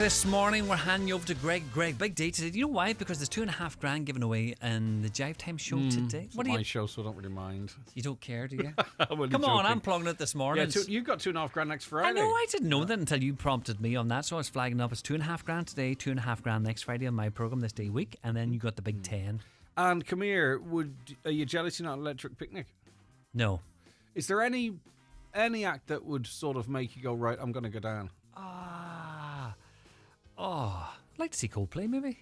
This morning we're handing you over to Greg. Greg, big day today. Do you know why? Because there's $2.5 given away in the Jive Time show today. What do you? My show, so I don't really mind. You don't care, do you? Come on, I'm plugging it this morning. Yeah, you got $2.5 next Friday. I know, I didn't know that until you prompted me on that. So I was flagging up. It's $2.5 today, $2.5 next Friday on my program this day week, and then you got the big 10. And come here, are you jealous you're not an Electric Picnic? No. Is there any act that would sort of make you go, right, I'm going to go down? I'd like to see Coldplay maybe.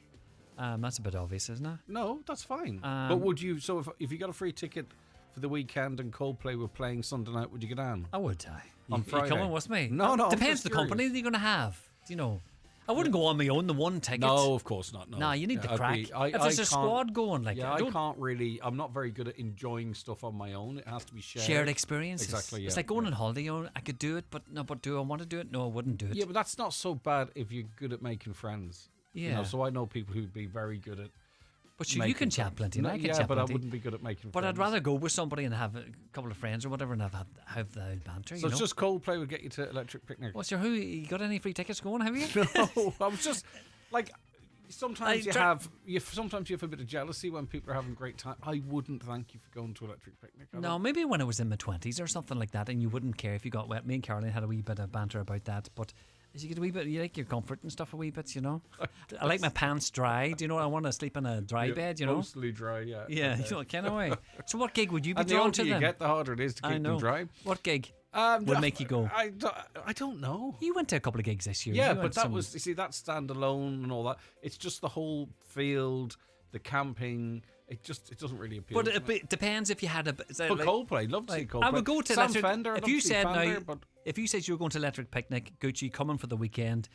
That's a bit obvious, isn't it? No, that's fine. But would you? So if you got a free ticket for the weekend and Coldplay were playing Sunday night, would you go down? I would. On Friday. You coming with me? No. Depends the company that you're going to have. You know. I wouldn't go on my own, the one ticket. No, of course not. No, you need the crack. If there's a squad going, I can't really. I'm not very good at enjoying stuff on my own. It has to be shared. Shared experiences. Exactly. Yeah. It's like going on holiday. I could do it, but do I want to do it? No, I wouldn't do it. Yeah, but that's not so bad if you're good at making friends. Yeah. So I know people who'd be very good at. But you can chat plenty. No, but I wouldn't be good at making friends. But I'd rather go with somebody and have a couple of friends or whatever and have the banter. So it's just Coldplay would get you to Electric Picnic. What's your who? You got any free tickets going? Have you? No, I was just like. Sometimes you have a bit of jealousy when people are having a great time. I wouldn't thank you for going to Electric Picnic. No, maybe when I was in my 20s or something like that, and you wouldn't care if you got wet. Me and Caroline had a wee bit of banter about that, but. As you get a wee bit, you like your comfort and stuff a wee bit, you know. I like my pants dry. Do you know? I want to sleep in a dry bed, you know. Mostly dry, yeah. Yeah, okay. you know, kind of way. So, what gig would you be and drawn to then? The older you get, the harder it is to keep them dry. What gig would make you go? I don't know. You went to a couple of gigs this year. Yeah, but that's standalone and all that. It's just the whole field, the camping. It doesn't really appeal. But it depends if you had a. But Coldplay, love to see Coldplay. I would go to Sam Fender. If you said if you said you were going to Electric Picnic, Gucci coming for the weekend,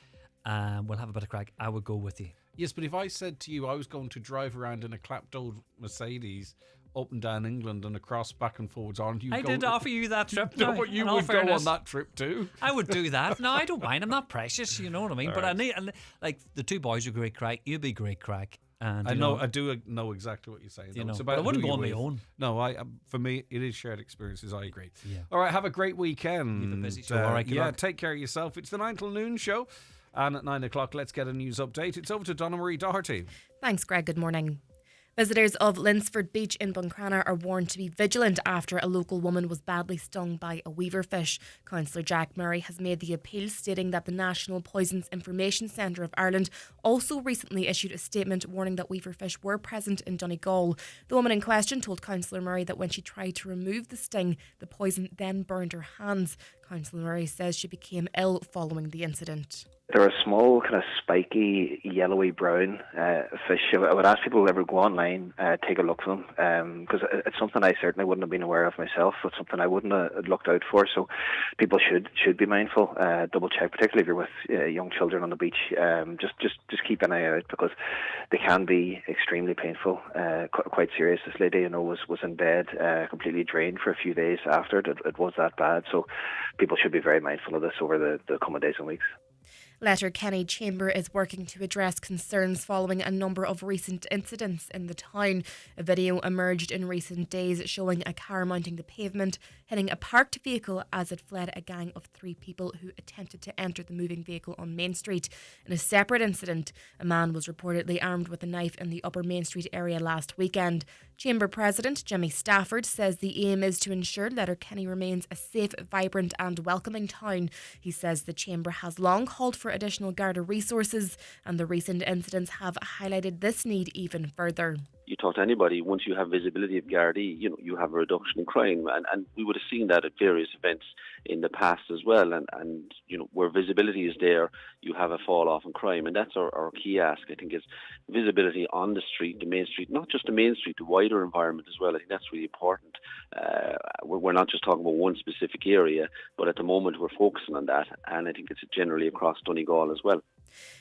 we'll have a bit of crack. I would go with you. Yes, but if I said to you I was going to drive around in a clapped old Mercedes up and down England and across back and forwards, aren't you? I did offer you that trip. No, but you would go on that trip too. I would do that. No, I don't mind. I'm not precious. You know what I mean. All but right. Like the two boys are great crack. You'd be great crack. And I do know exactly what you're saying. You know, it's about but I wouldn't go on my own. No, for me, it is shared experiences. I agree. Yeah. All right, have a great weekend. You have a busy show. All right, yeah, take care of yourself. It's the 9 till noon show. And at 9 o'clock, let's get a news update. It's over to Donna Marie Doherty. Thanks, Greg. Good morning. Visitors of Linsford Beach in Buncrana are warned to be vigilant after a local woman was badly stung by a weaverfish. Councillor Jack Murray has made the appeal, stating that the National Poisons Information Centre of Ireland also recently issued a statement warning that weaverfish were present in Donegal. The woman in question told Councillor Murray that when she tried to remove the sting, the poison then burned her hands. Councillor Murray says she became ill following the incident. They're a small, kind of spiky, yellowy brown fish. I would ask people who ever go online, take a look for them, because it's something I certainly wouldn't have been aware of myself. It's something I wouldn't have looked out for. So people should be mindful, double check, particularly if you're with young children on the beach. Just keep an eye out, because they can be extremely painful, quite serious. This lady, was in bed, completely drained for a few days after it was that bad. So people should be very mindful of this over the coming days and weeks. Letterkenny Chamber is working to address concerns following a number of recent incidents in the town. A video emerged in recent days showing a car mounting the pavement, hitting a parked vehicle as it fled a gang of 3 people who attempted to enter the moving vehicle on Main Street. In a separate incident, a man was reportedly armed with a knife in the Upper Main Street area last weekend. Chamber President Jimmy Stafford says the aim is to ensure Letterkenny remains a safe, vibrant and welcoming town. He says the Chamber has long called for additional Garda resources, and the recent incidents have highlighted this need even further. You talk to anybody, once you have visibility of Gardaí, you have a reduction in crime, and we would have seen that at various events in the past as well, and where visibility is there, you have a fall off in crime, and that's our key ask. I think is visibility on the street, the main street, not just the main street, the wider environment as well. I think that's really important. We're not just talking about one specific area, but at the moment we're focusing on that, and I think it's generally across Donegal as well.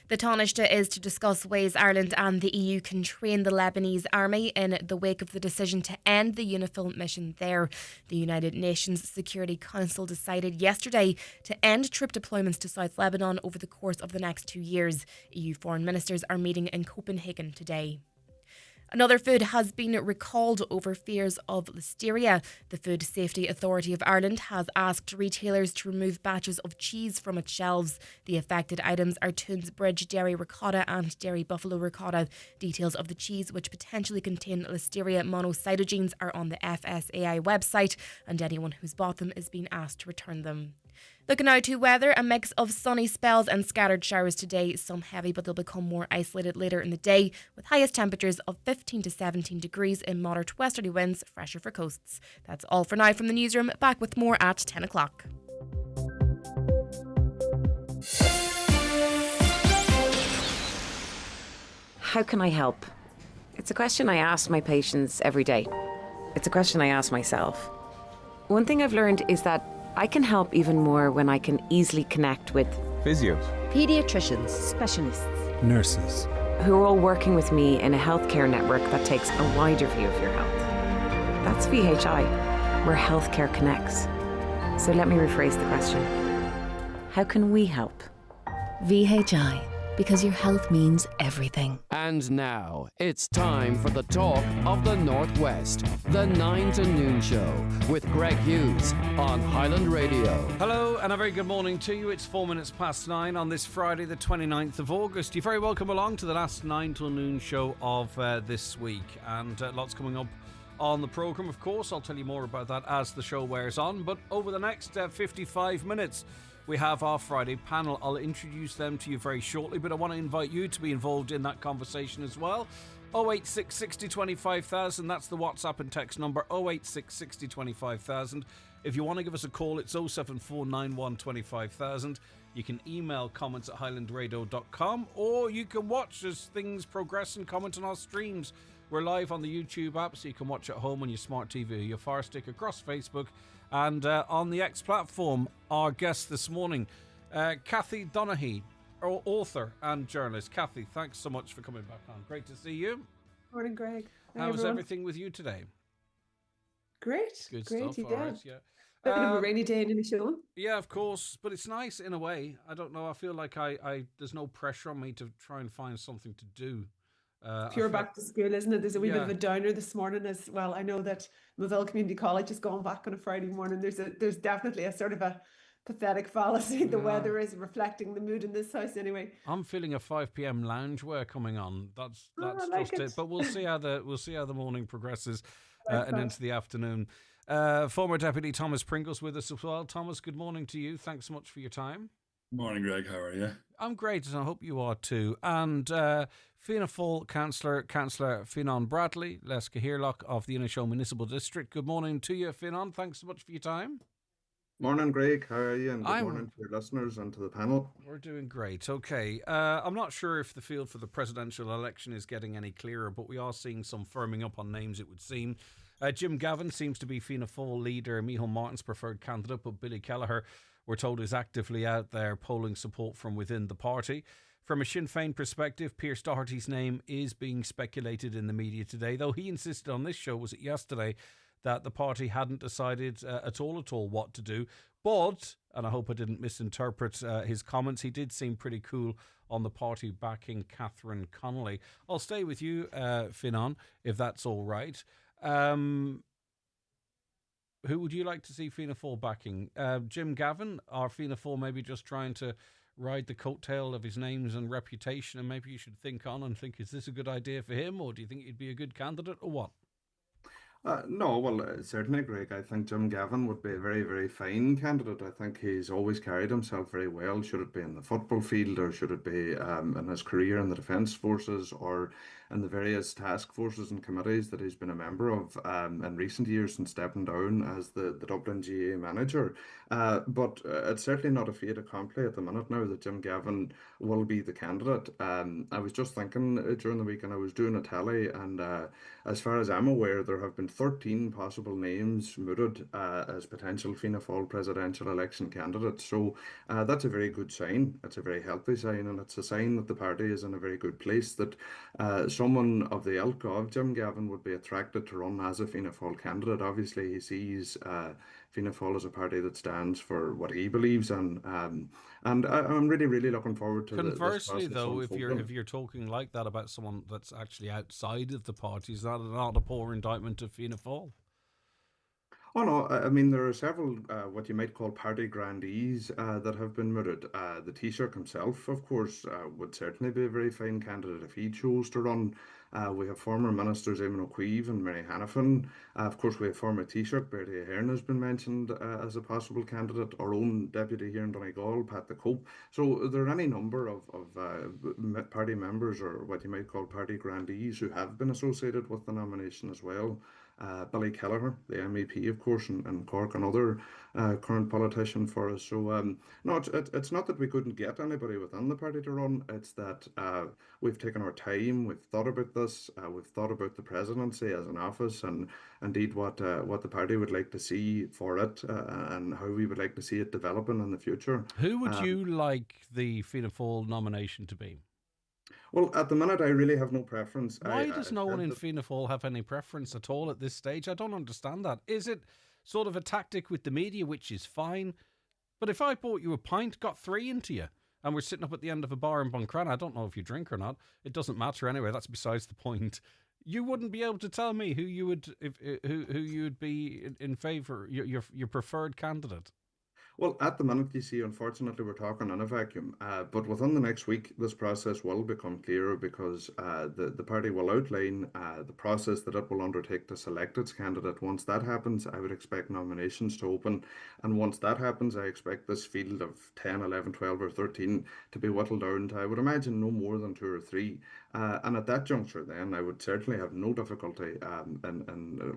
The Taoiseach is to discuss ways Ireland and the EU can train the Lebanese army in the wake of the decision to end the UNIFIL mission there. The United Nations Security Council decided yesterday to end troop deployments to South Lebanon over the course of the next 2 years. EU foreign ministers are meeting in Copenhagen today. Another food has been recalled over fears of listeria. The Food Safety Authority of Ireland has asked retailers to remove batches of cheese from its shelves. The affected items are Toonsbridge Dairy Ricotta and Dairy Buffalo Ricotta. Details of the cheese, which potentially contain listeria monocytogenes, are on the FSAI website, and anyone who's bought them is being asked to return them. Looking now to weather, a mix of sunny spells and scattered showers today. Some heavy, but they'll become more isolated later in the day, with highest temperatures of 15 to 17 degrees in moderate westerly winds, fresher for coasts. That's all for now from the newsroom. Back with more at 10 o'clock. How can I help? It's a question I ask my patients every day. It's a question I ask myself. One thing I've learned is that I can help even more when I can easily connect with physios, paediatricians, specialists, nurses, who are all working with me in a healthcare network that takes a wider view of your health. That's VHI, where healthcare connects. So let me rephrase the question. How can we help? VHI, because your health means everything. And now, it's time for the talk of the Northwest, the 9 to noon show with Greg Hughes on Highland Radio. Hello and a very good morning to you. It's 4 minutes past 9 on this Friday, the 29th of August. You're very welcome along to the last 9 till noon show of this week. And lots coming up on the programme, of course. I'll tell you more about that as the show wears on. But over the next 55 minutes, we have our Friday panel. I'll introduce them to you very shortly, but I want to invite you to be involved in that conversation as well. 086 60 25,000, that's the WhatsApp and text number, 086 60 25,000. If you want to give us a call, it's 07491 25,000. You can email comments at highlandradio.com, or you can watch as things progress and comment on our streams. We're live on the YouTube app, so you can watch at home on your smart TV or your Fire Stick, across Facebook, and on the X platform. Our guest this morning, Cathy Donaghy, author and journalist. Cathy, thanks so much for coming back on. Great to see you. Morning, Greg. How was everything with you today? Great. Good Great, stuff. you All did. right, yeah. Bit of a rainy day in the show. Yeah, of course, but it's nice in a way. I don't know. I feel like I there's no pressure on me to try and find something to do. Pure back to school, isn't it? There's a wee bit of a downer this morning as well. I know that Moville Community College is going back on a Friday morning. There's definitely a sort of a pathetic fallacy. The weather is reflecting the mood in this house anyway. I'm feeling a 5 p.m. loungewear coming on. That's like just it. But we'll see how the morning progresses and into the afternoon. Former Deputy Thomas Pringle's with us as well. Thomas, good morning to you. Thanks so much for your time. Morning, Greg. How are you? I'm great, and I hope you are too. And Fianna Fáil Councillor Fionnán Bradley, Les Cahirlock of the Inishowen Municipal District. Good morning to you, Fionnán. Thanks so much for your time. Morning, Greg. How are you? And good morning to your listeners and to the panel. We're doing great. Okay. I'm not sure if the field for the presidential election is getting any clearer, but we are seeing some firming up on names, it would seem. Jim Gavin seems to be Fianna Fáil leader, Micheál Martin's preferred candidate, but Billy Kelleher, we're told, is actively out there polling support from within the party. From a Sinn Féin perspective, Pearse Doherty's name is being speculated in the media today, though he insisted on this show, was it yesterday, that the party hadn't decided at all what to do. But, and I hope I didn't misinterpret his comments, he did seem pretty cool on the party backing Catherine Connolly. I'll stay with you, Fionnán, if that's all right. Who would you like to see Fianna Fáil backing? Jim Gavin, or Fianna Fáil maybe just trying to ride the coattail of his names and reputation, and maybe you should think on and think, is this a good idea for him, or do you think he'd be a good candidate, or what? No, well, certainly, Greg. I think Jim Gavin would be a very, very fine candidate. I think he's always carried himself very well. Should it be in the football field, or should it be in his career in the Defence Forces, or in the various task forces and committees that he's been a member of in recent years since stepping down as the Dublin GA manager. But it's certainly not a fait accompli at the minute now that Jim Gavin will be the candidate. I was just thinking during the week, and I was doing a tally, and as far as I'm aware, there have been 13 possible names mooted as potential Fianna Fáil presidential election candidates. So that's a very good sign. It's a very healthy sign, and it's a sign that the party is in a very good place, that someone of the ilk of Jim Gavin would be attracted to run as a Fianna Fáil candidate. Obviously, he sees Fianna Fáil is a party that stands for what he believes in. I'm really, really looking forward to this Conversely, process though, unfolding. if you're talking like that about someone that's actually outside of the party, is that not a poor indictment of Fianna Fáil? Oh no, I mean there are several what you might call party grandees that have been mooted. The Taoiseach himself, of course, would certainly be a very fine candidate if he chose to run. We have former ministers Eamon O'Queeve and Mary Hanafin. Of course, we have former Taoiseach Bertie Ahern has been mentioned as a possible candidate. Our own deputy here in Donegal, Pat the Cope. So there are any number of party members or what you might call party grandees who have been associated with the nomination as well. Billy Kelleher, the MEP, of course, and Cork, another current politician for us. So, no, it's not that we couldn't get anybody within the party to run. It's that we've taken our time, we've thought about this, we've thought about the presidency as an office, and indeed what the party would like to see for it, and how we would like to see it developing in the future. Who would you like the Fianna Fáil nomination to be? Well, at the minute, I really have no preference. Why does no one in Fianna Fáil have any preference at all at this stage? I don't understand that. Is it sort of a tactic with the media, which is fine? But if I bought you a pint, got 3 into you, and we're sitting up at the end of a bar in Buncrana, I don't know if you drink or not. It doesn't matter anyway. That's besides the point. You wouldn't be able to tell me who you would who you would be in favour, your preferred candidate. Well, at the minute, you see, unfortunately, we're talking in a vacuum. But within the next week, this process will become clearer because the party will outline the process that it will undertake to select its candidate. Once that happens, I would expect nominations to open. And once that happens, I expect this field of 10, 11, 12, or 13 to be whittled down to, I would imagine, no more than 2 or 3. And at that juncture, then, I would certainly have no difficulty in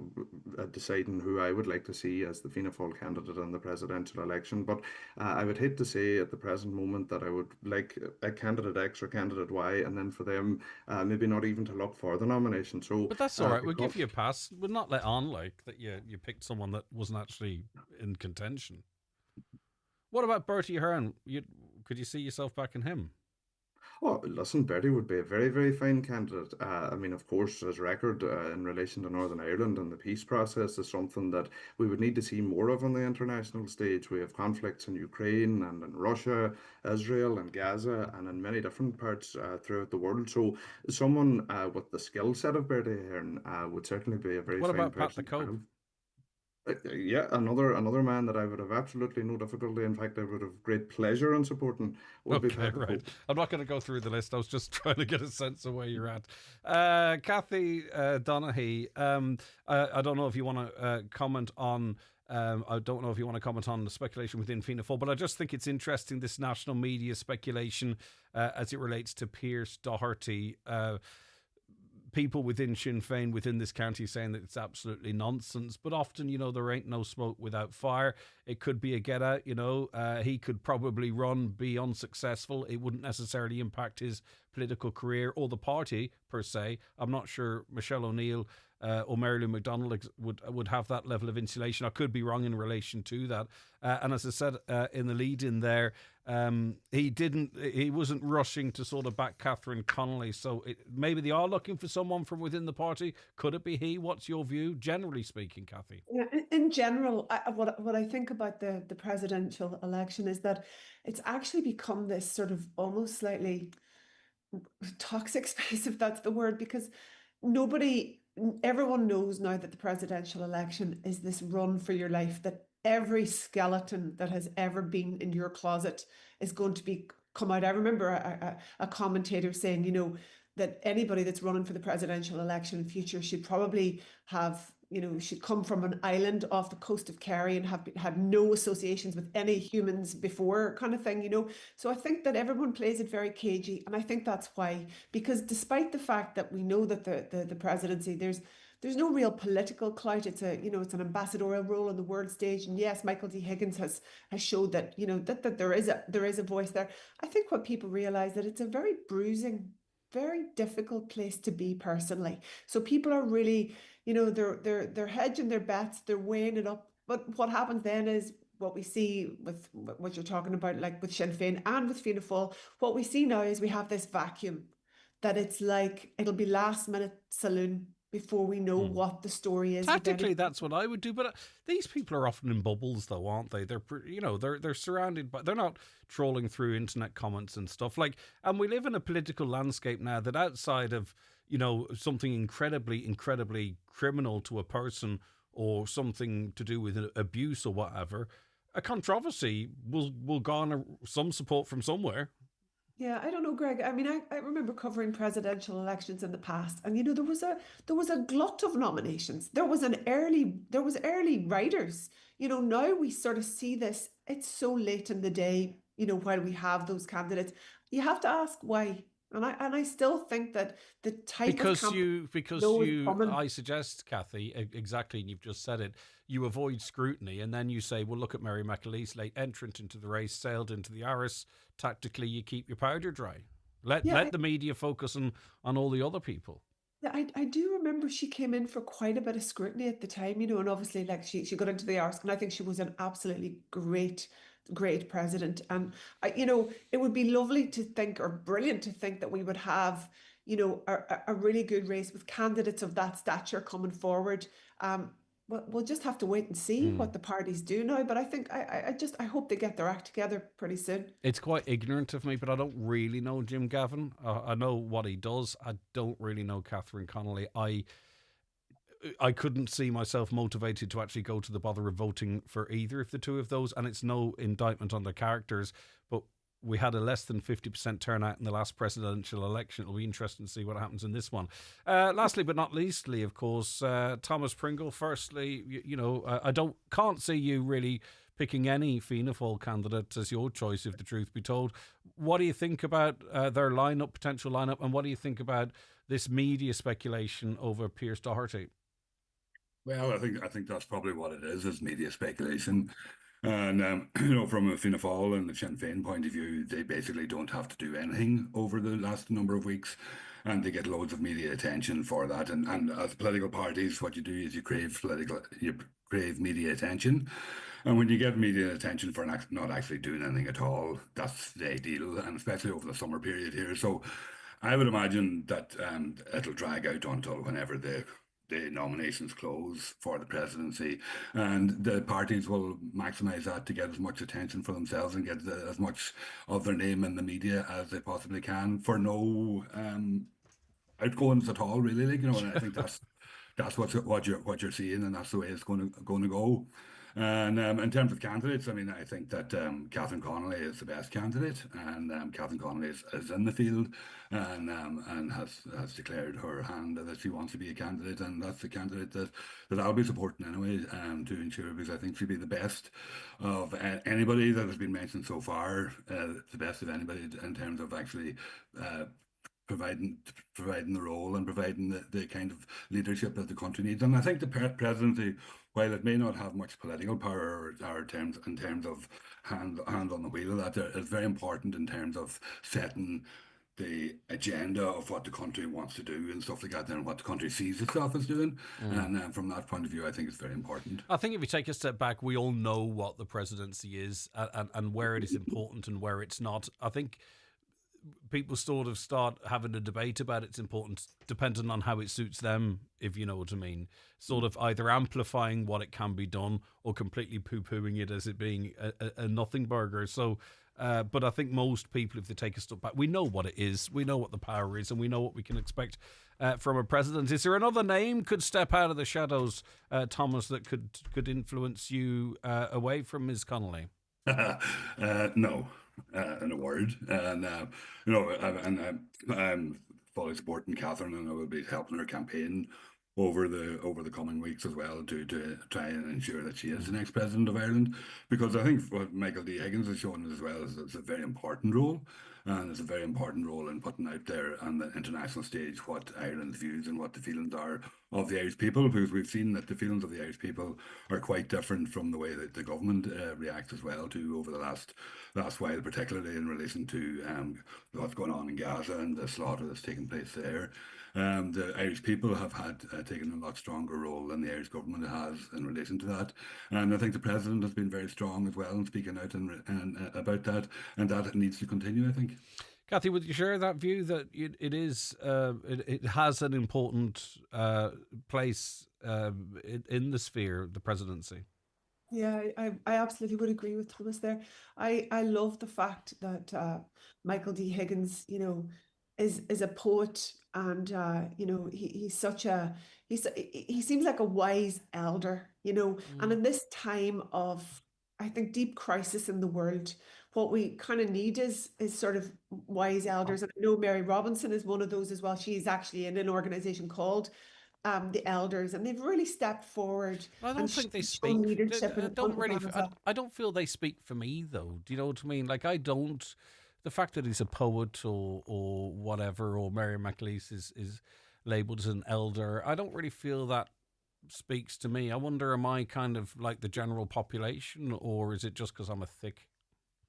deciding who I would like to see as the Fianna Fáil candidate in the presidential election. But I would hate to say at the present moment that I would like a candidate X or candidate Y, and then for them maybe not even to look for the nomination. So, but that's all right. We'll give you a pass. We'll not let on like that. You picked someone that wasn't actually in contention. What about Bertie Ahern? Could you see yourself backing him? Oh, listen, Bertie would be a very, very fine candidate. I mean, of course, his record in relation to Northern Ireland and the peace process is something that we would need to see more of on the international stage. We have conflicts in Ukraine and in Russia, Israel and Gaza, and in many different parts throughout the world. So someone with the skill set of Bertie Ahern would certainly be a very fine person. What about Pat the Cope? Yeah, another man that I would have absolutely no difficulty. In fact, I would have great pleasure in supporting. Would be Pat right. Cope. I'm not going to go through the list. I was just trying to get a sense of where you're at. Kathy Donaghy, I don't know if you want to comment on. I don't know if you want to comment on the speculation within Fianna Fáil, but I just think it's interesting, this national media speculation as it relates to Pierce Doherty. People within Sinn Féin, within this county, saying that it's absolutely nonsense. But often, there ain't no smoke without fire. It could be a get out, He could probably run, be unsuccessful. It wouldn't necessarily impact his political career or the party, per se. I'm not sure Michelle O'Neill or Mary Lou McDonald would have that level of insulation. I could be wrong in relation to that. And as I said in the lead in there, he wasn't rushing to sort of back Catherine Connolly. So maybe they are looking for someone from within the party. Could it be he? What's your view, generally speaking, Kathy? Yeah, in general, what I think about the presidential election is that it's actually become this sort of almost slightly toxic space, if that's the word, because everyone knows now that the presidential election is this run for your life, that every skeleton that has ever been in your closet is going to come out. I remember a commentator saying, that anybody that's running for the presidential election in future should probably have, should come from an island off the coast of Kerry and have had no associations with any humans before, kind of thing, So I think that everyone plays it very cagey, and I think that's why, because despite the fact that we know that the presidency, there's no real political clout. It's it's an ambassadorial role on the world stage. And yes, Michael D. Higgins has showed that, that there is a voice there. I think what people realize that it's a very bruising, very difficult place to be personally. So people are really, they're hedging their bets, they're weighing it up. But what happens then is what we see with what you're talking about, like with Sinn Féin and with Fianna Fáil, what we see now is we have this vacuum that it's like, it'll be last minute saloon, before we know what the story is. Tactically, that's what I would do. But these people are often in bubbles, though, aren't they? They're surrounded by. They're not trawling through internet comments and stuff like. And we live in a political landscape now that outside of something incredibly criminal to a person or something to do with abuse or whatever, a controversy will garner some support from somewhere. Yeah, I don't know, Greg. I mean, I remember covering presidential elections in the past, and there was a glut of nominations. There was early writers. Now we sort of see this. It's so late in the day. While we have those candidates, you have to ask why. And I still think that the type of I suggest, Kathy, exactly, and you've just said it. You avoid scrutiny, and then you say, "Well, look at Mary McAleese, late entrant into the race, sailed into the Aris." Tactically, you keep your powder dry. Let the media focus on all the other people. Yeah, I do remember she came in for quite a bit of scrutiny at the time, and obviously, like she got into the Aris, and I think she was an absolutely great president. And it would be lovely to think, or brilliant to think, that we would have a really good race with candidates of that stature coming forward. We'll just have to wait and see what the parties do now. But I think I hope they get their act together pretty soon. It's quite ignorant of me, but I don't really know Jim Gavin. I know what he does. I don't really know Catherine Connolly. I couldn't see myself motivated to actually go to the bother of voting for either of the two of those, and it's no indictment on their characters, but we had a less than 50% turnout in the last presidential election. It'll be interesting to see what happens in this one. Lastly, but not leastly, of course, Thomas Pringle. Firstly, I can't see you really picking any Fianna Fáil candidate as your choice, if the truth be told. What do you think about their potential lineup, and what do you think about this media speculation over Pearse Doherty? Well, I think that's probably what it is media speculation. And, from a Fianna Fáil and the Sinn Féin point of view, they basically don't have to do anything over the last number of weeks, and they get loads of media attention for that. And as political parties, what you do is you crave media attention. And when you get media attention for not actually doing anything at all, that's the ideal, and especially over the summer period here. So I would imagine that it'll drag out until whenever the nominations close for the presidency, and the parties will maximise that to get as much attention for themselves and get as much of their name in the media as they possibly can for no outgoings at all, really. And I think that's what you're seeing, and that's the way it's going to go. And in terms of candidates, I mean, I think that Catherine Connolly is the best candidate, and Catherine Connolly is in the field and has declared her hand that she wants to be a candidate, and that's the candidate that I'll be supporting anyway, to ensure, because I think she'll be the best of anybody that has been mentioned so far, the best of anybody in terms of actually providing the role and providing the kind of leadership that the country needs. And I think the presidency, while it may not have much political power or in terms of hand on the wheel of that, is very important in terms of setting the agenda of what the country wants to do and stuff like that, and what the country sees itself as doing. And from that point of view, I think it's very important. I think if you take a step back, we all know what the presidency is and where it is important and where it's not. I think people sort of start having a debate about its importance depending on how it suits them, if you know what I mean. Sort of either amplifying what it can be done or completely poo-pooing it as it being a nothing burger. So, but I think most people, if they take a step back, we know what it is, we know what the power is, and we know what we can expect from a president. Is there another name could step out of the shadows, Thomas, that could influence you away from Ms. Connolly? No. In a word, and I'm fully supporting Catherine, and I will be helping her campaign over the coming weeks as well to try and ensure that she is the next president of Ireland, because I think what Michael D. Higgins has shown as well is it's a very important role, and it's a very important role in putting out there on the international stage what Ireland's views and what the feelings are of the Irish people, because we've seen that the feelings of the Irish people are quite different from the way that the government reacts as well to over the last while, particularly in relation to what's going on in Gaza and the slaughter that's taking place there. The Irish people have taken a lot stronger role than the Irish government has in relation to that, and I think the president has been very strong as well in speaking out and about that, and that needs to continue, I think. Kathy, would you share that view that it has an important place in the sphere, the presidency? Yeah, I absolutely would agree with Thomas there. I love the fact that Michael D. Higgins, is a poet, and he's such a he seems like a wise elder, and in this time of, I think, deep crisis in the world, what we kind of need is sort of wise elders. And I know Mary Robinson is one of those as well. She's actually in an organization called the Elders, and they've really stepped forward. I don't think they speak. shown leadership. I don't feel they speak for me, though. Do you know what I mean? Like, I don't. The fact that he's a poet or whatever, or Mary McLeish is labelled as an elder, I don't really feel that speaks to me. I wonder, am I kind of like the general population, or is it just because I'm a thick?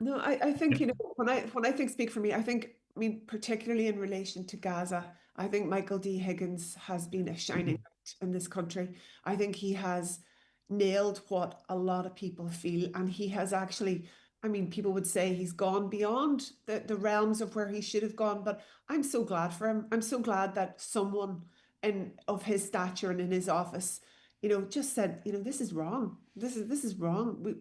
No, I think, when I think speak for me, I mean, particularly in relation to Gaza, I think Michael D. Higgins has been a shining light in this country. I think he has nailed what a lot of people feel, and he has actually, I mean, people would say he's gone beyond the realms of where he should have gone, but I'm so glad for him. I'm so glad that someone of his stature and in his office, just said, this is wrong. This is wrong.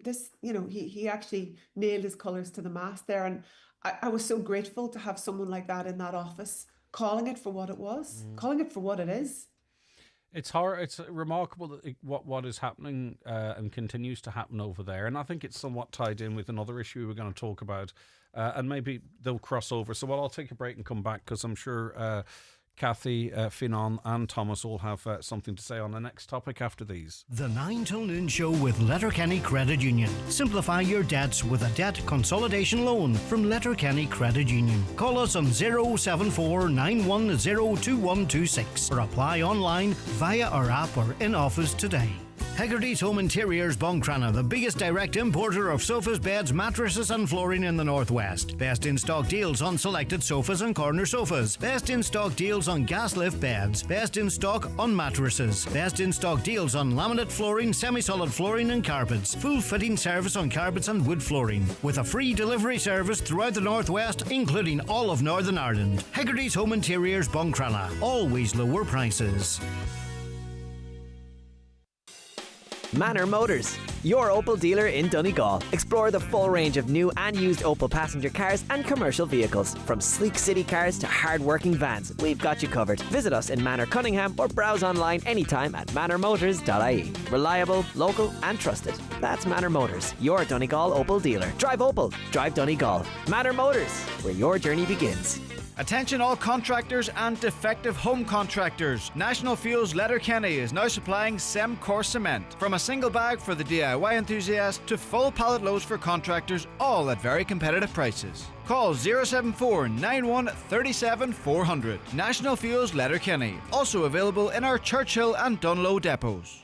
He actually nailed his colours to the mast there. And I was so grateful to have someone like that in that office, calling it for what it was, calling it for what it is. It's hard. It's remarkable that what is happening and continues to happen over there. And I think it's somewhat tied in with another issue we're going to talk about. And maybe they'll cross over. So I'll take a break and come back, because I'm sure Kathy, Finan and Thomas all have something to say on the next topic after these. The 9 till noon show with Letterkenny Credit Union. Simplify your debts with a debt consolidation loan from Letterkenny Credit Union. Call us on 074 910 2126 or apply online via our app or in office today. Hegarty's Home Interiors Buncrana, the biggest direct importer of sofas, beds, mattresses and flooring in the Northwest. Best in stock deals on selected sofas and corner sofas. Best in stock deals on gas lift beds. Best in stock on mattresses. Best in stock deals on laminate flooring, semi-solid flooring and carpets. Full fitting service on carpets and wood flooring. With a free delivery service throughout the Northwest, including all of Northern Ireland. Hegarty's Home Interiors Buncrana. Always lower prices. Manor Motors, your Opel dealer in Donegal. Explore the full range of new and used Opel passenger cars and commercial vehicles. From sleek city cars to hard-working vans, we've got you covered. Visit us in Manor Cunningham or browse online anytime at manormotors.ie. Reliable, local and trusted. That's Manor Motors, your Donegal Opel dealer. Drive Opel, drive Donegal. Manor Motors, where your journey begins. Attention all contractors and defective home contractors. National Fuels Letterkenny is now supplying Semcor cement. From a single bag for the DIY enthusiast to full pallet loads for contractors, all at very competitive prices. Call 074 91 37 400. National Fuels Letterkenny. Also available in our Churchill and Dunlow depots.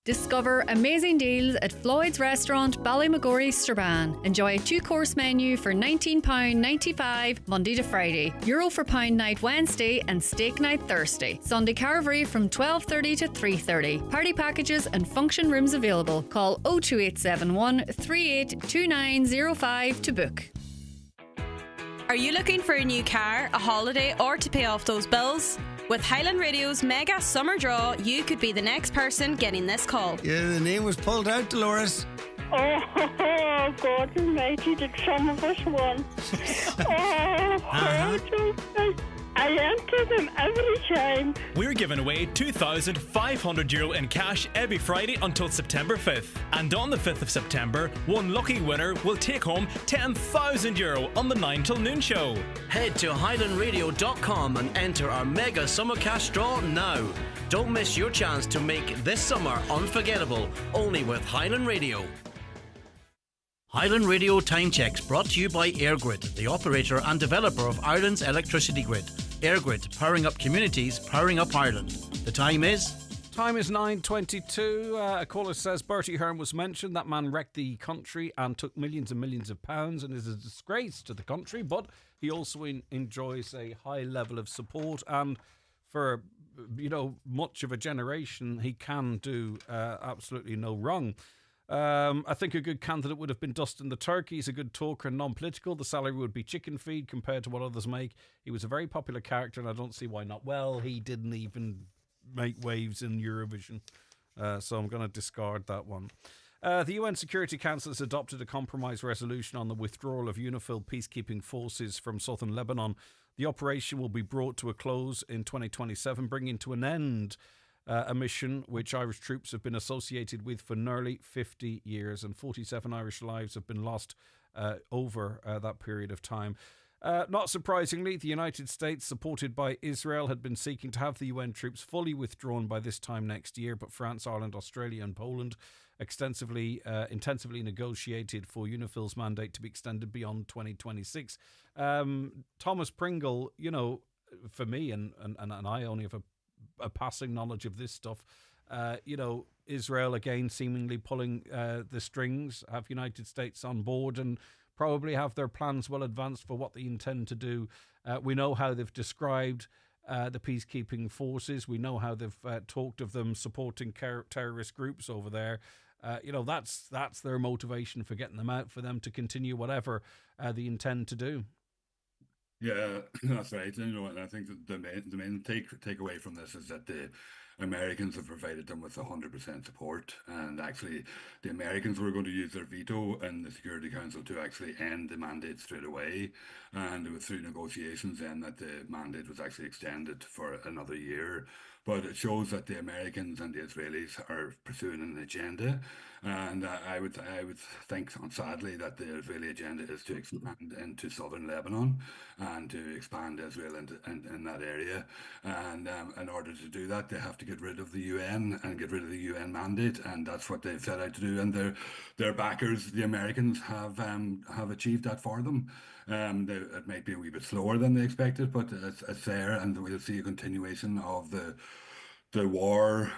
Discover amazing deals at Floyd's Restaurant, Ballymagori, Strabane. Enjoy a 2-course menu for £19.95 Monday to Friday, Euro for pound night Wednesday and steak night Thursday. Sunday carvery from 12:30 to 3:30. Party packages and function rooms available. Call 02871 382905 to book. Are you looking for a new car, a holiday or to pay off those bills? With Highland Radio's mega summer draw, you could be the next person getting this call. Yeah, the name was pulled out, Dolores. Oh, God almighty, did some of us won. I enter them every time. We're giving away €2,500 in cash every Friday until September 5th. And on the 5th of September, one lucky winner will take home €10,000 on the 9 till noon show. Head to highlandradio.com and enter our mega summer cash draw now. Don't miss your chance to make this summer unforgettable, only with Highland Radio. Highland Radio Time Checks brought to you by EirGrid, the operator and developer of Ireland's electricity grid. EirGrid, powering up communities, powering up Ireland. The time is 9:22. A caller says Bertie Ahern was mentioned. That man wrecked the country and took millions and millions of pounds and is a disgrace to the country, but he also enjoys a high level of support, and for much of a generation he can do absolutely no wrong. I think a good candidate would have been Dustin the Turkey. He's a good talker and non-political. The salary would be chicken feed compared to what others make. He was a very popular character, and I don't see why not. Well, he didn't even make waves in Eurovision, so I'm going to discard that one. The UN Security Council has adopted a compromise resolution on the withdrawal of UNIFIL peacekeeping forces from southern Lebanon. The operation will be brought to a close in 2027, bringing to an end a mission which Irish troops have been associated with for nearly 50 years, and 47 Irish lives have been lost over that period of time. Not surprisingly, the United States, supported by Israel, had been seeking to have the UN troops fully withdrawn by this time next year, but France, Ireland, Australia and Poland intensively negotiated for UNIFIL's mandate to be extended beyond 2026. Thomas Pringle, for me, and I only have a passing knowledge of this stuff, Israel again seemingly pulling the strings, have United States on board and probably have their plans well advanced for what they intend to do. We know how they've described the peacekeeping forces. We know how they've talked of them supporting terrorist groups over there. That's their motivation for getting them out, for them to continue whatever they intend to do. Yeah, that's right. And I think that the main takeaway from this is that the Americans have provided them with 100% support, and actually the Americans were going to use their veto in the Security Council to actually end the mandate straight away, and it was through negotiations then that the mandate was actually extended for another year. But it shows that the Americans and the Israelis are pursuing an agenda, and I would think, sadly, that the Israeli agenda is to expand into southern Lebanon and to expand Israel in that area. And in order to do that, they have to get rid of the UN and get rid of the UN mandate, and that's what they've set out to do. And their backers, the Americans, have achieved that for them. It might be a wee bit slower than they expected, but it's there, and we'll see a continuation of the war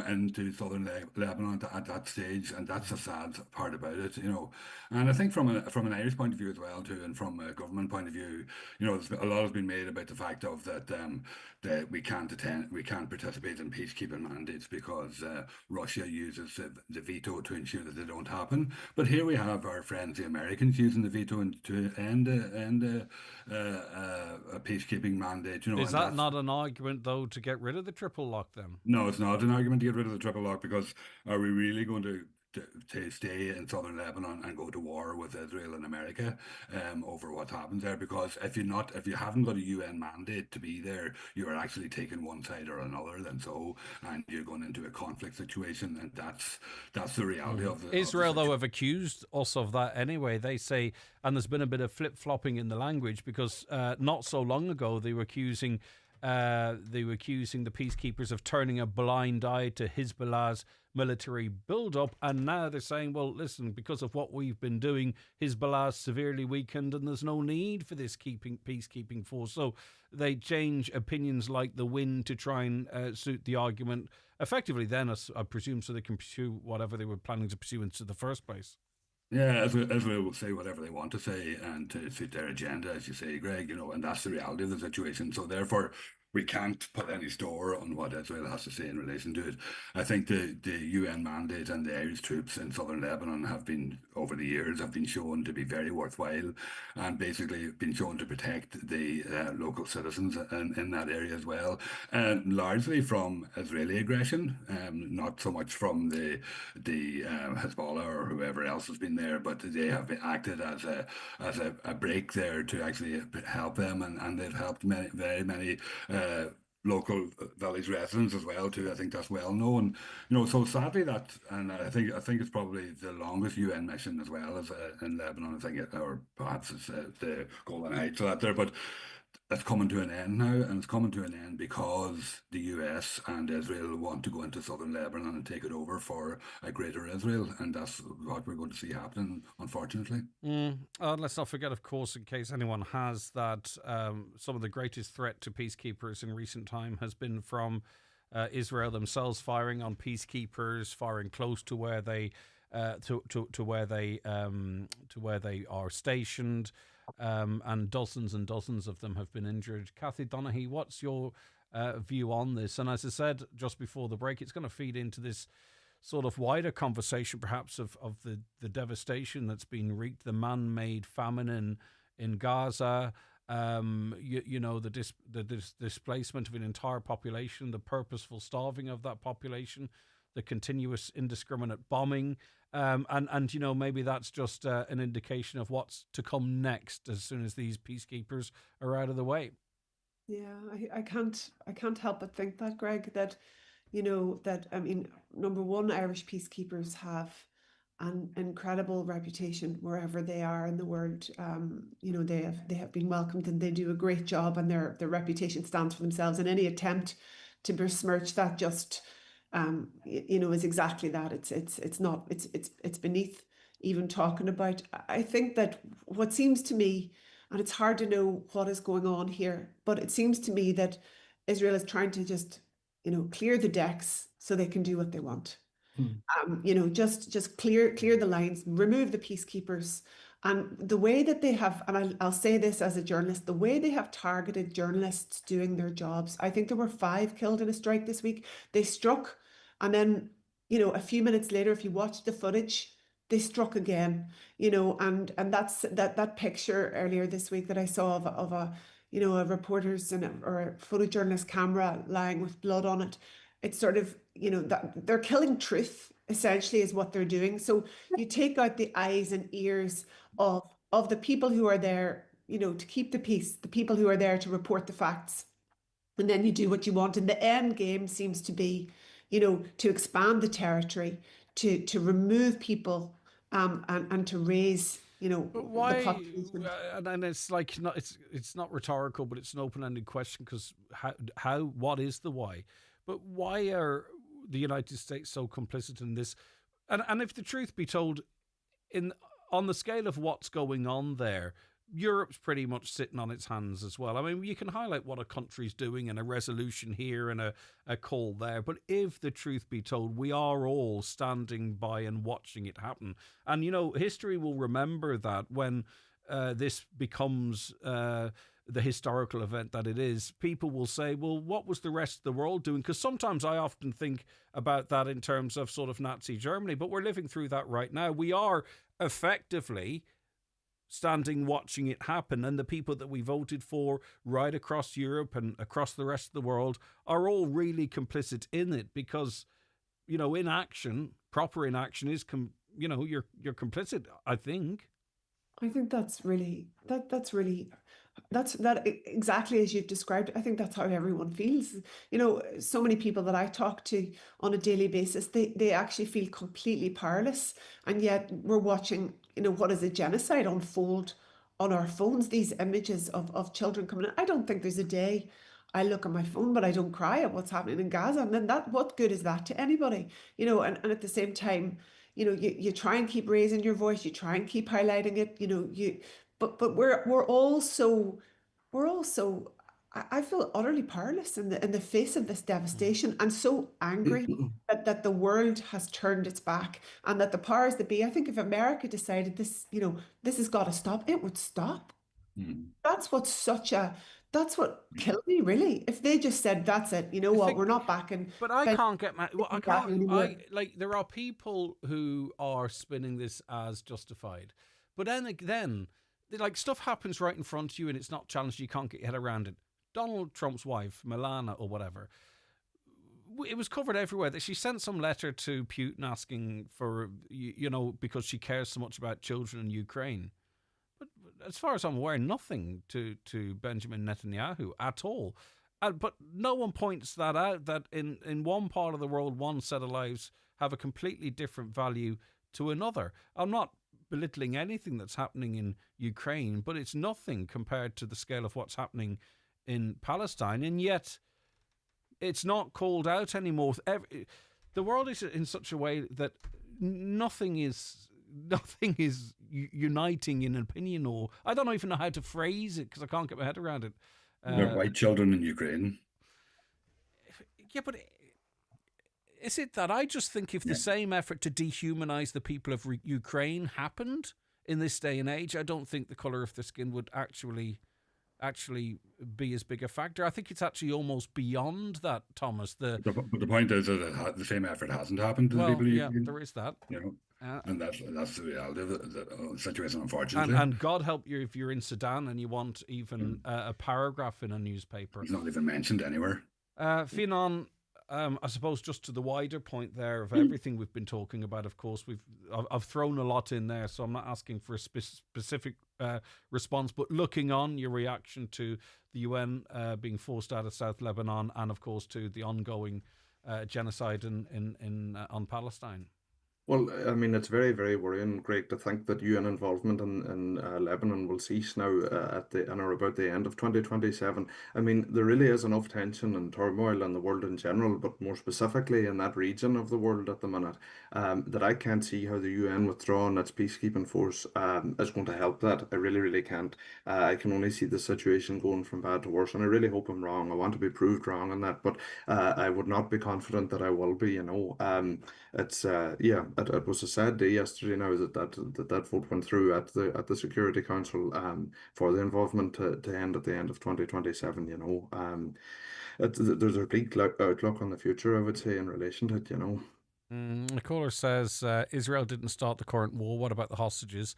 into southern Lebanon at that stage, and that's a sad part about it, And I think from an Irish point of view as well too, and from a government point of view, a lot has been made about the fact of that we can't participate in peacekeeping mandates because Russia uses the veto to ensure that they don't happen. But here we have our friends the Americans using the veto to end a peacekeeping mandate. Is that not an argument though to get rid of the triple lock? Them. No, it's not an argument to get rid of the triple lock, because are we really going to stay in southern Lebanon and go to war with Israel and America over what happens there? Because if you haven't got a UN mandate to be there, you are actually taking one side or another, and you're going into a conflict situation, and that's the reality of the Israel, though, have accused us of that anyway. They say, and there's been a bit of flip-flopping in the language, because not so long ago they were accusing the peacekeepers of turning a blind eye to Hezbollah's military build-up, and now they're saying, well, listen, because of what we've been doing, Hezbollah's severely weakened and there's no need for this peacekeeping force. So they change opinions like the wind to try and suit the argument effectively then, I presume, so they can pursue whatever they were planning to pursue into the first place. Yeah, Israel will say whatever they want to say and to suit their agenda, as you say, Greg, and that's the reality of the situation. So therefore, we can't put any store on what Israel has to say in relation to it. I think the UN mandate and the Irish troops in southern Lebanon have been, over the years, have been shown to be very worthwhile, and basically been shown to protect the local citizens in that area as well, largely from Israeli aggression, not so much from the Hezbollah or whoever else has been there, but they have acted as a break there to actually help them, and they've helped very many local village residents as well too. I think that's well known. So sadly and I think it's probably the longest UN mission as well as in Lebanon. I think or perhaps it's the Golan Heights out there, but it's coming to an end now, and it's coming to an end because the US and Israel want to go into southern Lebanon and take it over for a greater Israel, and that's what we're going to see happening, unfortunately. Let's not forget, of course, in case anyone has, that some of the greatest threat to peacekeepers in recent time has been from Israel themselves, firing on peacekeepers, firing close to where they to where they are stationed. And dozens of them have been injured. Kathy Donaghy, what's your view on this? And as I said just before the break, it's going to feed into this sort of wider conversation, perhaps, of the devastation that's been wreaked, the man-made famine in Gaza, the displacement of an entire population, the purposeful starving of that population, the continuous indiscriminate bombing, and maybe that's just an indication of what's to come next as soon as these peacekeepers are out of the way. Yeah, I can't help but think that, Greg, that number one, Irish peacekeepers have an incredible reputation wherever they are in the world. They have been welcomed and they do a great job, and their reputation stands for themselves. And any attempt to besmirch that just is exactly that. It's beneath even talking about. I think that what seems to me, and it's hard to know what is going on here, but it seems to me that Israel is trying to just clear the decks so they can do what they want. Just clear the lines, remove the peacekeepers. And the way that they have, and I'll say this as a journalist, the way they have targeted journalists doing their jobs. I think there were 5 killed in a strike this week. They struck, and then a few minutes later, if you watch the footage, they struck again. And that's that picture earlier this week that I saw of a reporter's or a photojournalist camera lying with blood on it. It's sort of, that they're killing truth, essentially, is what they're doing. So you take out the eyes and ears of the people who are there, to keep the peace, the people who are there to report the facts, and then you do what you want. And the end game seems to be, to expand the territory, to remove people, and to raise, But why? the population. And it's like it's not rhetorical, but it's an open-ended question, because what is the why? But why are the United States so complicit in this? And if the truth be told, on the scale of what's going on there, Europe's pretty much sitting on its hands as well. I mean, you can highlight what a country's doing and a resolution here and a call there, but if the truth be told, we are all standing by and watching it happen. And, history will remember that when this becomes the historical event that it is. People will say, well, what was the rest of the world doing? Because sometimes I often think about that in terms of sort of Nazi Germany, but we're living through that right now. We are effectively standing watching it happen, and the people that we voted for right across Europe and across the rest of the world are all really complicit in it, because inaction, proper inaction, is you're complicit. I think that's really that exactly as you've described. I think that's how everyone feels. So many people that I talk to on a daily basis, they actually feel completely powerless, and yet we're watching what is a genocide unfold on our phones. These images of children coming in. I don't think there's a day I look at my phone but I don't cry at what's happening in Gaza. And then what good is that to anybody? And at the same time, you try and keep raising your voice, you try and keep highlighting it, but we're all so I feel utterly powerless in the face of this devastation, and so angry that the world has turned its back, and that the powers that be, I think if America decided this, this has got to stop, it would stop. That's what killed me, really. If they just said, that's it, we're not backing. But I can't get mad. Well, I can't. There are people who are spinning this as justified, but then stuff happens right in front of you and it's not challenged. You can't get your head around it. Donald Trump's wife, Melania or whatever, it was covered everywhere that she sent some letter to Putin asking for, because she cares so much about children in Ukraine. But as far as I'm aware, nothing to Benjamin Netanyahu at all. But no one points that out, that in one part of the world, one set of lives have a completely different value to another. I'm not belittling anything that's happening in Ukraine, but it's nothing compared to the scale of what's happening in Palestine, and yet it's not called out anymore. The world is in such a way that nothing is uniting in opinion, or I don't even know how to phrase it because I can't get my head around it. There are white children in Ukraine. Yeah, but is it that? I just think if the same effort to dehumanize the people of Ukraine happened in this day and age, I don't think the colour of the skin would actually actually be as big a factor. I think it's actually almost beyond that, Thomas. But the point is that the same effort hasn't happened to the people. There is that. And that's the reality of the situation, unfortunately. And God help you if you're in Sudan and you want even a paragraph in a newspaper. It's not even mentioned anywhere. Fionnán, I suppose just to the wider point there of everything we've been talking about, of course, I've thrown a lot in there, so I'm not asking for a specific response, but looking on your reaction to the UN being forced out of South Lebanon and, of course, to the ongoing genocide on Palestine. Well, I mean, it's very, very worrying, Greg, to think that UN involvement in Lebanon will cease now or about the end of 2027. I mean, there really is enough tension and turmoil in the world in general, but more specifically in that region of the world at the minute, that I can't see how the UN withdrawing its peacekeeping force is going to help that. I really, really can't. I can only see the situation going from bad to worse, and I really hope I'm wrong. I want to be proved wrong on that, but I would not be confident that I will be. It was a sad day yesterday now that vote went through at the Security Council for the involvement to end at the end of 2027. There's a bleak outlook on the future, I would say, in relation to it. The caller says Israel didn't start the current war. What about the hostages?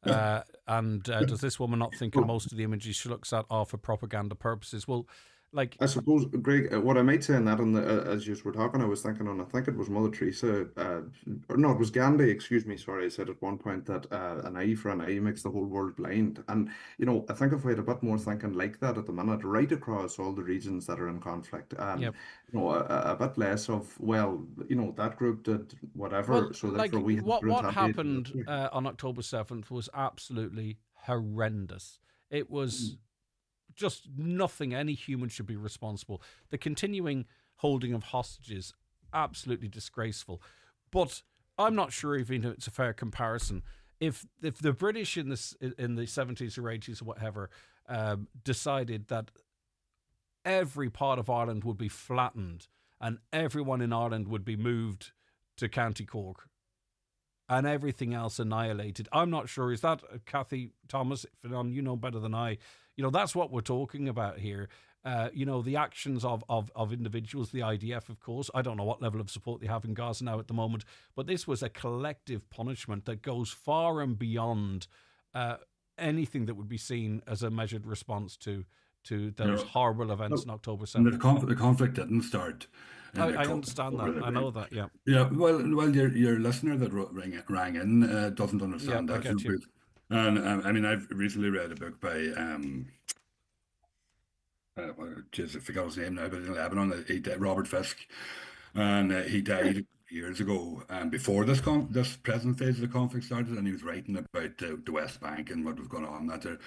And does this woman not think most of the images she looks at are for propaganda purposes? Well, I suppose, Greg, what I might say in that, as you were talking, I was thinking on, I think it was Mother Teresa, or no, it was Gandhi, excuse me, sorry, said at one point that an eye for an eye makes the whole world blind. And, I think if we had a bit more thinking like that at the minute, right across all the regions that are in conflict, a bit less of, that group did whatever, so therefore we have what happened on October 7th was absolutely horrendous. It was just nothing any human should be responsible. The continuing holding of hostages, absolutely disgraceful. But I'm not sure even if it's a fair comparison. If the British in the 70s or 80s or whatever decided that every part of Ireland would be flattened and everyone in Ireland would be moved to County Cork and everything else annihilated, I'm not sure. Is that, Kathy, Thomas, you know better than I, that's what we're talking about here. The actions of individuals, the IDF, of course. I don't know what level of support they have in Gaza now at the moment, but this was a collective punishment that goes far and beyond anything that would be seen as a measured response to those horrible events in October 7th. The conflict didn't start. I understand that. I know that, yeah. Yeah, well, your listener that rang in doesn't understand that. I get you. And I mean, I've recently read a book by I forgot his name now, but in Lebanon, Robert Fisk, and he died years ago, before this present phase of the conflict started, and he was writing about the West Bank and what was going on there.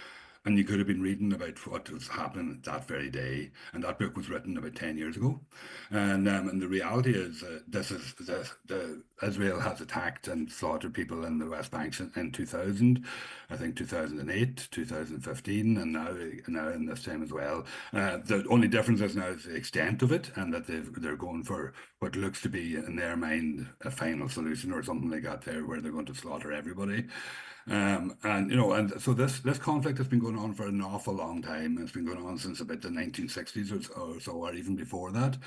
And you could have been reading about what was happening that very day. And that book was written about 10 years ago. And the reality is Israel has attacked and slaughtered people in the West Bank in 2000, I think 2008, 2015, and now in this time as well. The only difference is now is the extent of it, and that they're going for what looks to be, in their mind, a final solution or something like that there, where they're going to slaughter everybody. And so this conflict has been going on for an awful long time. It's been going on since about the 1960s or so, or even before that.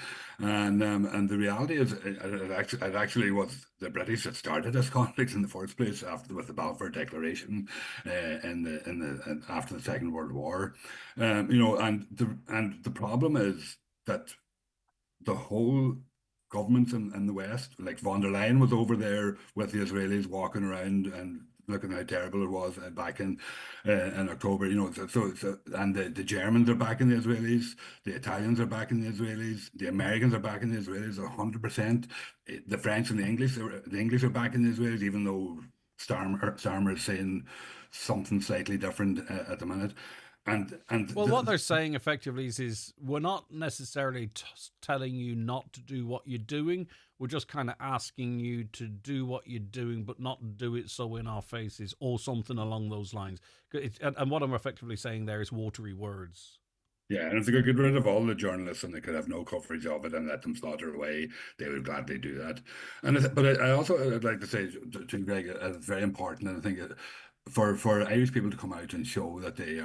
And the reality is, it actually was the British that started this conflict in the first place with the Balfour Declaration after the Second World War. And the problem is that the whole governments in the West, like von der Leyen was over there with the Israelis walking around and looking how terrible it was back in October, and the Germans are backing the Israelis, the Italians are backing the Israelis, the Americans are backing the Israelis 100%. The French and the English are backing the Israelis, even though Starmer is saying something slightly different at the minute. What they're saying effectively is we're not necessarily telling you not to do what you're doing. We're just kind of asking you to do what you're doing, but not do it so in our faces, or something along those lines. And what I'm effectively saying there is watery words. Yeah, and if they could get rid of all the journalists and they could have no coverage of it and let them slaughter away, they would gladly do that. But I also would like to say to Greg, it's very important, and I think for Irish people to come out and show that they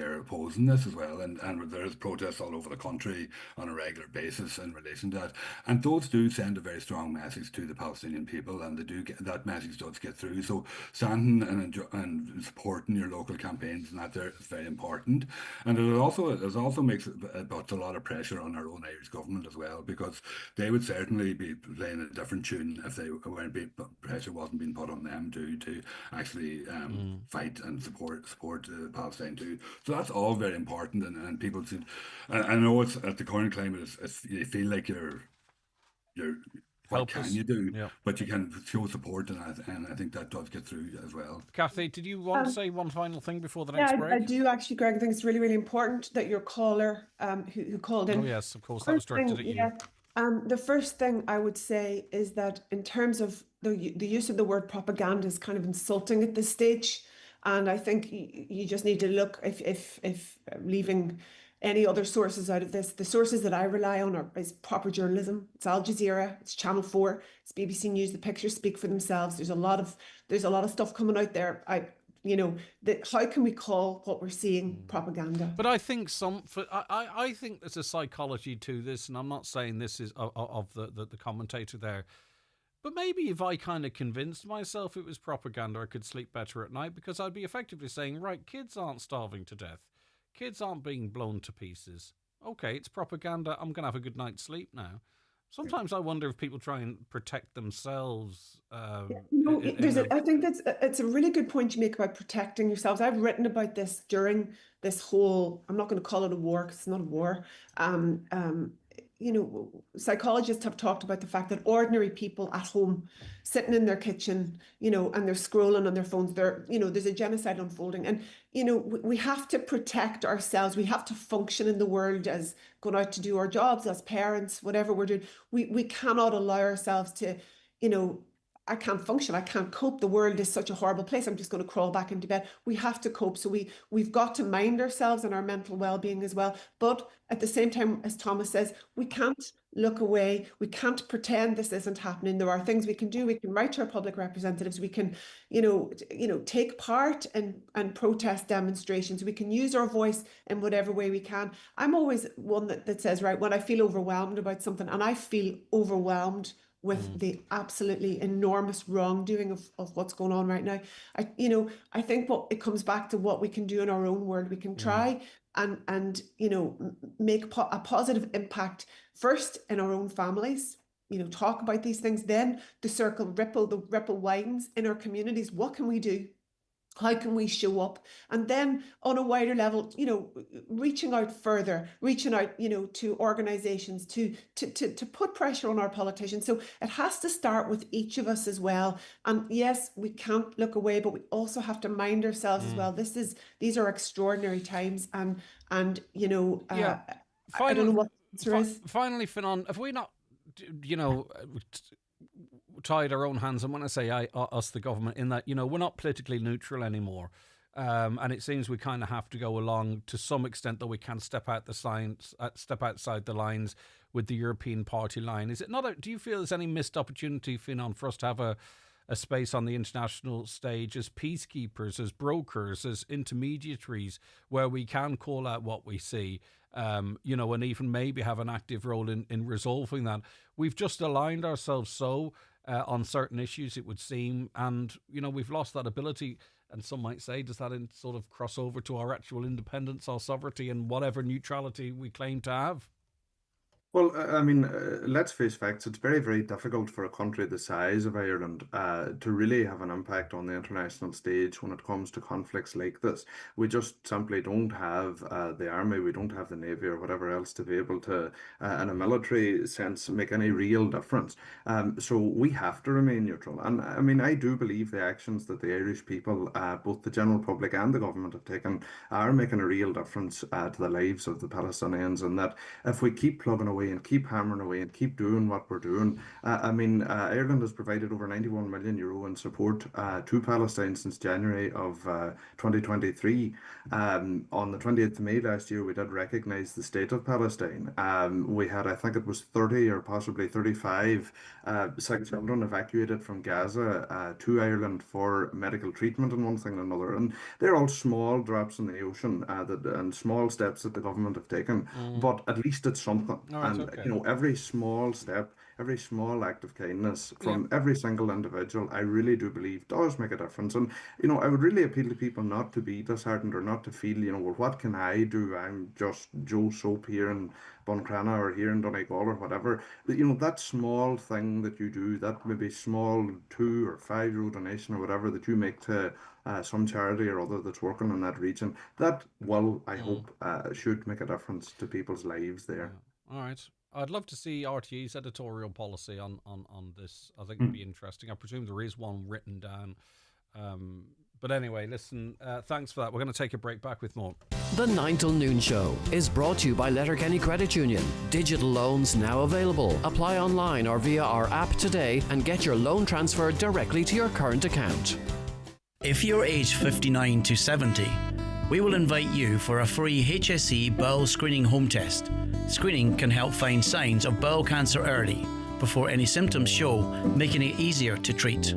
are opposing this as well, and there is protests all over the country on a regular basis in relation to that, and those do send a very strong message to the Palestinian people, and that message does get through. So standing and supporting your local campaigns and that there is very important, and it also makes it puts a lot of pressure on our own Irish government as well, because they would certainly be playing a different tune if pressure wasn't being put on them to actually fight and support Palestine too. So that's all very important, and people should. I know it's at the current climate, you feel like you're what can you do? Yeah. But you can show support, and I think that does get through as well. Kathy, did you want to say one final thing before the next break? I do actually, Greg. I think it's really, really important that your caller who called in. Oh yes, of course, that was directed at you. Yeah. The first thing I would say is that in terms of the use of the word propaganda is kind of insulting at this stage, and I think you just need to look, if leaving any other sources out of this, the sources that I rely on is proper journalism. It's Al Jazeera, it's Channel 4, it's BBC News. The pictures speak for themselves. There's a lot of stuff coming out there. How can we call what we're seeing propaganda? But I think I think there's a psychology to this, and I'm not saying this is of the commentator there. But maybe if I kind of convinced myself it was propaganda, I could sleep better at night, because I'd be effectively saying, right, kids aren't starving to death. Kids aren't being blown to pieces. Okay, it's propaganda. I'm going to have a good night's sleep now. Sometimes I wonder if people try and protect themselves. I think it's a really good point you make about protecting yourselves. I've written about this during this whole, I'm not going to call it a war because it's not a war. Psychologists have talked about the fact that ordinary people at home, sitting in their kitchen, and they're scrolling on their phones, there's a genocide unfolding. And, we have to protect ourselves. We have to function in the world as going out to do our jobs, as parents, whatever we're doing. We cannot allow ourselves to, I can't function. I can't cope. The world is such a horrible place. I'm just going to crawl back into bed. We have to cope. So we've got to mind ourselves and our mental well-being as well. But at the same time, as Thomas says, we can't look away. We can't pretend this isn't happening. There are things we can do. We can write to our public representatives. We can, take part in protest demonstrations. We can use our voice in whatever way we can. I'm always one that says, right, when I feel overwhelmed about something, and I feel overwhelmed with the absolutely enormous wrongdoing of what's going on right now. I think it comes back to what we can do in our own world. We can try and make a positive impact first in our own families, talk about these things, then the ripple widens in our communities. What can we do? How can we show up? And then on a wider level, reaching out further, to organizations to put pressure on our politicians. So it has to start with each of us as well. And yes, we can't look away, but we also have to mind ourselves as well. These are extraordinary times, and I don't know what the answer is. Finally, Finan, have we not, tied our own hands, and when I say us, the government, in that we're not politically neutral anymore, and it seems we kind of have to go along to some extent, though we can step outside the lines with the European party line. Is it not? Do you feel there's any missed opportunity, Finan, for us to have a space on the international stage as peacekeepers, as brokers, as intermediaries, where we can call out what we see, and even maybe have an active role in resolving that? We've just aligned ourselves so on certain issues, it would seem, and we've lost that ability. And some might say, does that sort of cross over to our actual independence, our sovereignty, and whatever neutrality we claim to have? Well, I mean, let's face facts. It's very, very difficult for a country the size of Ireland to really have an impact on the international stage when it comes to conflicts like this. We just simply don't have the army, we don't have the navy or whatever else to be able to, in a military sense, make any real difference. So we have to remain neutral. And I mean, I do believe the actions that the Irish people, both the general public and the government have taken, are making a real difference to the lives of the Palestinians, and that if we keep plugging away away and keep hammering away and keep doing what we're doing. I mean, Ireland has provided over 91 million euro in support to Palestine since January of 2023. On the 28th of May last year, we did recognise the state of Palestine. We had, I think it was 30 or possibly 35 sick children evacuated from Gaza to Ireland for medical treatment and one thing and another. And they're all small drops in the ocean and small steps that the government have taken. But at least it's something. Okay. You know, every small step, every small act of kindness from every single individual, I really do believe does make a difference. And, you know, I would really appeal to people not to be disheartened or not to feel, you know, well, what can I do? I'm just Joe Soap here in Buncrana or here in Donegal or whatever. You know, that small thing that you do, that maybe small €2 or €5 donation or whatever that you make to some charity or other that's working in that region, that will, I hope, should make a difference to people's lives there. All right. I'd love to see RTE's editorial policy on this. I think it'd be interesting. I presume there is one written down. But anyway, listen, thanks for that. We're going to take a break. Back with more. The 9 till noon show is brought to you by Letterkenny Credit Union. Digital loans now available. Apply online or via our app today and get your loan transferred directly to your current account. If you're aged 59 to 70, we will invite you for a free HSE bowel screening home test. Screening can help find signs of bowel cancer early, before any symptoms show, making it easier to treat.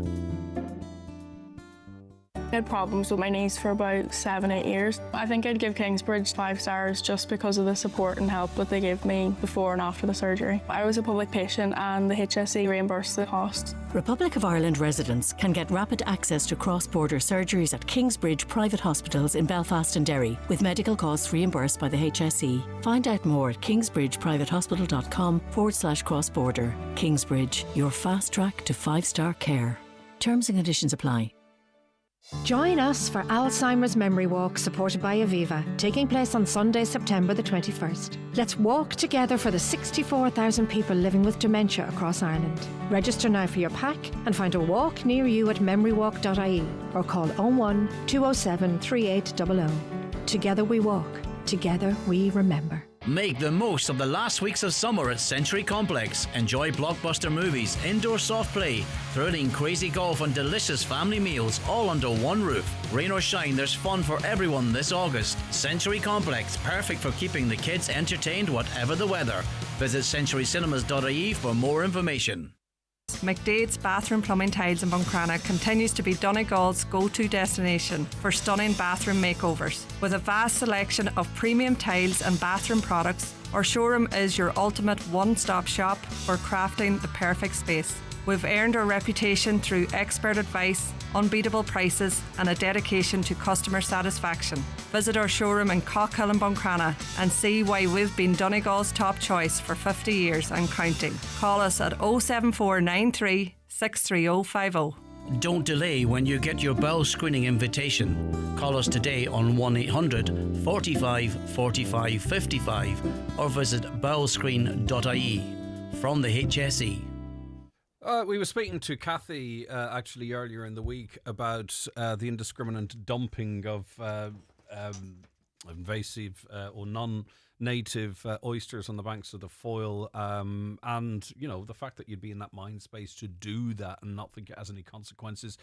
I had problems with my knees for about 7-8 years. I think I'd give Kingsbridge 5 stars just because of the support and help that they gave me before and after the surgery. I was a public patient and the HSE reimbursed the cost. Republic of Ireland residents can get rapid access to cross-border surgeries at Kingsbridge private hospitals in Belfast and Derry, with medical costs reimbursed by the HSE. Find out more at kingsbridgeprivatehospital.com/cross-border. Kingsbridge, your fast track to 5-star care. Terms and conditions apply. Join us for Alzheimer's Memory Walk, supported by Aviva, taking place on Sunday, September the 21st. Let's walk together for the 64,000 people living with dementia across Ireland. Register now for your pack and find a walk near you at memorywalk.ie or call 01 207 3800. Together we walk, together we remember. Make the most of the last weeks of summer at Century Complex. Enjoy blockbuster movies, indoor soft play, thrilling crazy golf and delicious family meals all under one roof. Rain or shine, there's fun for everyone this August. Century Complex, perfect for keeping the kids entertained whatever the weather. Visit centurycinemas.ie for more information. McDade's Bathroom Plumbing Tiles in Buncrana continues to be Donegal's go-to destination for stunning bathroom makeovers. With a vast selection of premium tiles and bathroom products, our showroom is your ultimate one-stop shop for crafting the perfect space. We've earned our reputation through expert advice, unbeatable prices and a dedication to customer satisfaction. Visit our showroom in Cockhill and Buncrana and see why we've been Donegal's top choice for 50 years and counting. Call us at 07493 63050. Don't delay when you get your bowel screening invitation. Call us today on 1800 45 45 55 or visit bowelscreen.ie. From the HSE. We were speaking to Kathy actually earlier in the week about the indiscriminate dumping of invasive or non-native oysters on the banks of the Foyle, and you know the fact that you'd be in that mind space to do that and not think it has any consequences.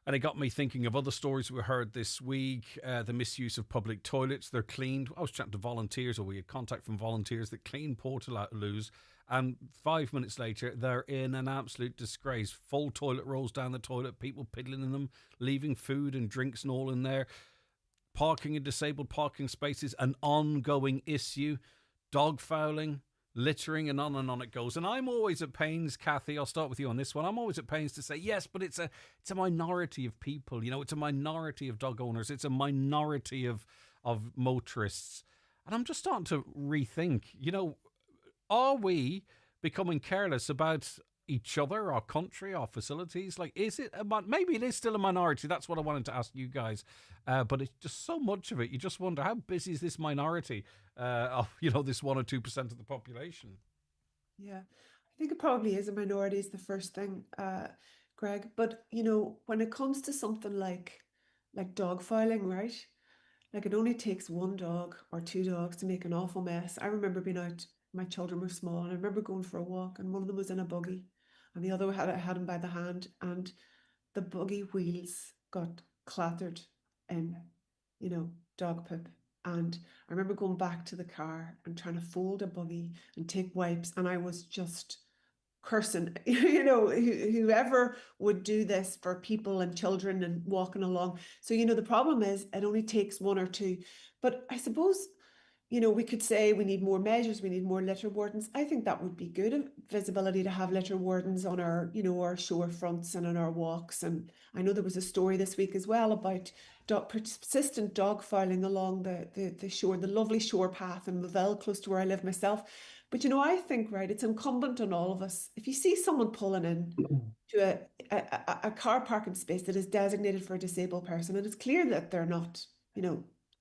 And it got me thinking of other stories we heard this week. The misuse of public toilets. They're cleaned. I was chatting to volunteers, or we had contact from volunteers that clean Portaloos, and 5 minutes later, they're in an absolute disgrace. Full toilet rolls down the toilet, people piddling in them, leaving food and drinks and all in there. Parking in disabled parking spaces, an ongoing issue. Dog fouling, littering, and on it goes. And I'm always at pains, Kathy, I'll start with you on this one. I'm always at pains to say, yes, but it's a minority of people. You know, it's a minority of dog owners. It's a minority of motorists. And I'm just starting to rethink, you know, are we becoming careless about each other, our country, our facilities? Like, is it maybe it is still a minority? That's what I wanted to ask you guys. But it's just so much of it. You just wonder, how busy is this minority of, you know, this 1 or 2% of the population? Yeah, I think it probably is a minority is the first thing, Greg. But, you know, when it comes to something like dog filing, right? Like, it only takes one dog or two dogs to make an awful mess. I remember being out my children were small, and I remember going for a walk, and one of them was in a buggy, and the other had him by the hand, and the buggy wheels got clattered in, dog poop. And I remember going back to the car and trying to fold a buggy and take wipes, and I was just cursing, whoever would do this for people and children and walking along. So, the problem is it only takes one or two. But I suppose, we could say we need more measures, we need more litter wardens. I think that would be good visibility to have litter wardens on our, our shore fronts and on our walks. And I know there was a story this week as well about persistent dog fouling along the shore, the lovely shore path in Maville, close to where I live myself. But, I think, right, it's incumbent on all of us. If you see someone pulling in to a car parking space that is designated for a disabled person, and it's clear that they're not,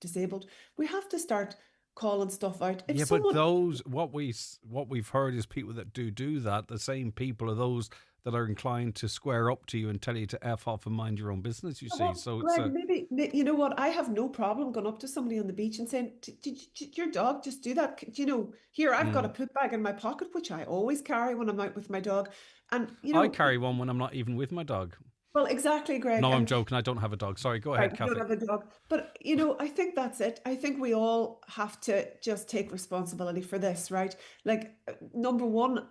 disabled, we have to start calling stuff out. If but those, what we've heard is people that do that, the same people are those that are inclined to square up to you and tell you to F off and mind your own business, you see. So Greg, maybe, you know what, I have no problem going up to somebody on the beach and saying, did your dog just do that? Here, I've got a poop bag in my pocket, which I always carry when I'm out with my dog. And, I carry one when I'm not even with my dog. Well, exactly, Greg. No, I'm joking. I don't have a dog. Sorry, go ahead, Kathy. I don't have a dog. But, I think that's it. I think we all have to just take responsibility for this, right? Like, number one,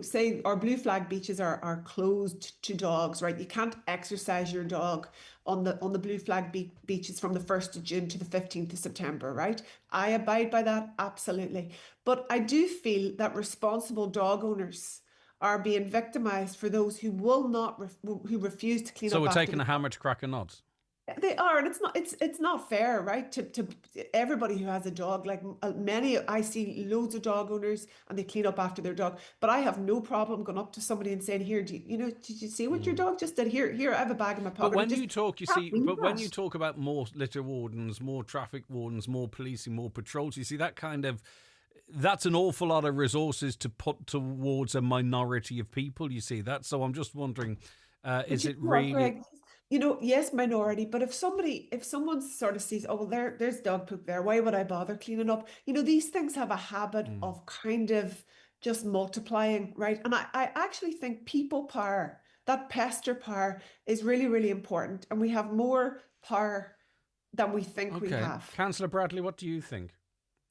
say our blue flag beaches are closed to dogs, right? You can't exercise your dog on the blue flag beaches from the 1st of June to the 15th of September, right? I abide by that, absolutely. But I do feel that responsible dog owners are being victimized for those who will not, who refuse to clean up. So we're taking a hammer to crack a nut. They are, and it's not fair, right? To everybody who has a dog. Like I see loads of dog owners, and they clean up after their dog. But I have no problem going up to somebody and saying, "Here, did you see what your dog just did? Here, I have a bag in my pocket." But when you talk about more litter wardens, more traffic wardens, more policing, more patrols, you see that's an awful lot of resources to put towards a minority of people. You see that, so I'm just wondering, is it really? Greg, yes, minority, but if someone sort of sees, oh, well, there's dog poop there, why would I bother cleaning up? These things have a habit of kind of just multiplying, right? And I actually think people power, that pester power, is really, really important, and we have more power than we think we have. Councillor Bradley, what do you think?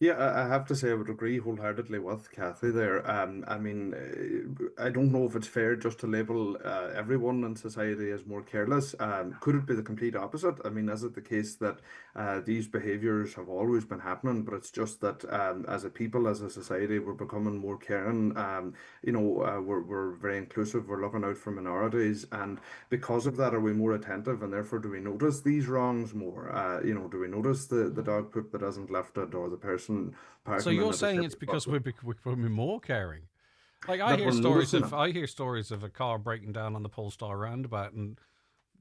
Yeah, I have to say I would agree wholeheartedly with Kathy there. I mean, I don't know if it's fair just to label everyone in society as more careless. Could it be the complete opposite? I mean, is it the case that these behaviours have always been happening, but it's just that as a people, as a society, we're becoming more caring. We're very inclusive. We're looking out for minorities, and because of that, are we more attentive? And therefore, do we notice these wrongs more? Do we notice the dog poop that isn't lifted, or the person? So you're saying it's because we're becoming more caring? Like I hear stories of a car breaking down on the Polestar roundabout, and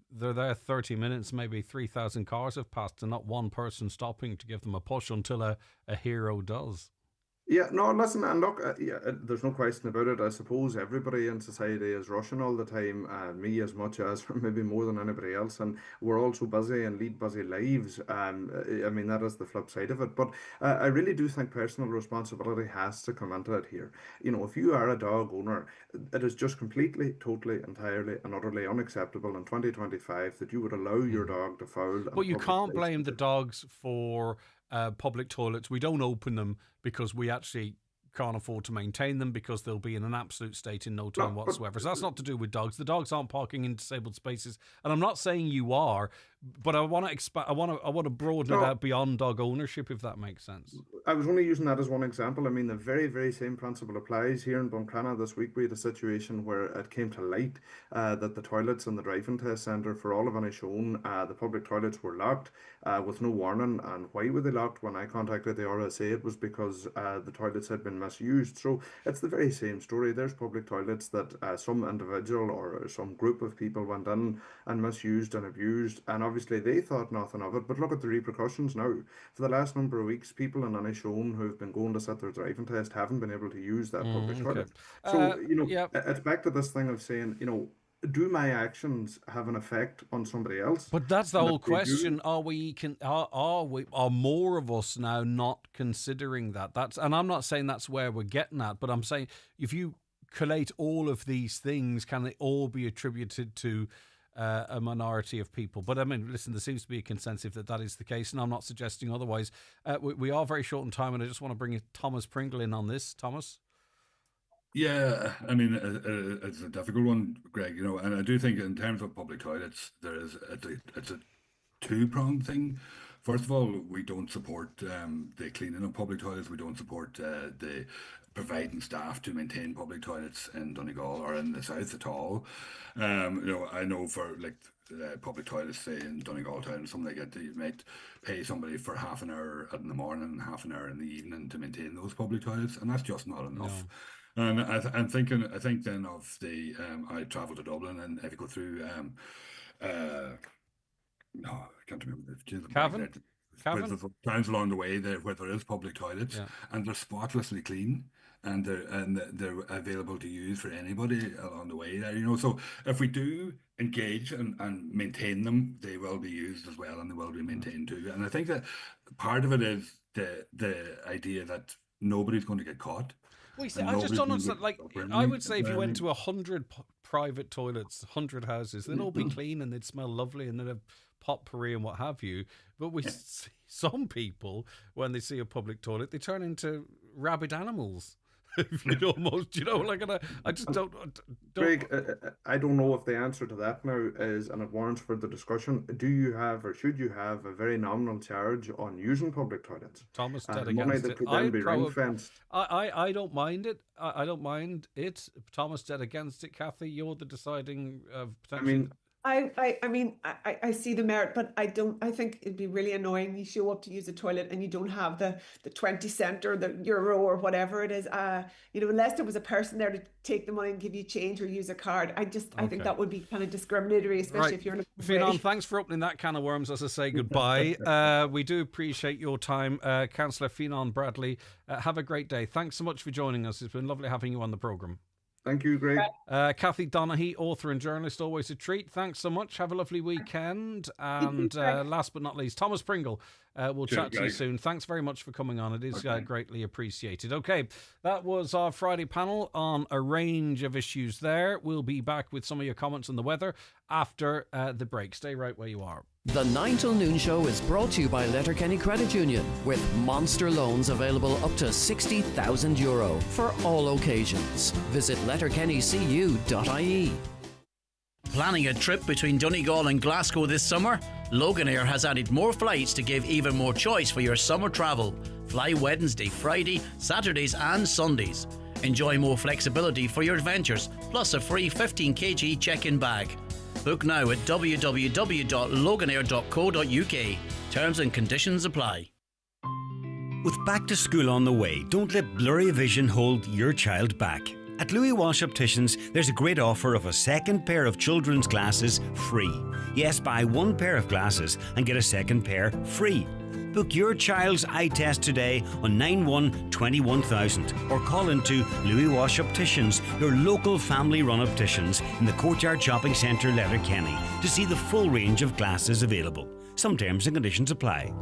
they're there 30 minutes, maybe 3,000 cars have passed, and not one person stopping to give them a push until a hero does. Yeah, no, listen, and look, there's no question about it. I suppose everybody in society is rushing all the time, me as much as maybe more than anybody else, and we're all so busy and lead busy lives. I mean, that is the flip side of it. But I really do think personal responsibility has to come into it here. If you are a dog owner, it is just completely, totally, entirely, and utterly unacceptable in 2025 that you would allow your dog to foul. But you can't blame the dogs for public toilets. We don't open them because we actually can't afford to maintain them, because they'll be in an absolute state in no time whatsoever. So that's not to do with dogs. The dogs aren't parking in disabled spaces, and I'm not saying you are, but I want to I want to broaden it out beyond dog ownership, if that makes sense. I was only using that as one example. I mean, the very, very same principle applies here in Buncrana. This week we had a situation where it came to light that the toilets in the driving test centre for all of Inishowen, the public toilets were locked with no warning. And why were they locked? When I contacted the RSA, it was because the toilets had been misused. So it's the very same story. There's public toilets that some individual or some group of people went in and misused and abused, and obviously they thought nothing of it. But look at the repercussions now. For the last number of weeks, people in Inishowen who've been going to sit their driving test haven't been able to use that public toilet. So, it's back to this thing of saying, do my actions have an effect on somebody else? But that's the And whole if they do- question. Are more of us now not considering that? And I'm not saying that's where we're getting at, but I'm saying if you collate all of these things, can they all be attributed to a minority of people? But I mean, listen, there seems to be a consensus that is the case, and I'm not suggesting otherwise. We are very short on time, and I just want to bring Thomas Pringle in on this. Thomas? Yeah, I mean, it's a difficult one, Greg, and I do think in terms of public toilets, it's a two-pronged thing. First of all, we don't support the cleaning of public toilets. We don't support the providing staff to maintain public toilets in Donegal or in the south at all. I know for public toilets, say in Donegal town, something like that, you might pay somebody for half an hour in the morning and half an hour in the evening to maintain those public toilets, and that's just not enough. No. And I think then of the I travelled to Dublin, and if you go through no, I can't remember the Cavan? There's towns along the way there where there is public toilets, and they're spotlessly clean, and they're available to use for anybody along the way there. So if we do engage and maintain them, they will be used as well, and they will be maintained too. And I think that part of it is the idea that nobody's going to get caught. Well, see, I just don't understand. I would say if you went to 100 private toilets, 100 houses, they'd all be clean and they'd smell lovely and they'd have potpourri and what have you. But we see some people, when they see a public toilet, they turn into rabid animals. Almost, I just don't. Greg, I don't know if the answer to that now is, and it warrants further discussion. Do you have, or should you have, a very nominal charge on using public toilets? Thomas dead against it. I don't mind it. I don't mind it. Thomas dead against it. Kathy, you're the deciding potential. I see the merit, but I think it'd be really annoying. You show up to use a toilet and you don't have the 20 cent or the euro or whatever it is. Unless there was a person there to take the money and give you change or use a card. I think that would be kind of discriminatory, especially if you're in a Fionnán, thanks for opening that can of worms as I say goodbye. We do appreciate your time. Councillor Fionnán Bradley, have a great day. Thanks so much for joining us. It's been lovely having you on the programme. Thank you, Greg. Kathy Donaghy, author and journalist, always a treat. Thanks so much. Have a lovely weekend. And last but not least, Thomas Pringle. We'll chat to you soon. Thanks very much for coming on. It is greatly appreciated. Okay, that was our Friday panel on a range of issues there. We'll be back with some of your comments on the weather after the break. Stay right where you are. The 9 till noon show is brought to you by Letterkenny Credit Union, with monster loans available up to €60,000 for all occasions. Visit letterkennycu.ie. Planning a trip between Donegal and Glasgow this summer? Loganair has added more flights to give even more choice for your summer travel. Fly Wednesday, Friday, Saturdays and Sundays. Enjoy more flexibility for your adventures, plus a free 15 kg check-in bag. Book now at www.loganair.co.uk. Terms and conditions apply. With back to school on the way, don't let blurry vision hold your child back. At Louis Walsh Opticians, there's a great offer of a second pair of children's glasses free. Yes, buy one pair of glasses and get a second pair free. Book your child's eye test today on 91-21000 or call into Louis Walsh Opticians, your local family-run opticians in the Courtyard Shopping Centre, Letterkenny, to see the full range of glasses available. Some terms and conditions apply.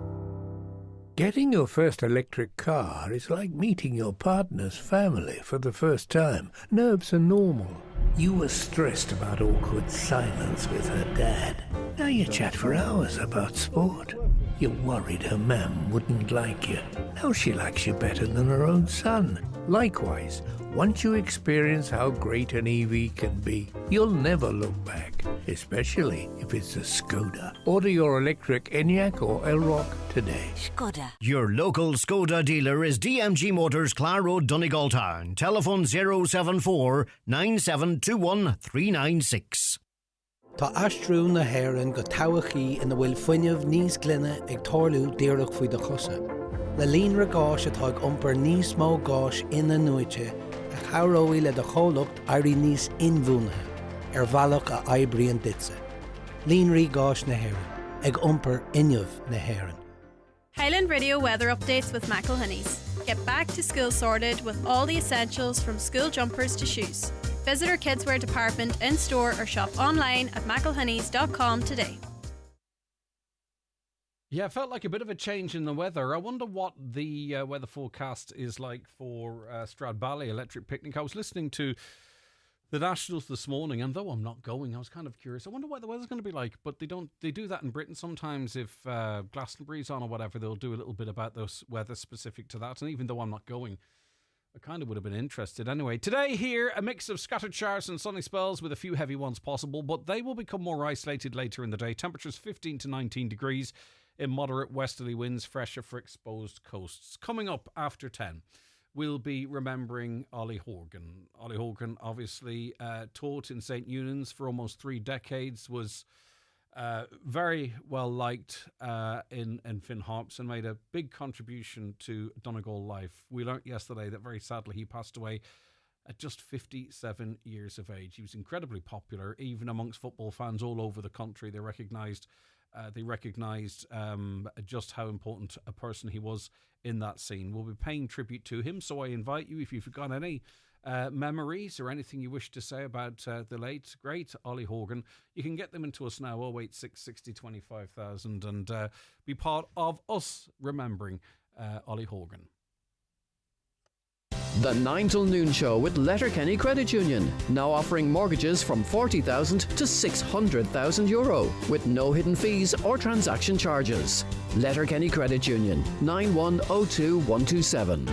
Getting your first electric car is like meeting your partner's family for the first time. Nerves are normal. You were stressed about awkward silence with her dad. Now you chat for hours about sport. You're worried her mum wouldn't like you. Now she likes you better than her own son. Likewise, once you experience how great an EV can be, you'll never look back, especially if it's a Skoda. Order your electric Enyaq or Elrock today. Skoda. Your local Skoda dealer is DMG Motors, Clar Road, Donegal Town. Telephone 074 9721 396. Tá astrú na hÉireann go tobachaí ina bhfuil fuinneamh níos glynne ag tarlú díreach faoi do chosa. Le líon ra gáis atá ag iompar níos mó gáis ina nuaite a chaireoidh le do chomhlacht éirí níos inmhúnathe bhealach a oibrion ditse. Líon rí gáis na hÉireann ag iompar inneamh na hÉireann. Highland Radio weather updates with McElhinney's. Get back to school sorted with all the essentials from school jumpers to shoes. Visit our kidswear department in store or shop online at mcilhennies.com today. Yeah, it felt like a bit of a change in the weather. I wonder what the weather forecast is like for Stradbally Electric Picnic. I was listening to the Nationals this morning, and though I'm not going, I was kind of curious. I wonder what the weather's going to be like. But they do that in Britain sometimes. If Glastonbury's on or whatever, they'll do a little bit about the weather specific to that. And even though I'm not going, I kind of would have been interested. Anyway, today here, a mix of scattered showers and sunny spells with a few heavy ones possible, but they will become more isolated later in the day. Temperatures 15 to 19 degrees in moderate westerly winds, fresher for exposed coasts. Coming up after 10, we'll be remembering Ollie Horgan. Ollie Horgan obviously taught in St. Eunan's for almost 3 decades, was very well liked in Finn Harps and made a big contribution to Donegal life. We learnt yesterday that very sadly he passed away at just 57 years of age. He was incredibly popular, even amongst football fans all over the country. They recognised just how important a person he was in that scene. We'll be paying tribute to him, so I invite you, if you've got any memories or anything you wish to say about the late, great Ollie Horgan, you can get them into us now, 086 60 25,000, and be part of us remembering Ollie Horgan. The 9 till noon show with Letterkenny Credit Union, now offering mortgages from €40,000 to €600,000 with no hidden fees or transaction charges. Letterkenny Credit Union, 9102127.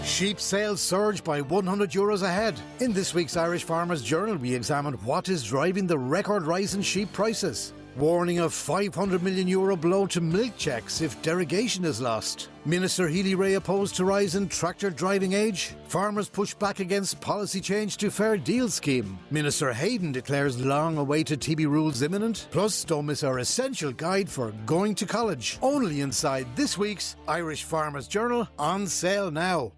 Sheep sales surged by €100 ahead. In this week's Irish Farmers Journal, we examine what is driving the record rise in sheep prices. Warning of €500 million blow to milk checks if derogation is lost. Minister Healy-Rae opposed to rise in tractor driving age. Farmers push back against policy change to Fair Deal scheme. Minister Hayden declares long-awaited TB rules imminent. Plus, don't miss our essential guide for going to college. Only inside this week's Irish Farmers Journal, on sale now.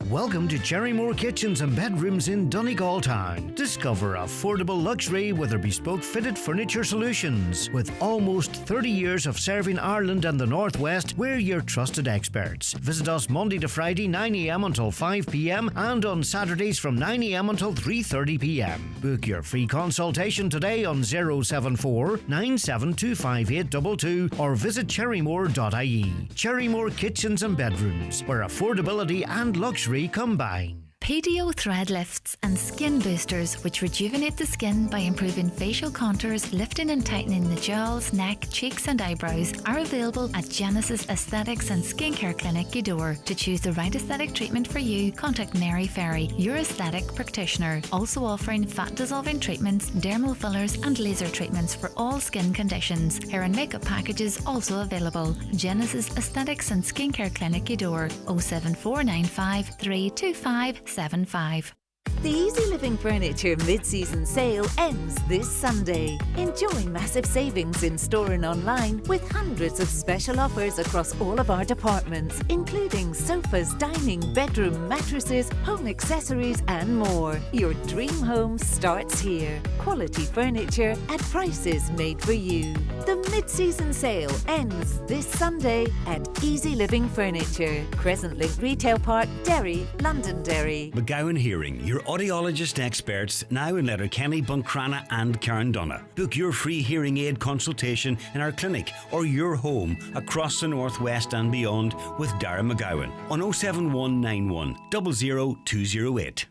Welcome to Cherrymore Kitchens and Bedrooms in Donegal Town. Discover affordable luxury with their bespoke fitted furniture solutions. With almost 30 years of serving Ireland and the Northwest, we're your trusted experts. Visit us Monday to Friday 9am until 5pm and on Saturdays from 9am until 3:30pm. Book your free consultation today on 074 9725 or visit cherrymore.ie. Cherrymore Kitchens and Bedrooms, where affordability and luxury combine. PDO thread lifts and skin boosters, which rejuvenate the skin by improving facial contours, lifting and tightening the jowls, neck, cheeks and eyebrows, are available at Genesis Aesthetics and Skincare Clinic, Gweedore. To choose the right aesthetic treatment for you, contact Mary Ferry, your aesthetic practitioner. Also offering fat dissolving treatments, dermal fillers and laser treatments for all skin conditions. Hair and makeup packages also available. Genesis Aesthetics and Skincare Clinic, Gweedore, 07495 325 75. The Easy Living Furniture mid-season sale ends this Sunday. Enjoy massive savings in store and online with hundreds of special offers across all of our departments, including sofas, dining, bedroom, mattresses, home accessories and more. Your dream home starts here. Quality furniture at prices made for you. The mid-season sale ends this Sunday at Easy Living Furniture, Crescent Link Retail Park, Derry, Londonderry. McGowan Hearing, your audiologist experts, now in Letterkenny, Buncrana and Carndonna. Book your free hearing aid consultation in our clinic or your home across the Northwest and beyond with Dara McGowan on 07191 00208.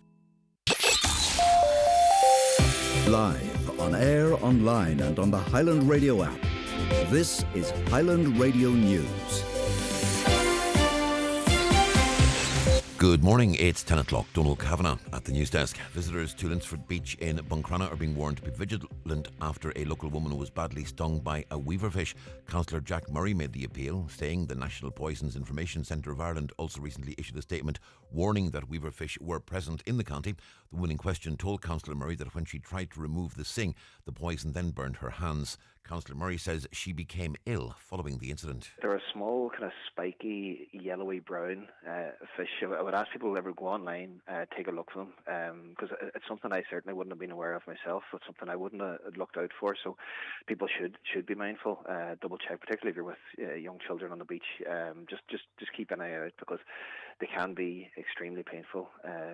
Live, on air, online and on the Highland Radio app. This is Highland Radio News. Good morning, it's 10 o'clock. Donal Kavanagh at the news desk. Visitors to Linsford Beach in Buncrana are being warned to be vigilant after a local woman was badly stung by a weaverfish. Councillor Jack Murray made the appeal, saying the National Poisons Information Centre of Ireland also recently issued a statement warning that weaverfish were present in the county. The woman in question told Councillor Murray that when she tried to remove the sting, the poison then burned her hands. Councillor Murray says she became ill following the incident. They're a small, kind of spiky, yellowy brown fish. I would ask people who ever go online, take a look for them, because it's something I certainly wouldn't have been aware of myself. It's something I wouldn't have looked out for. So people should be mindful, double check, particularly if you're with young children on the beach. Just keep an eye out, because they can be extremely painful,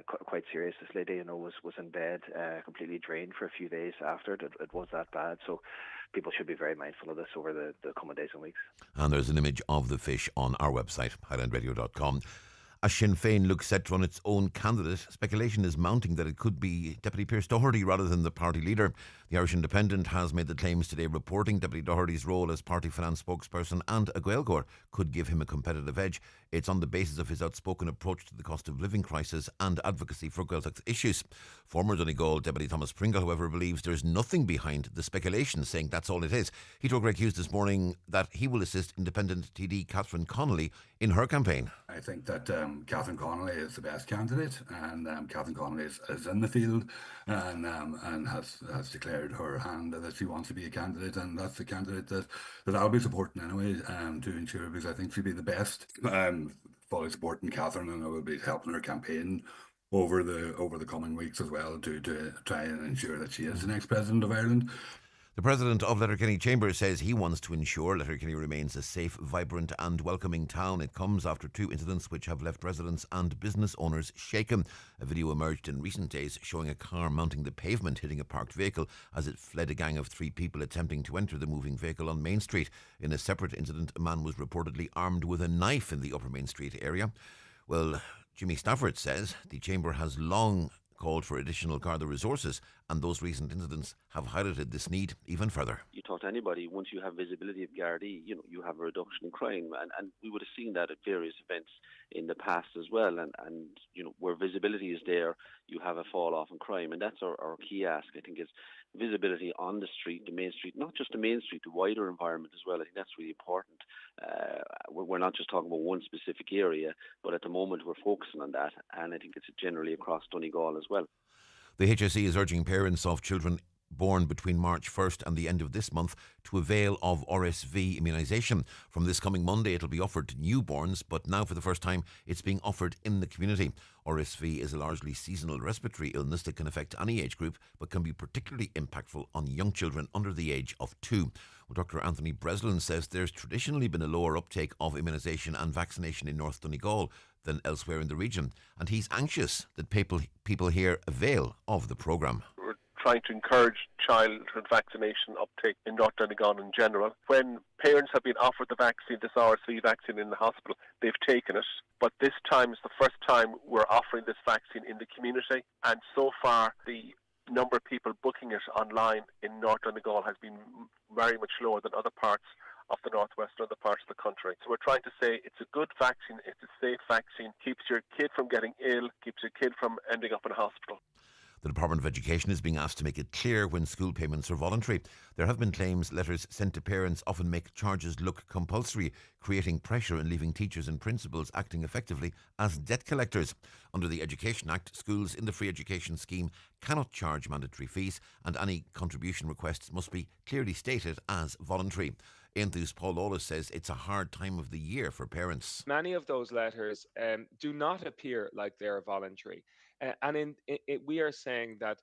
quite serious. This lady, was in bed, completely drained for a few days after it was that bad. So people should be very mindful of this over the coming days and weeks. And there's an image of the fish on our website, highlandradio.com. As Sinn Féin looks set to run its own candidate, speculation is mounting that it could be Deputy Pearse Doherty rather than the party leader. The Irish Independent has made the claims today, reporting Deputy Doherty's role as party finance spokesperson and a Gaeilgeoir could give him a competitive edge. It's on the basis of his outspoken approach to the cost of living crisis and advocacy for Gaeltacht issues. Former Donegal Deputy Thomas Pringle, however, believes there's nothing behind the speculation, saying that's all it is. He told Greg Hughes this morning that he will assist Independent TD Catherine Connolly in her campaign. I think that Catherine Connolly is the best candidate, and Catherine Connolly is in the field and has declared her hand that she wants to be a candidate, and that's the candidate that I'll be supporting anyway, to ensure, because I think she'll be the best. Fully supporting Catherine, and I will be helping her campaign over the coming weeks as well to try and ensure that she is the next President of Ireland. The president of Letterkenny Chamber says he wants to ensure Letterkenny remains a safe, vibrant and welcoming town. It comes after two incidents which have left residents and business owners shaken. A video emerged in recent days showing a car mounting the pavement hitting a parked vehicle as it fled a gang of three people attempting to enter the moving vehicle on Main Street. In a separate incident, a man was reportedly armed with a knife in the Upper Main Street area. Well, Jimmy Stafford says the Chamber has long called for additional Garda resources, and those recent incidents have highlighted this need even further. You talk to anybody, once you have visibility of Gardaí, you have a reduction in crime, and we would have seen that at various events in the past as well, and where visibility is there, you have a fall off in crime, and that's our key ask, I think, is visibility on the street, the main street, not just the main street, the wider environment as well. I think that's really important. We're not just talking about one specific area, but at the moment we're focusing on that, and I think it's generally across Donegal as well. The HSE is urging parents of children born between March 1st and the end of this month to avail of RSV immunisation. From this coming Monday, it'll be offered to newborns, but now for the first time, it's being offered in the community. RSV is a largely seasonal respiratory illness that can affect any age group, but can be particularly impactful on young children under the age of 2. Well, Dr. Anthony Breslin says there's traditionally been a lower uptake of immunisation and vaccination in North Donegal than elsewhere in the region, and he's anxious that people here avail of the programme. Trying to encourage childhood vaccination uptake in North Donegal in general. When parents have been offered the vaccine, this RSV vaccine in the hospital, they've taken it. But this time is the first time we're offering this vaccine in the community. And so far, the number of people booking it online in North Donegal has been very much lower than other parts of the northwest and other parts of the country. So we're trying to say it's a good vaccine, it's a safe vaccine, keeps your kid from getting ill, keeps your kid from ending up in a hospital. The Department of Education is being asked to make it clear when school payments are voluntary. There have been claims letters sent to parents often make charges look compulsory, creating pressure and leaving teachers and principals acting effectively as debt collectors. Under the Education Act, schools in the free education scheme cannot charge mandatory fees, and any contribution requests must be clearly stated as voluntary. Enthus Paul Lawless says it's a hard time of the year for parents. Many of those letters do not appear like they're voluntary. And we are saying that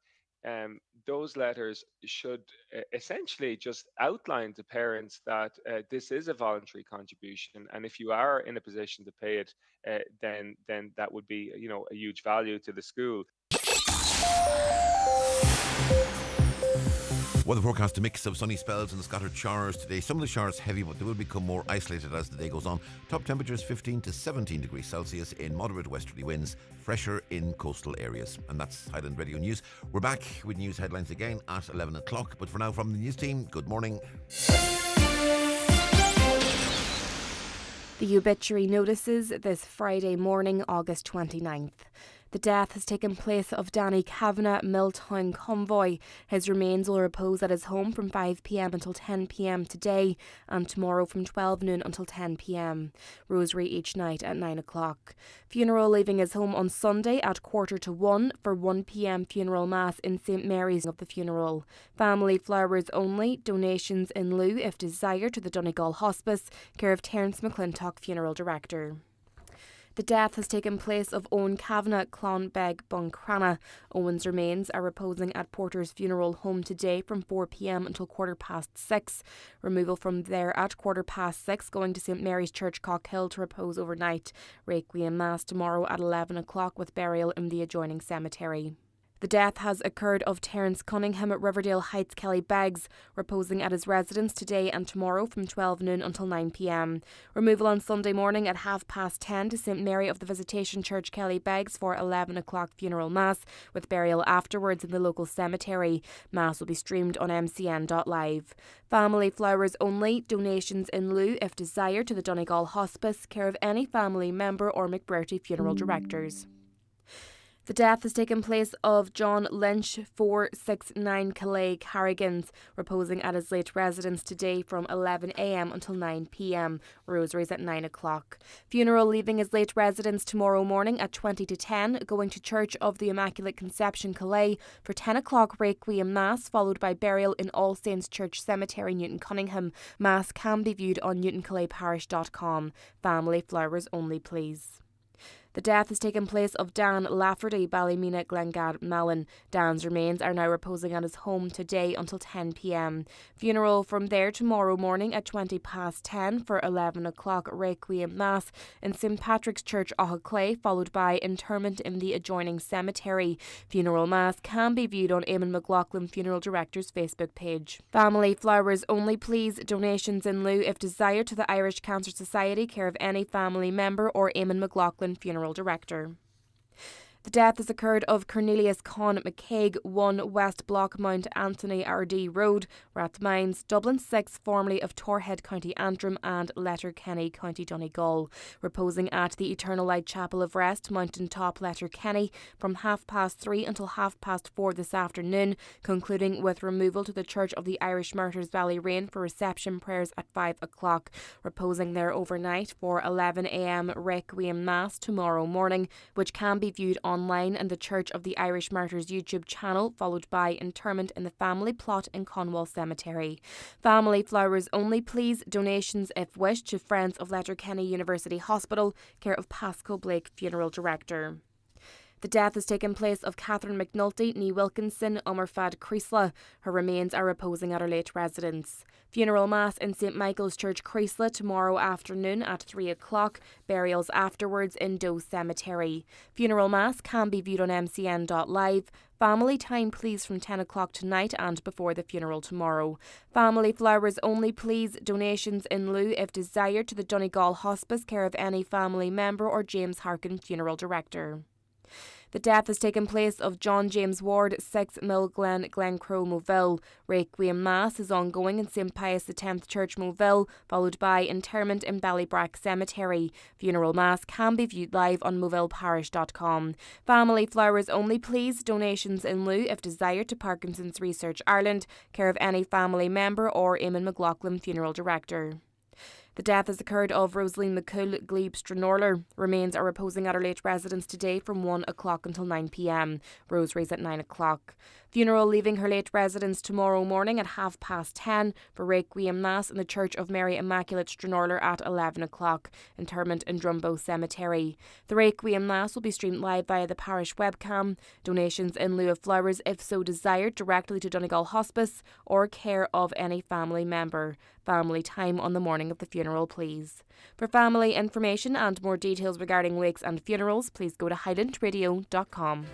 those letters should essentially just outline to parents that this is a voluntary contribution, and if you are in a position to pay it, then that would be a huge value to the school. Weather forecast, a mix of sunny spells and scattered showers today. Some of the showers heavy, but they will become more isolated as the day goes on. Top temperatures 15 to 17 degrees Celsius in moderate westerly winds, fresher in coastal areas. And that's Highland Radio News. We're back with news headlines again at 11 o'clock. But for now, from the news team, good morning. The Obituary notices this Friday morning, August 29th. The death has taken place of Danny Kavanagh, Milltown Convoy. His remains will repose at his home from 5 p.m. until 10 p.m. today, and tomorrow from 12 noon until 10 p.m. Rosary each night at 9 o'clock. Funeral leaving his home on Sunday at 1:45 for 1 p.m. funeral mass in St Mary's of the funeral. Family flowers only, donations in lieu if desired to the Donegal Hospice, care of Terence McClintock, funeral director. The The death has taken place of Owen Kavanagh, Clonbeg, Buncrana. Owen's remains are reposing at Porter's funeral home today from 4 p.m. until 6:15. Removal from there at 6:15, going to St Mary's Church, Cockhill, to repose overnight. Requiem Mass tomorrow at 11 o'clock with burial in the adjoining cemetery. The death has occurred of Terence Cunningham at Riverdale Heights, Kelly Beggs, reposing at his residence today and tomorrow from 12 noon until 9 p.m. Removal on Sunday morning at 10:30 to St Mary of the Visitation Church, Kelly Beggs, for 11 o'clock funeral mass, with burial afterwards in the local cemetery. Mass will be streamed on mcn.live. Family flowers only, donations in lieu if desired to the Donegal Hospice, care of any family member or McBurty Funeral Directors. The death has taken place of John Lynch, 469 Calais, Carrigans, reposing at his late residence today from 11 a.m. until 9 p.m. Rosaries at 9 o'clock. Funeral leaving his late residence tomorrow morning at 20 to 10, going to Church of the Immaculate Conception, Calais, for 10 o'clock Requiem Mass, followed by burial in All Saints Church Cemetery, Newton Cunningham. Mass can be viewed on newtoncalaiparish.com. Family flowers only, please. The death has taken place of Dan Lafferty, Ballymena, Glengad, Malin. Dan's remains are now reposing at his home today until 10 p.m. Funeral from there tomorrow morning at 10:20 for 11 o'clock Requiem Mass in St Patrick's Church, Clay, followed by interment in the adjoining cemetery. Funeral Mass can be viewed on Eamon McLaughlin Funeral Director's Facebook page. Family flowers only, please. Donations in lieu if desired to the Irish Cancer Society, care of any family member or Eamon McLaughlin Funeral Director. The death has occurred of Cornelius Con McCaig, 1 West Block Mount Anthony RD Road, Rathmines, Dublin 6, formerly of Torhead, County Antrim, and Letterkenny, County Donegal, reposing at the Eternal Light Chapel of Rest, Mountain Top, Letterkenny, from 3:30 until 4:30 this afternoon, concluding with removal to the Church of the Irish Martyrs, Ballyrain, for reception prayers at 5 o'clock, reposing there overnight for 11 a.m. Requiem Mass tomorrow morning, which can be viewed online and the Church of the Irish Martyrs YouTube channel, followed by interment in the family plot in Conwall Cemetery. Family flowers only, please. Donations if wished to Friends of Letterkenny University Hospital, care of Pascal Blake Funeral Director. The death has taken place of Catherine McNulty, Nee Wilkinson, Umerfad Creasla. Her remains are reposing at her late residence. Funeral Mass in St Michael's Church, Creasla, tomorrow afternoon at 3 o'clock. Burials afterwards in Doe Cemetery. Funeral Mass can be viewed on mcn.live. Family time, please, from 10 o'clock tonight and before the funeral tomorrow. Family flowers only, please. Donations in lieu if desired to the Donegal Hospice, care of any family member or James Harkin Funeral Director. The death has taken place of John James Ward, 6 Mill Glen, Glencroe, Moville. Requiem Mass is ongoing in St Pius X Church, Moville, followed by interment in Ballybrack Cemetery. Funeral Mass can be viewed live on movilleparish.com. Family flowers only, please. Donations in lieu if desired to Parkinson's Research Ireland, care of any family member or Eamon McLaughlin Funeral Director. The death has occurred of Rosaleen McCool, Glebe Stranorler. Remains are reposing at her late residence today from 1 o'clock until 9 p.m. Rosaries at 9 o'clock. Funeral leaving her late residence tomorrow morning at 10:30 for Requiem Mass in the Church of Mary Immaculate Stranorler at 11 o'clock. Interment in Drumbo Cemetery. The Requiem Mass will be streamed live via the parish webcam. Donations in lieu of flowers, if so desired, directly to Donegal Hospice or care of any family member. Family time on the morning of the funeral, please. For family information and more details regarding wakes and funerals, please go to highlandradio.com.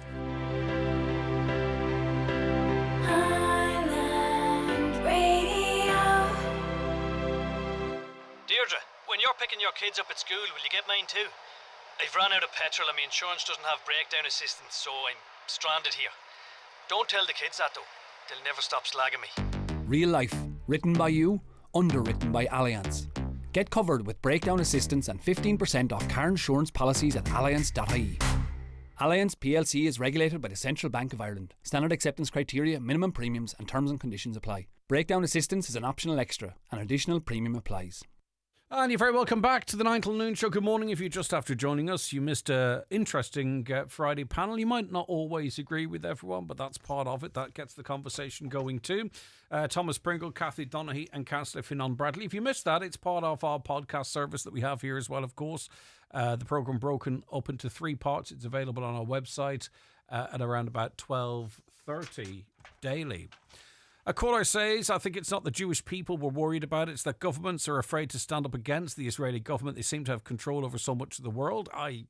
Deirdre, when you're picking your kids up at school, will you get mine too? I've run out of petrol and my insurance doesn't have breakdown assistance, so I'm stranded here. Don't tell the kids that though. They'll never stop slagging me. Real life, written by you, underwritten by Allianz. Get covered with breakdown assistance and 15% off car insurance policies at allianz.ie. Allianz plc is regulated by the Central Bank of Ireland. Standard acceptance criteria, minimum premiums and terms and conditions apply. Breakdown assistance is an optional extra. An additional premium applies. And you're very welcome back to the 9 till noon show. Good morning. If you're just after joining us, you missed an interesting Friday panel. You might not always agree with everyone, but that's part of it. That gets the conversation going too. Thomas Pringle, Cathy Donaghy and Councillor Fionnán Bradley. If you missed that, it's part of our podcast service that we have here as well, of course. The programme broken up into 3 parts. It's available on our website at around about 12:30 daily. A caller says, I think it's not the Jewish people we're worried about. It's that governments are afraid to stand up against the Israeli government. They seem to have control over so much of the world. I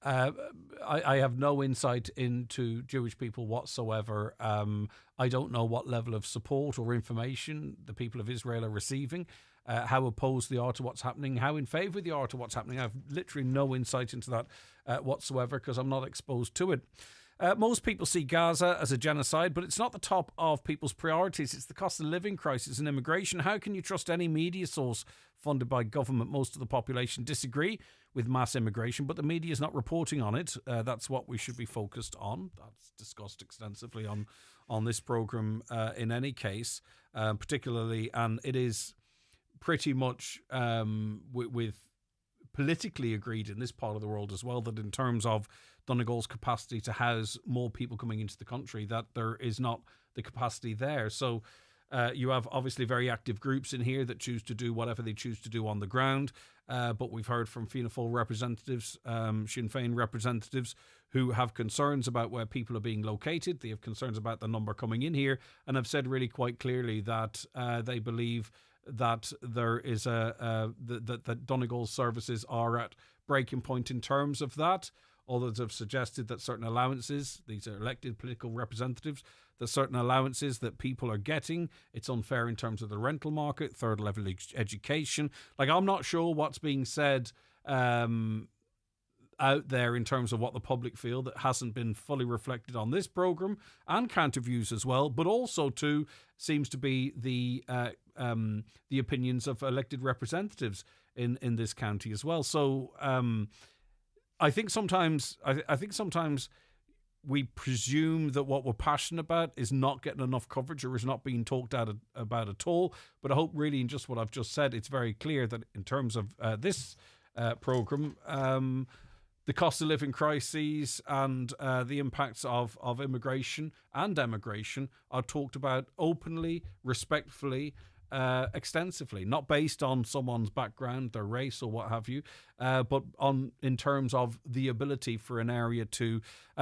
have no insight into Jewish people whatsoever. I don't know what level of support or information the people of Israel are receiving, how opposed they are to what's happening, how in favour they are to what's happening. I have literally no insight into that whatsoever because I'm not exposed to it. Most people see Gaza as a genocide, but it's not the top of people's priorities. It's the cost of living crisis and immigration. How can you trust any media source funded by government? Most of the population disagree with mass immigration, but the media is not reporting on it. That's what we should be focused on. That's discussed extensively on this programme in any case, particularly, and it is pretty much with politically agreed in this part of the world as well, that in terms of Donegal's capacity to house more people coming into the country, that there is not the capacity there. So you have obviously very active groups in here that choose to do whatever they choose to do on the ground. But we've heard from Fianna Fáil representatives, Sinn Féin representatives, who have concerns about where people are being located. They have concerns about the number coming in here, and have said really quite clearly that they believe that there is that Donegal's services are at breaking point in terms of that. Others have suggested that certain allowances, these are elected political representatives, that certain allowances that people are getting, it's unfair in terms of the rental market, third level education. Like, I'm not sure what's being said out there in terms of what the public feel that hasn't been fully reflected on this programme, and Counterviews as well, but also too seems to be the opinions of elected representatives in this county as well. So I think sometimes we presume that what we're passionate about is not getting enough coverage or is not being talked about at all. But I hope really in just what I've just said, it's very clear that in terms of this programme, the cost of living crises and the impacts of immigration and emigration are talked about openly, respectfully, extensively, not based on someone's background, their race or what have you, but in terms of the ability for an area to...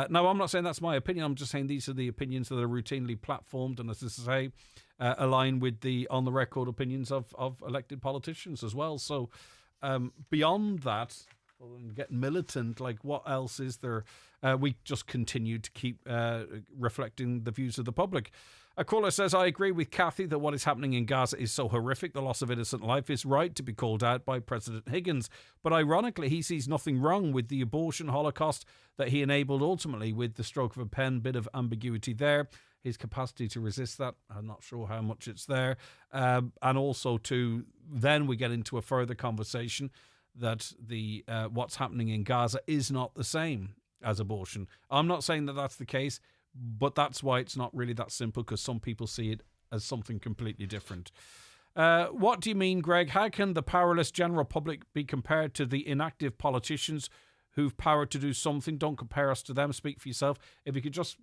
now, I'm not saying that's my opinion. I'm just saying these are the opinions that are routinely platformed and, as I say, align with the on-the-record opinions of elected politicians as well. So beyond that, and get militant, like what else is there? We just continue to keep reflecting the views of the public. A caller says, I agree with Cathy that what is happening in Gaza is so horrific. The loss of innocent life is right to be called out by President Higgins. But ironically, he sees nothing wrong with the abortion holocaust that he enabled ultimately with the stroke of a pen. Bit of ambiguity there. His capacity to resist that, I'm not sure how much it's there. And also then we get into a further conversation that the what's happening in Gaza is not the same as abortion. I'm not saying that that's the case, but that's why it's not really that simple, because some people see it as something completely different. What do you mean, Greg? How can the powerless general public be compared to the inactive politicians who've power to do something? Don't compare us to them. Speak for yourself. If you could just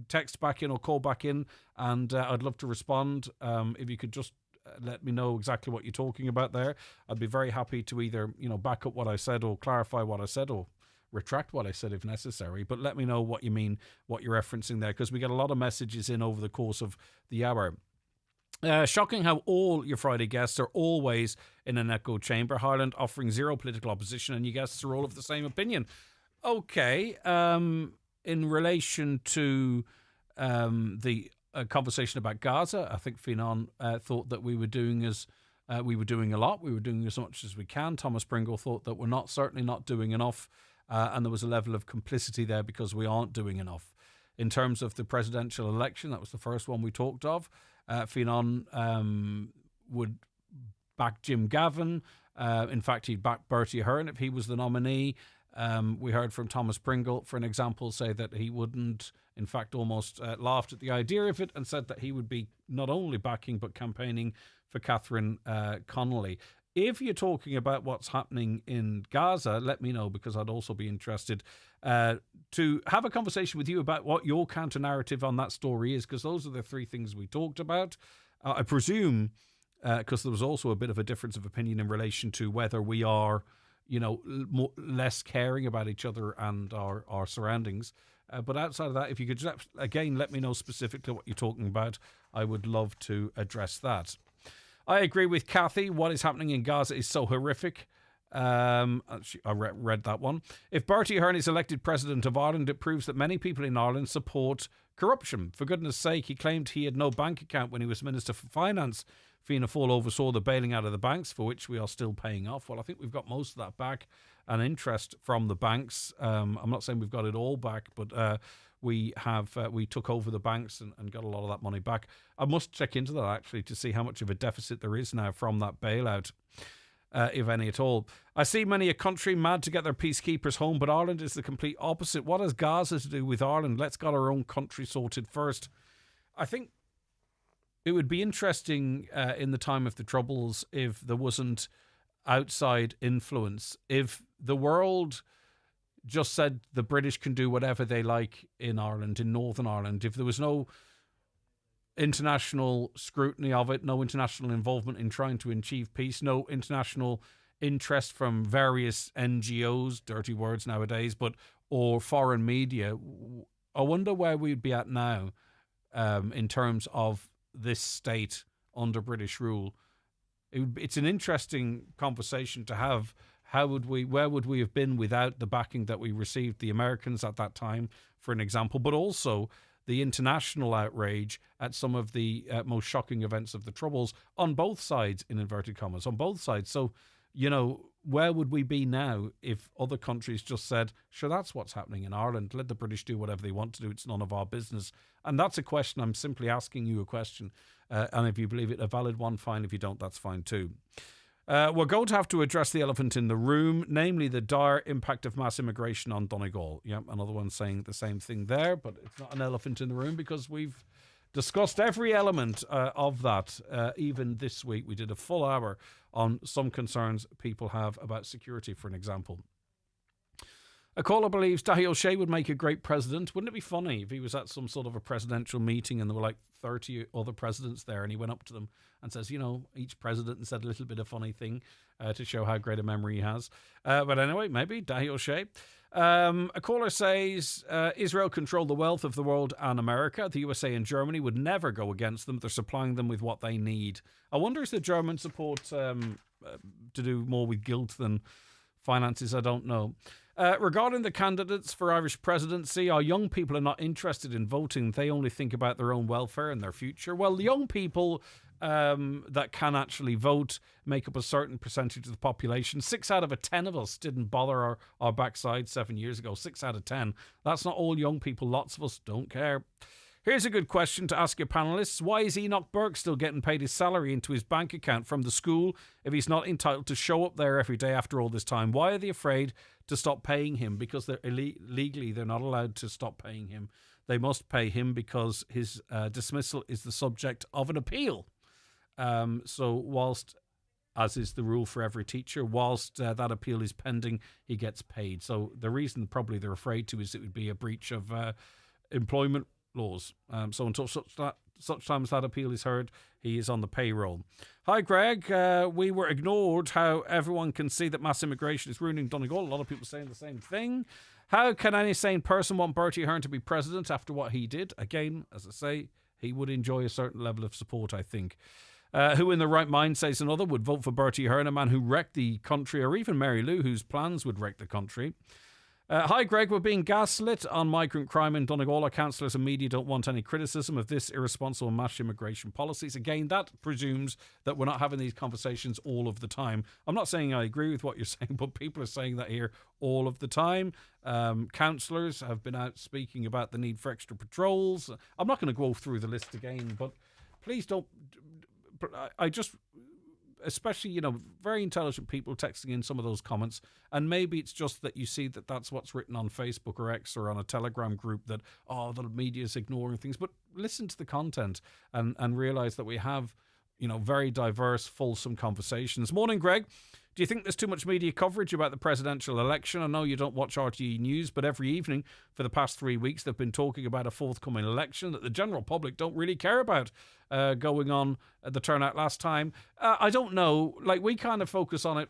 text back in or call back in, and I'd love to respond. If you could just let me know exactly what you're talking about there, I'd be very happy to either back up what I said or clarify what I said or retract what I said if necessary. But let me know what you mean, what you're referencing there, because we get a lot of messages in over the course of the hour. Shocking how all your Friday guests are always in an echo chamber. Ireland offering zero political opposition, and you guests are all of the same opinion. Okay, in relation to the conversation about Gaza, I think Fionnán thought that we were doing a lot. We were doing as much as we can. Thomas Pringle thought that we're certainly not doing enough, and there was a level of complicity there because we aren't doing enough. In terms of the presidential election, that was the first one we talked of. Fionnán would back Jim Gavin. In fact, he'd back Bertie Ahern if he was the nominee. We heard from Thomas Pringle, for an example, say that he wouldn't, in fact, almost laughed at the idea of it and said that he would be not only backing but campaigning for Catherine Connolly. If you're talking about what's happening in Gaza, let me know, because I'd also be interested to have a conversation with you about what your counter-narrative on that story is, because those are the three things we talked about. I presume, because there was also a bit of a difference of opinion in relation to whether we are, less caring about each other and our surroundings. But outside of that, if you could just, again, let me know specifically what you're talking about, I would love to address that. I agree with Kathy. What is happening in Gaza is so horrific. I read that one. If Bertie Ahern is elected president of Ireland, it proves that many people in Ireland support corruption. For goodness sake, he claimed he had no bank account when he was Minister for Finance. Fianna Fáil oversaw the bailing out of the banks, for which we are still paying off. Well, I think we've got most of that back, and interest from the banks. I'm not saying we've got it all back, but we took over the banks and got a lot of that money back. I must check into that, actually, to see how much of a deficit there is now from that bailout, if any at all. I see many a country mad to get their peacekeepers home, but Ireland is the complete opposite. What has Gaza to do with Ireland? Let's get our own country sorted first. I think it would be interesting in the time of the Troubles if there wasn't outside influence. If the world just said the British can do whatever they like in Ireland, in Northern Ireland, if there was no international scrutiny of it, no international involvement in trying to achieve peace, no international interest from various NGOs, dirty words nowadays, or foreign media, I wonder where we'd be at now in terms of this state under British rule. It's an interesting conversation to have. Where would we have been without the backing that we received, the Americans at that time, for an example, but also the international outrage at some of the most shocking events of the Troubles on both sides, in inverted commas, on both sides. So, where would we be now if other countries just said, sure, that's what's happening in Ireland, let the British do whatever they want to do, it's none of our business? And that's a question. I'm simply asking you a question. And if you believe it a valid one, fine. If you don't, that's fine too. We're going to have to address the elephant in the room, namely the dire impact of mass immigration on Donegal. Yeah, another one saying the same thing there, but it's not an elephant in the room because we've discussed every element of that. Even this week, we did a full hour on some concerns people have about security, for an example. A caller believes Dahi O'Shea would make a great president. Wouldn't it be funny if he was at some sort of a presidential meeting and there were like 30 other presidents there and he went up to them and says, each president, and said a little bit of funny thing to show how great a memory he has. But anyway, maybe Dahi O'Shea. A caller says Israel control the wealth of the world and America. The USA and Germany would never go against them. They're supplying them with what they need. I wonder if the German support to do more with guilt than finances. I don't know. Regarding the candidates for Irish presidency, our young people are not interested in voting. They only think about their own welfare and their future. Well, the young people that can actually vote make up a certain percentage of the population. 6 out of 10 of us didn't bother our backside 7 years ago. 6 out of 10. That's not all young people. Lots of us don't care. Here's a good question to ask your panellists. Why is Enoch Burke still getting paid his salary into his bank account from the school if he's not entitled to show up there every day after all this time? Why are they afraid to stop paying him? Because legally they're not allowed to stop paying him. They must pay him because his dismissal is the subject of an appeal. So whilst, as is the rule for every teacher, whilst that appeal is pending, he gets paid. So the reason probably they're afraid to is it would be a breach of employment laws. So until such time as that appeal is heard, he is on the payroll. Hi, Greg. We were ignored. How everyone can see that mass immigration is ruining Donegal. A lot of people saying the same thing. How can any sane person want Bertie Ahern to be president after what he did? Again, as I say, he would enjoy a certain level of support, I think. Who in the right mind, says another, would vote for Bertie Ahern, a man who wrecked the country, or even Mary Lou, whose plans would wreck the country? Hi, Greg. We're being gaslit on migrant crime in Donegal. Our councillors and media don't want any criticism of this irresponsible mass immigration policies. Again, that presumes that we're not having these conversations all of the time. I'm not saying I agree with what you're saying, but people are saying that here all of the time. Councillors have been out speaking about the need for extra patrols. I'm not going to go through the list again, but please don't. I just... especially, very intelligent people texting in some of those comments, and maybe it's just that you see that that's what's written on Facebook or X or on a Telegram group, that, the media is ignoring things. But listen to the content and realise that we have, very diverse, fulsome conversations. Morning, Greg. Do you think there's too much media coverage about the presidential election? I know you don't watch RTE News, but every evening for the past 3 weeks they've been talking about a forthcoming election that the general public don't really care about going on at the turnout last time. I don't know. We kind of focus on it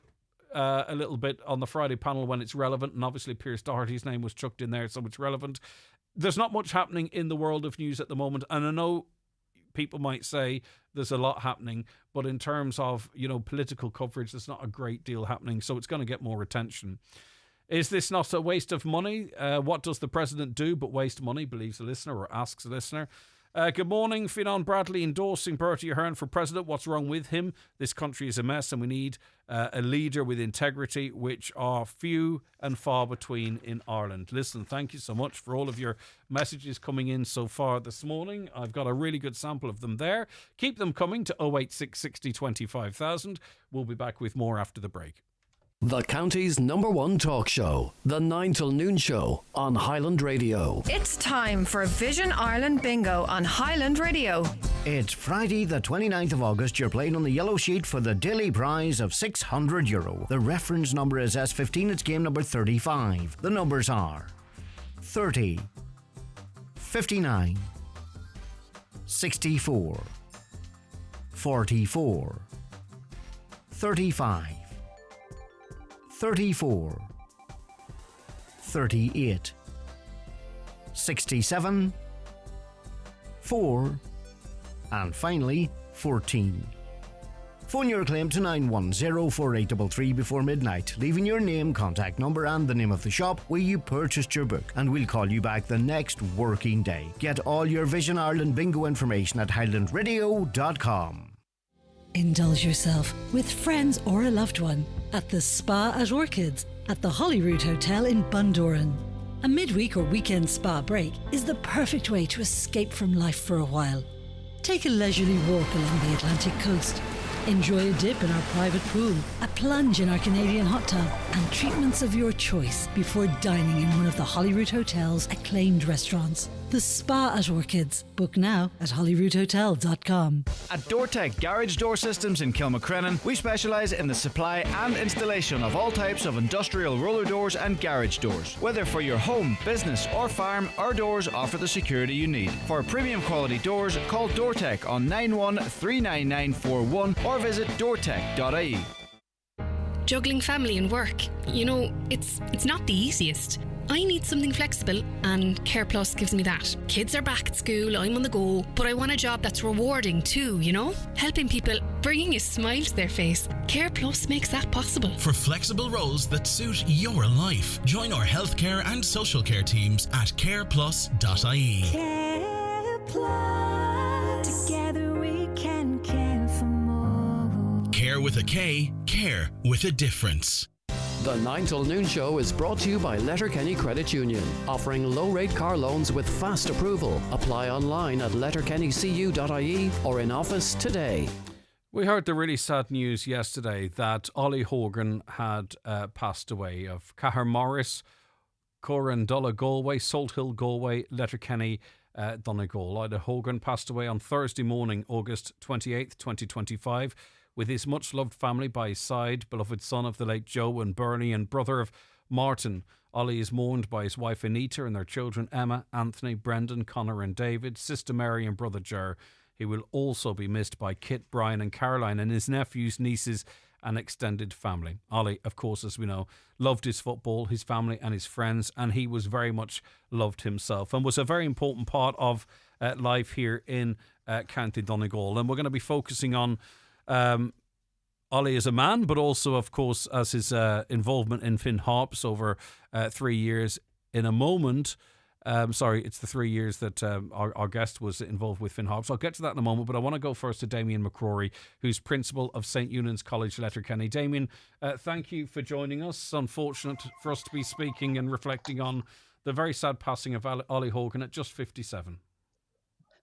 a little bit on the Friday panel when it's relevant, and obviously Pierce Doherty's name was chucked in there, so it's relevant. There's not much happening in the world of news at the moment, and I know people might say there's a lot happening, but in terms of, political coverage, there's not a great deal happening, so it's going to get more attention. Is this not a waste of money? What does the president do but waste money, believes a listener or asks a listener. Good morning, Fionnán Bradley endorsing Bertie Ahern for president. What's wrong with him? This country is a mess and we need a leader with integrity, which are few and far between in Ireland. Listen, thank you so much for all of your messages coming in so far this morning. I've got a really good sample of them there. Keep them coming to 086 60 25,000. We'll be back with more after the break. The county's #1 talk show, the 9 till noon show on Highland Radio. It's time for Vision Ireland Bingo on Highland Radio. It's Friday the 29th of August. You're playing on the yellow sheet for the daily prize of €600. The reference number is S15. It's game number 35. The numbers are 30, 59, 64, 44, 35, 34, 38, 67, 4, and finally 14. Phone your claim to 9104833 before midnight, leaving your name, contact number and the name of the shop where you purchased your book, and we'll call you back the next working day. Get all your Vision Ireland bingo information at highlandradio.com. Indulge yourself with friends or a loved one at the Spa at Orchids at the Holyrood Hotel in Bundoran. A midweek or weekend spa break is the perfect way to escape from life for a while. Take a leisurely walk along the Atlantic coast. Enjoy a dip in our private pool, a plunge in our Canadian hot tub, and treatments of your choice before dining in one of the Holyrood Hotel's acclaimed restaurants. The Spa at Orchids. Book now at holyroodhotel.com. At DoorTech Garage Door Systems in Kilmacrennan, we specialise in the supply and installation of all types of industrial roller doors and garage doors. Whether for your home, business or farm, our doors offer the security you need. For premium quality doors, call DoorTech on 91 or visit doortech.ie. Juggling family and work, it's not the easiest. I need something flexible, and Care Plus gives me that. Kids are back at school, I'm on the go, but I want a job that's rewarding too, Helping people, bringing a smile to their face. Care Plus makes that possible. For flexible roles that suit your life, join our healthcare and social care teams at careplus.ie. Care Plus. Together we can care for more. Care with a K, care with a difference. The 9 till noon show is brought to you by Letterkenny Credit Union, offering low-rate car loans with fast approval. Apply online at letterkennycu.ie or in office today. We heard the really sad news yesterday that Ollie Horgan had passed away, of Cahir Morris, Corrandulla Galway, Salt Hill Galway, Letterkenny Donegal. Ollie Horgan passed away on Thursday morning, August 28th, 2025. With his much-loved family by his side, beloved son of the late Joe and Bernie and brother of Martin. Ollie is mourned by his wife Anita and their children Emma, Anthony, Brendan, Connor and David, sister Mary and brother Ger. He will also be missed by Kit, Brian and Caroline and his nephews, nieces and extended family. Ollie, of course, as we know, loved his football, his family and his friends, and he was very much loved himself and was a very important part of life here in County Donegal. And we're going to be focusing on Ollie as a man, but also, of course, as his involvement in Finn Harps over 3 years. In a moment, it's the 3 years that our guest was involved with Finn Harps. I'll get to that in a moment, but I want to go first to Damien McCrory, who's principal of St. Eunan's College, Letterkenny. Damien, thank you for joining us. It's unfortunate for us to be speaking and reflecting on the very sad passing of Ollie Horgan at just 57.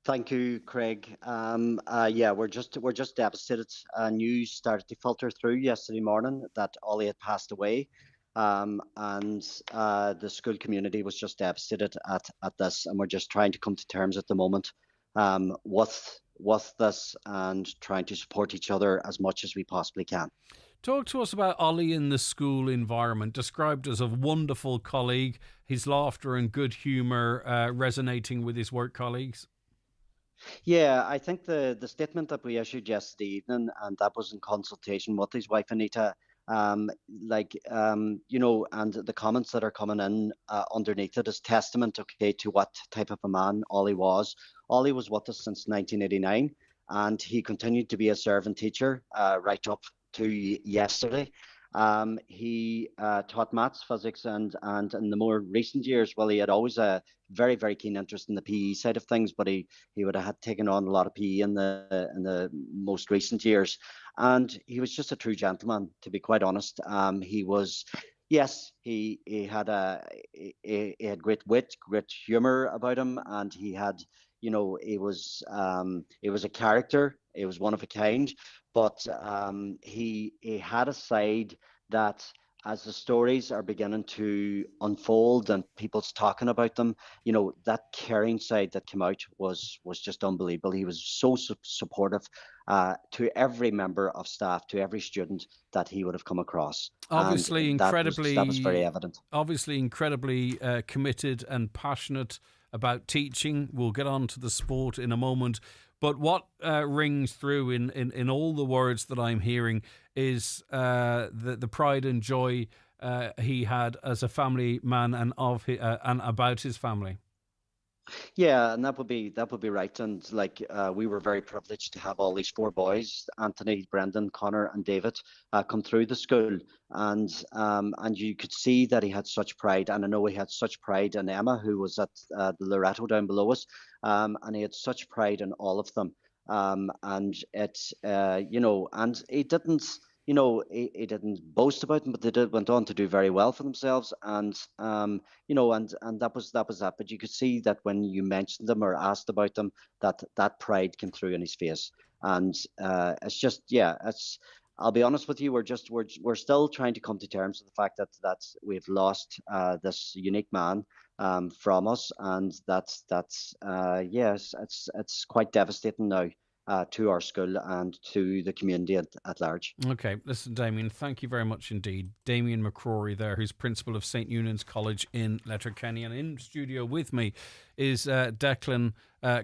Thank you, Craig. We're just devastated. News started to filter through yesterday morning that Ollie had passed away, and the school community was just devastated at this, and we're just trying to come to terms at the moment with with this and trying to support each other as much as we possibly can. Talk to us about Ollie in the school environment, described as a wonderful colleague, his laughter and good humour resonating with his work colleagues. Yeah, I think the statement that we issued yesterday evening, and that was in consultation with his wife Anita, and the comments that are coming in underneath it is testament, okay, to what type of a man Ollie was. Ollie was with us since 1989, and he continued to be a servant teacher right up to yesterday. He taught maths, physics, and in the more recent years, well, he had always a very, very keen interest in the PE side of things, but he would have had taken on a lot of PE in the most recent years, and he was just a true gentleman, to be quite honest. He was. Yes, he had great wit, great humour about him, and he had, it was a character. It was one of a kind, but he had a side that, as the stories are beginning to unfold and people's talking about them, that caring side that came out was just unbelievable. He was so supportive to every member of staff, to every student that he would have come across. Obviously, and that was very evident. Obviously, incredibly committed and passionate about teaching. We'll get on to the sport in a moment. But what rings through in all the words that I'm hearing is the pride and joy he had as a family man and and about his family. Yeah, and that would be right. And we were very privileged to have all these four boys, Anthony, Brendan, Connor, and David, come through the school, and you could see that he had such pride. And I know he had such pride in Emma, who was at the Loretto down below us, and he had such pride in all of them. And it's and he didn't. He didn't boast about them, but they went on to do very well for themselves, and and that was that. But you could see that when you mentioned them or asked about them, that pride came through in his face, and it's just, yeah, it's. I'll be honest with you, we're still trying to come to terms with the fact that we've lost this unique man from us, and that's yes, it's quite devastating now. To our school and to the community at large. Okay, listen, Damien, thank you very much indeed. Damien McCrory there, who's principal of St. Eunan's College in Letterkenny. And in studio with me is Declan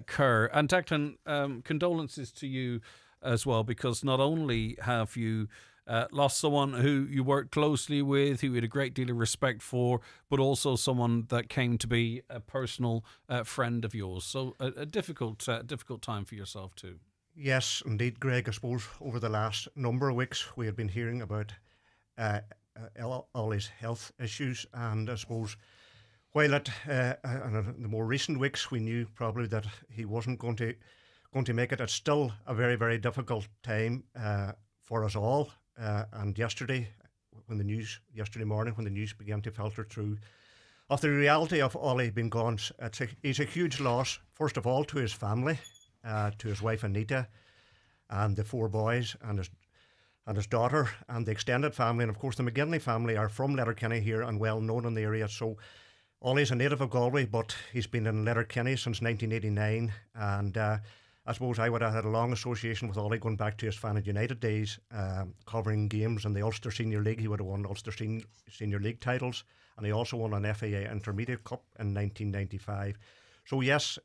Kerr. And Declan, condolences to you as well, because not only have you lost someone who you worked closely with, who you had a great deal of respect for, but also someone that came to be a personal friend of yours. So a difficult time for yourself too. Yes, indeed, Greg. I suppose over the last number of weeks we had been hearing about Ollie's health issues, and I suppose while in the more recent weeks we knew probably that he wasn't going to make it, it's still a very, very difficult time for us all. And yesterday morning, when the news began to filter through of the reality of Ollie being gone, it's a huge loss, first of all, to his family. To his wife Anita, and the four boys, and his daughter, and the extended family, and of course the McGinley family are from Letterkenny here and well known in the area. So Ollie's a native of Galway, but he's been in Letterkenny since 1989, and I suppose I would have had a long association with Ollie going back to his Fannin United days, covering games in the Ulster Senior League. He would have won Ulster Senior League titles, and he also won an FAA Intermediate Cup in 1995. So yes,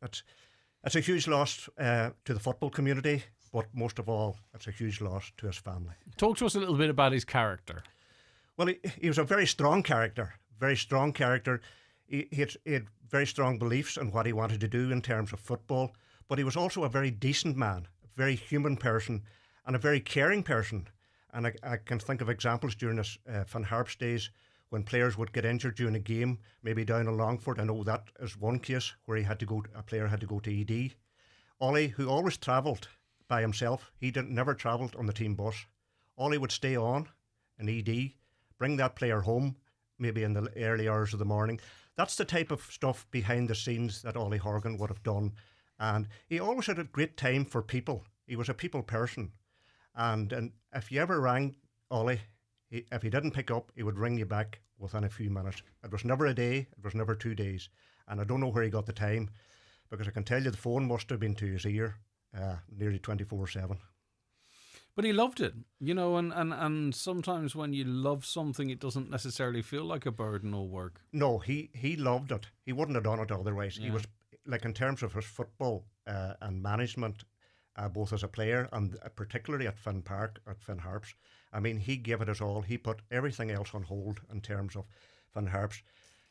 it's a huge loss to the football community, but most of all, it's a huge loss to his family. Talk to us a little bit about his character. Well, he was a very strong character, He had very strong beliefs in what he wanted to do in terms of football, but he was also a very decent man, a very human person, and a very caring person. And I can think of examples during his Van Harps days when players would get injured during a game, maybe down in Longford. I know that is one case where a player had to go to ED. Ollie, who always travelled by himself, he never travelled on the team bus. Ollie would stay on in ED, bring that player home, maybe in the early hours of the morning. That's the type of stuff behind the scenes that Ollie Horgan would have done. And he always had a great time for people. He was a people person. And if you ever rang Ollie, if he didn't pick up, he would ring you back within a few minutes. It was never a day, it was never 2 days. And I don't know where he got the time, because I can tell you the phone must have been to his ear. nearly 24/7. But he loved it, and sometimes when you love something, it doesn't necessarily feel like a burden or work. No, he loved it. He wouldn't have done it otherwise. Yeah. He was, like, in terms of his football and management, both as a player and particularly at Finn Park, at Finn Harps. I mean, he gave it his all. He put everything else on hold in terms of Finn Harps.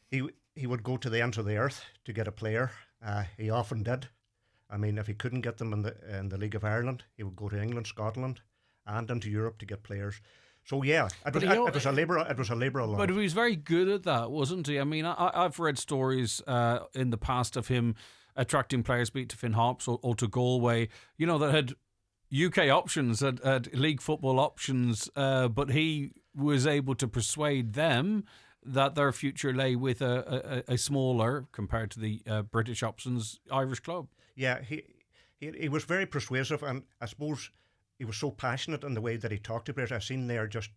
He would go to the ends of the earth to get a player. He often did. I mean, if he couldn't get them in the League of Ireland, he would go to England, Scotland, and into Europe to get players. So yeah, it was a labour of love. But he was very good at that, wasn't he? I mean, I've read stories in the past of him attracting players, be it to Finn Harps or to Galway, that had UK options, had league football options, but he was able to persuade them that their future lay with a smaller, compared to the British options, Irish club. Yeah, he was very persuasive, and I suppose he was so passionate in the way that he talked to players. I've seen there just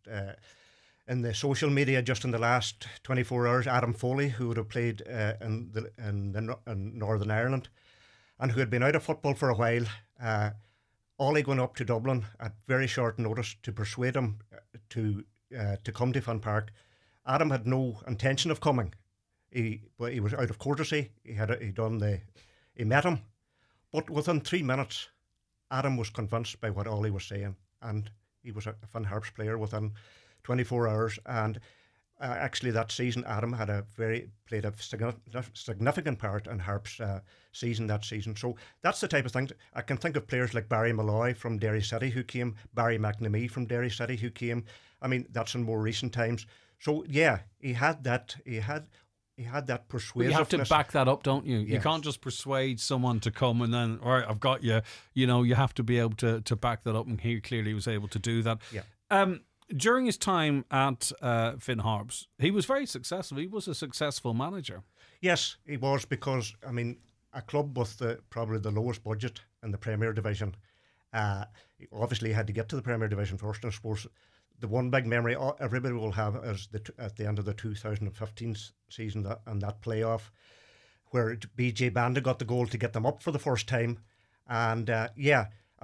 in the social media just in the last 24 hours, Adam Foley, who would have played in Northern Ireland and who had been out of football for a while, Ollie going up to Dublin at very short notice to persuade him to come to Finn Park. Adam had no intention of coming. He was out of courtesy. He met him, but within 3 minutes, Adam was convinced by what Ollie was saying, and he was a Finn Harps player within 24 hours. And actually, that season, Adam played a significant part in Harps' season that season. So that's the type of thing. I can think of players like Barry Malloy from Derry City who came, Barry McNamee from Derry City who came. I mean, that's in more recent times. So yeah, he had that. He had that persuasiveness. You have to back that up, don't you? Yes. You can't just persuade someone to come and then, all right, I've got you. You have to be able to back that up, and he clearly was able to do that. Yeah. During his time at Finn Harps, he was very successful. He was a successful manager. Yes, he was, because, I mean, a club with probably the lowest budget in the Premier Division, he obviously had to get to the Premier Division first, and I suppose the one big memory everybody will have is at the end of the 2015 season and that playoff where BJ Banda got the goal to get them up for the first time. And I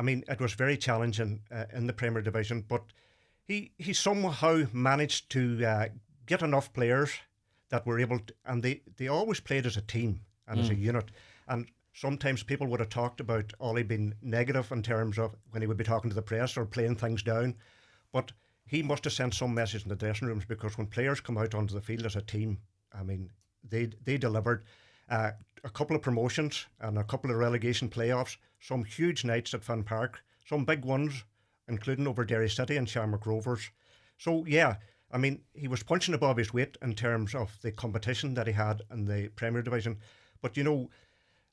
mean, it was very challenging in the Premier Division, but he somehow managed to get enough players that were able to, and they always played as a team and as a unit. And sometimes people would have talked about Ollie being negative in terms of when he would be talking to the press or playing things down, but he must have sent some message in the dressing rooms, because when players come out onto the field as a team, I mean, they delivered a couple of promotions and a couple of relegation playoffs, some huge nights at Finn Park, some big ones, including over Derry City and Shamrock Rovers. So yeah, I mean, he was punching above his weight in terms of the competition that he had in the Premier Division. But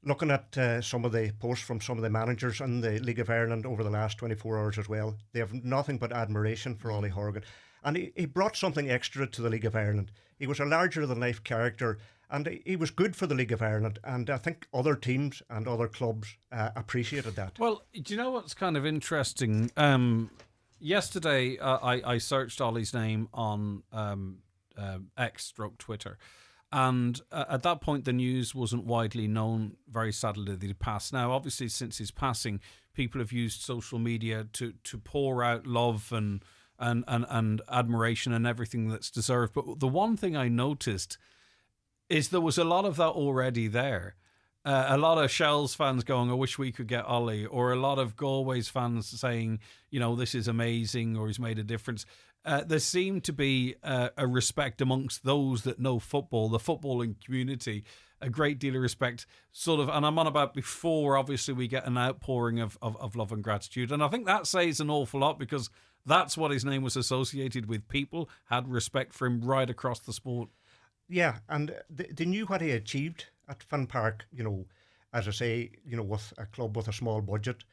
looking at some of the posts from some of the managers in the League of Ireland over the last 24 hours as well, they have nothing but admiration for Ollie Horgan. And he brought something extra to the League of Ireland. He was a larger-than-life character, and he was good for the League of Ireland. And I think other teams and other clubs appreciated that. Well, do you know what's kind of interesting? Yesterday, I searched Ollie's name on X/Twitter. And at that point, the news wasn't widely known, very sadly, that he'd passed. Now, obviously, since his passing, people have used social media to pour out love and admiration and everything that's deserved. But the one thing I noticed is there was a lot of that already there. A lot of Shells fans going, I wish we could get Ollie, or a lot of Galway's fans saying, this is amazing, or he's made a difference. There seemed to be a respect amongst those that know football, the footballing community, a great deal of respect, sort of, and I'm on about before, obviously, we get an outpouring of love and gratitude. And I think that says an awful lot, because that's what his name was associated with. People had respect for him right across the sport. Yeah, and they knew what he achieved at Finn Park, as I say, with a club with a small budget,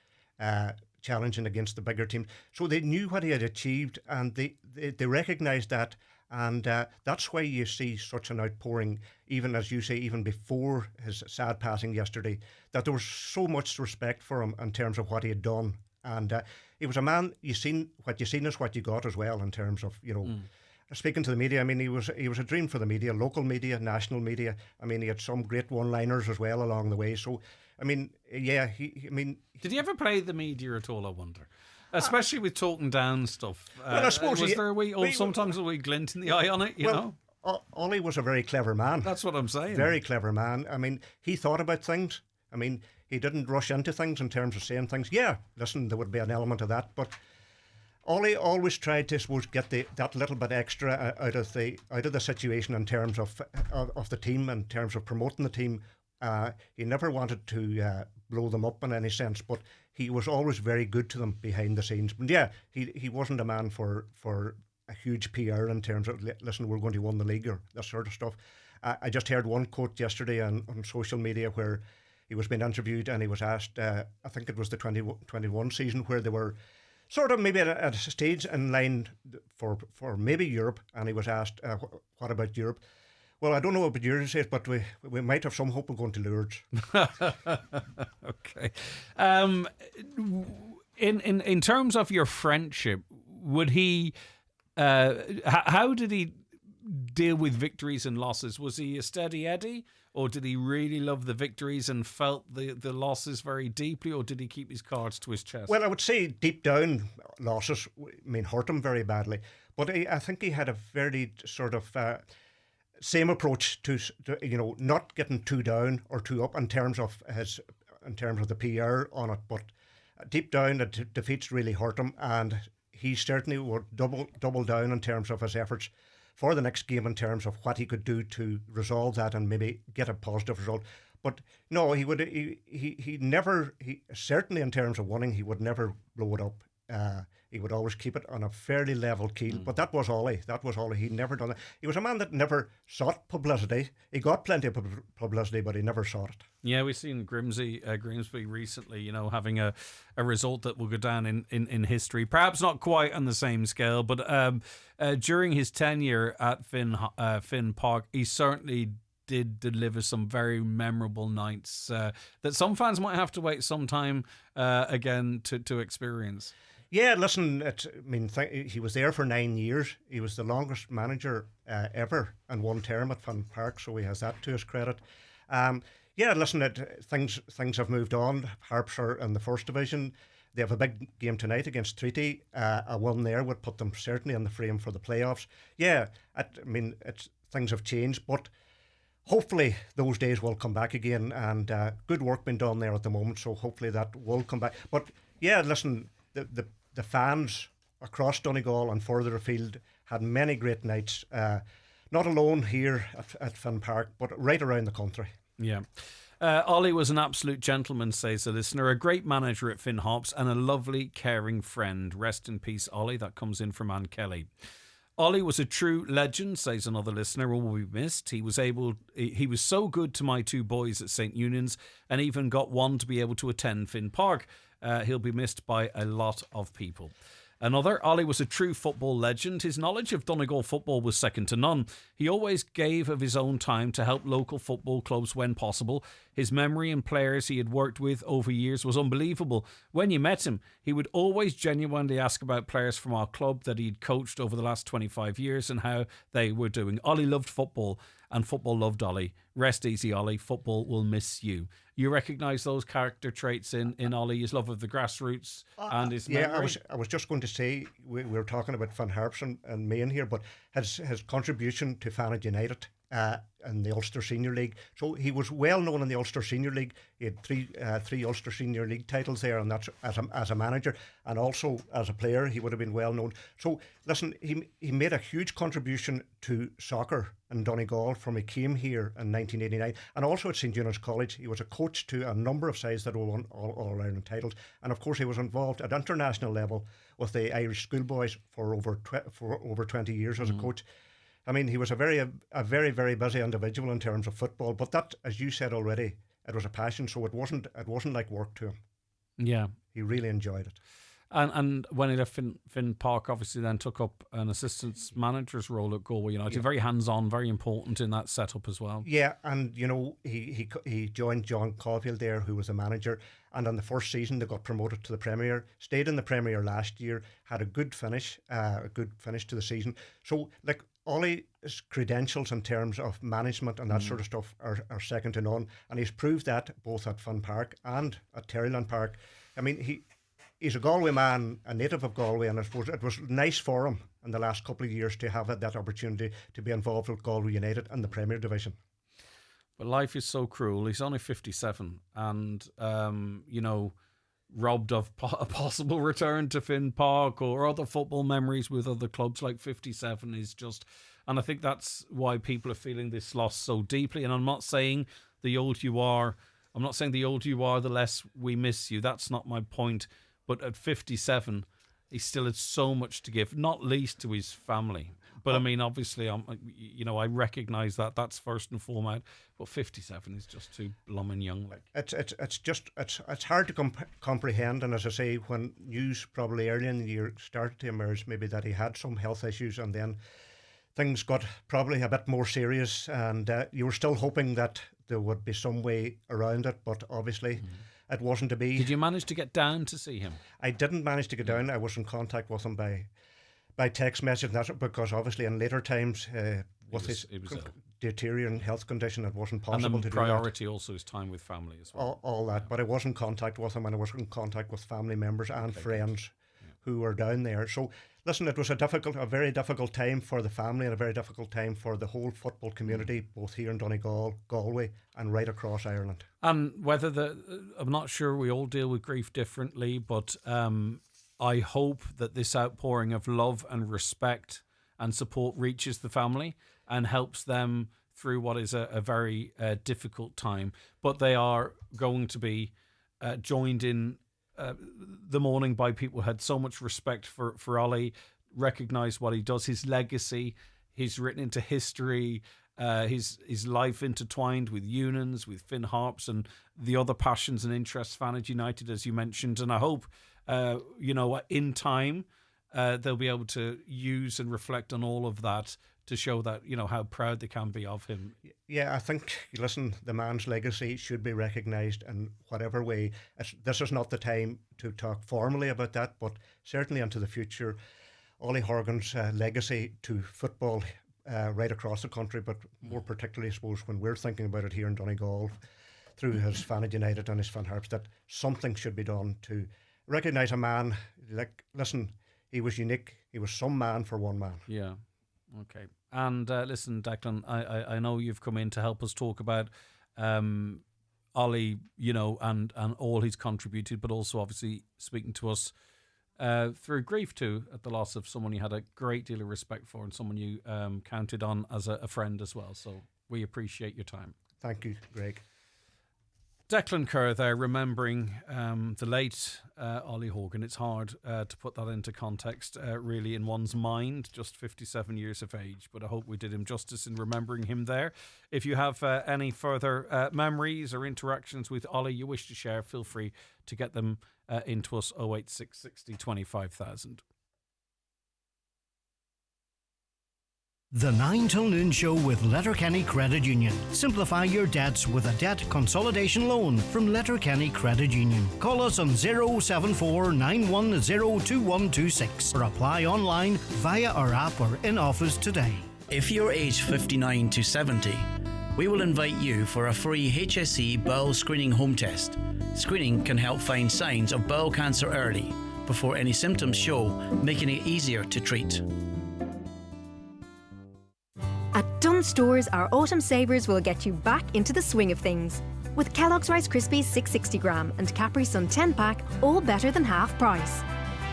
challenging against the bigger team. So they knew what he had achieved, and they recognised that, and that's why you see such an outpouring, even as you say, even before his sad passing yesterday, that there was so much respect for him in terms of what he had done. And he was a man, what you seen is what you got as well, in terms of, speaking to the media. I mean, he was a dream for the media, local media, national media. I mean, he had some great one-liners as well along the way. So I mean, yeah, did he ever play the media at all, I wonder? Especially with talking down stuff. Well, I suppose was there sometimes a wee glint in the eye on it, you know? Ollie was a very clever man. That's what I'm saying. Very clever man. I mean, he thought about things. I mean, he didn't rush into things in terms of saying things. Yeah, listen, there would be an element of that, but Ollie always tried to, I suppose, get that little bit extra out of the situation in terms of the team, in terms of promoting the team. He never wanted to blow them up in any sense, but he was always very good to them behind the scenes. But yeah, he wasn't a man for a huge PR in terms of, listen, we're going to win the league or that sort of stuff. I just heard one quote yesterday on social media where he was being interviewed and he was asked, I think it was the 2021 season, where they were sort of maybe at a stage in line for maybe Europe, and he was asked, what about Europe? Well, I don't know about yours, but we might have some hope of going to Lourdes. Okay. In terms of your friendship, would he? How did he deal with victories and losses? Was he a steady Eddie, or did he really love the victories and felt the losses very deeply, or did he keep his cards to his chest? Well, I would say deep down losses, hurt him very badly. But I think he had a very sort of same approach to not getting too down or too up in terms of the PR on it. But deep down, the defeats really hurt him, and he certainly would double down in terms of his efforts for the next game in terms of what he could do to resolve that and maybe get a positive result. But no, he would. He never. Certainly in terms of winning, he would never blow it up. He would always keep it on a fairly level keel. But that was Ollie. He'd never done it. He was a man that never sought publicity. He got plenty of publicity, but he never sought it. Yeah, we've seen Grimsby recently, having a result that will go down in history. Perhaps not quite on the same scale, but during his tenure at Finn Park, he certainly did deliver some very memorable nights that some fans might have to wait some time again to experience. Yeah, listen, he was there for 9 years. He was the longest manager ever in one term at Finn Park, so he has that to his credit. Yeah, listen, things have moved on. Harps are in the first division. They have a big game tonight against Treaty. A win there would put them certainly in the frame for the playoffs. Yeah, things have changed, but hopefully those days will come back again, and good work being done there at the moment, so hopefully that will come back. But yeah, listen, the fans across Donegal and further afield had many great nights, not alone here at Finn Park, but right around the country. Yeah. Ollie was an absolute gentleman, says the listener, a great manager at Finn Hops and a lovely, caring friend. Rest in peace, Ollie. That comes in from Ann Kelly. Ollie was a true legend, says another listener, will be missed. He was so good to my two boys at St. Eunan's and even got one to be able to attend Finn Park. He'll be missed by a lot of people. Another, Ollie was a true football legend. His knowledge of Donegal football was second to none. He always gave of his own time to help local football clubs when possible. His memory and players he had worked with over years was unbelievable. When you met him, he would always genuinely ask about players from our club that he'd coached over the last 25 years and how they were doing. Ollie loved football and football loved Ollie. Rest easy, Ollie. Football will miss you. You recognise those character traits in Ollie, his love of the grassroots and his memory? Yeah, I was just going to say, we were talking about Finn Harps and Main here, but his contribution to Fannet United in the Ulster Senior League. So he was well known in the Ulster Senior League. He had three Ulster Senior League titles there, and that's as a manager, and also as a player he would have been well known. So listen, he made a huge contribution to soccer in Donegal from he came here in 1989, and also at St. Eunan's College. He was a coach to a number of sides that won all-Ireland titles, and of course he was involved at international level with the Irish schoolboys for over 20 years as a coach. I mean, he was a very, very busy individual in terms of football, but that, as you said already, it was a passion, so it wasn't like work to him. Yeah. He really enjoyed it. And when he left Finn Park, obviously then took up an assistant manager's role at Galway United. Yeah. Very hands-on, very important in that setup as well. Yeah, and he joined John Caulfield there, who was a manager, and in the first season they got promoted to the Premier, stayed in the Premier last year, had a good finish to the season. So, like, Ollie's credentials in terms of management and that sort of stuff are second to none, and he's proved that both at Finn Park and at Terryland Park. I mean, he's a Galway man, a native of Galway, and I suppose it was nice for him in the last couple of years to have that opportunity to be involved with Galway United in the Premier Division. But life is so cruel. He's only 57 and, robbed of a possible return to Finn Park or other football memories with other clubs. Like 57 is just... And I think that's why people are feeling this loss so deeply. And I'm not saying the older you are, the less we miss you. That's not my point. But at 57, he still had so much to give, not least to his family. But I mean, obviously, I recognise that that's first and foremost. But 57 is just too blooming young. Like it's hard to comprehend. And as I say, when news probably early in the year started to emerge, maybe that he had some health issues, and then things got probably a bit more serious, and you were still hoping that there would be some way around it. But obviously, it wasn't to be. Did you manage to get down to see him? I didn't manage to get down. I was in contact with him by text message, and that's because obviously in later times with his deteriorating health condition, it wasn't possible to do that. And priority also is time with family as well. All that, but I was in contact with him, and I was in contact with family members and friends who were down there. So listen, it was a very difficult time for the family and a very difficult time for the whole football community, both here in Donegal, Galway, and right across Ireland. And whether I'm not sure, we all deal with grief differently, but I hope that this outpouring of love and respect and support reaches the family and helps them through what is a very difficult time. But they are going to be joined in the mourning by people who had so much respect for Ollie, recognise what he does, his legacy, he's written into history, his life intertwined with unions, with Finn Harps and the other passions and interests Fanage United, as you mentioned. And I hope, in time, they'll be able to use and reflect on all of that to show that, how proud they can be of him. Yeah, I think, listen, the man's legacy should be recognised in whatever way. This is not the time to talk formally about that, but certainly into the future, Ollie Horgan's legacy to football right across the country, but more particularly, I suppose, when we're thinking about it here in Donegal, through his Fanage United and his Finn Harps, that something should be done to recognise a man. Like, listen, he was unique. He was some man for one man. Yeah. Okay. And listen, Declan, I know you've come in to help us talk about Ollie, and all he's contributed, but also obviously speaking to us through grief too, at the loss of someone you had a great deal of respect for and someone you counted on as a friend as well. So we appreciate your time. Thank you, Greg. Declan Kerr there, remembering the late Ollie Horgan. It's hard to put that into context, really, in one's mind, just 57 years of age. But I hope we did him justice in remembering him there. If you have any further memories or interactions with Ollie you wish to share, feel free to get them into us, 08660 25,000. The 9 till noon show with Letterkenny Credit Union. Simplify your debts with a debt consolidation loan from Letterkenny Credit Union. Call us on 074 910 2126 or apply online via our app or in office today. If you're aged 59 to 70, we will invite you for a free HSE bowel screening home test. Screening can help find signs of bowel cancer early, before any symptoms show, making it easier to treat. At Dunnes Stores, our autumn savers will get you back into the swing of things. With Kellogg's Rice Krispies 660 gram and Capri Sun 10 pack, all better than half price.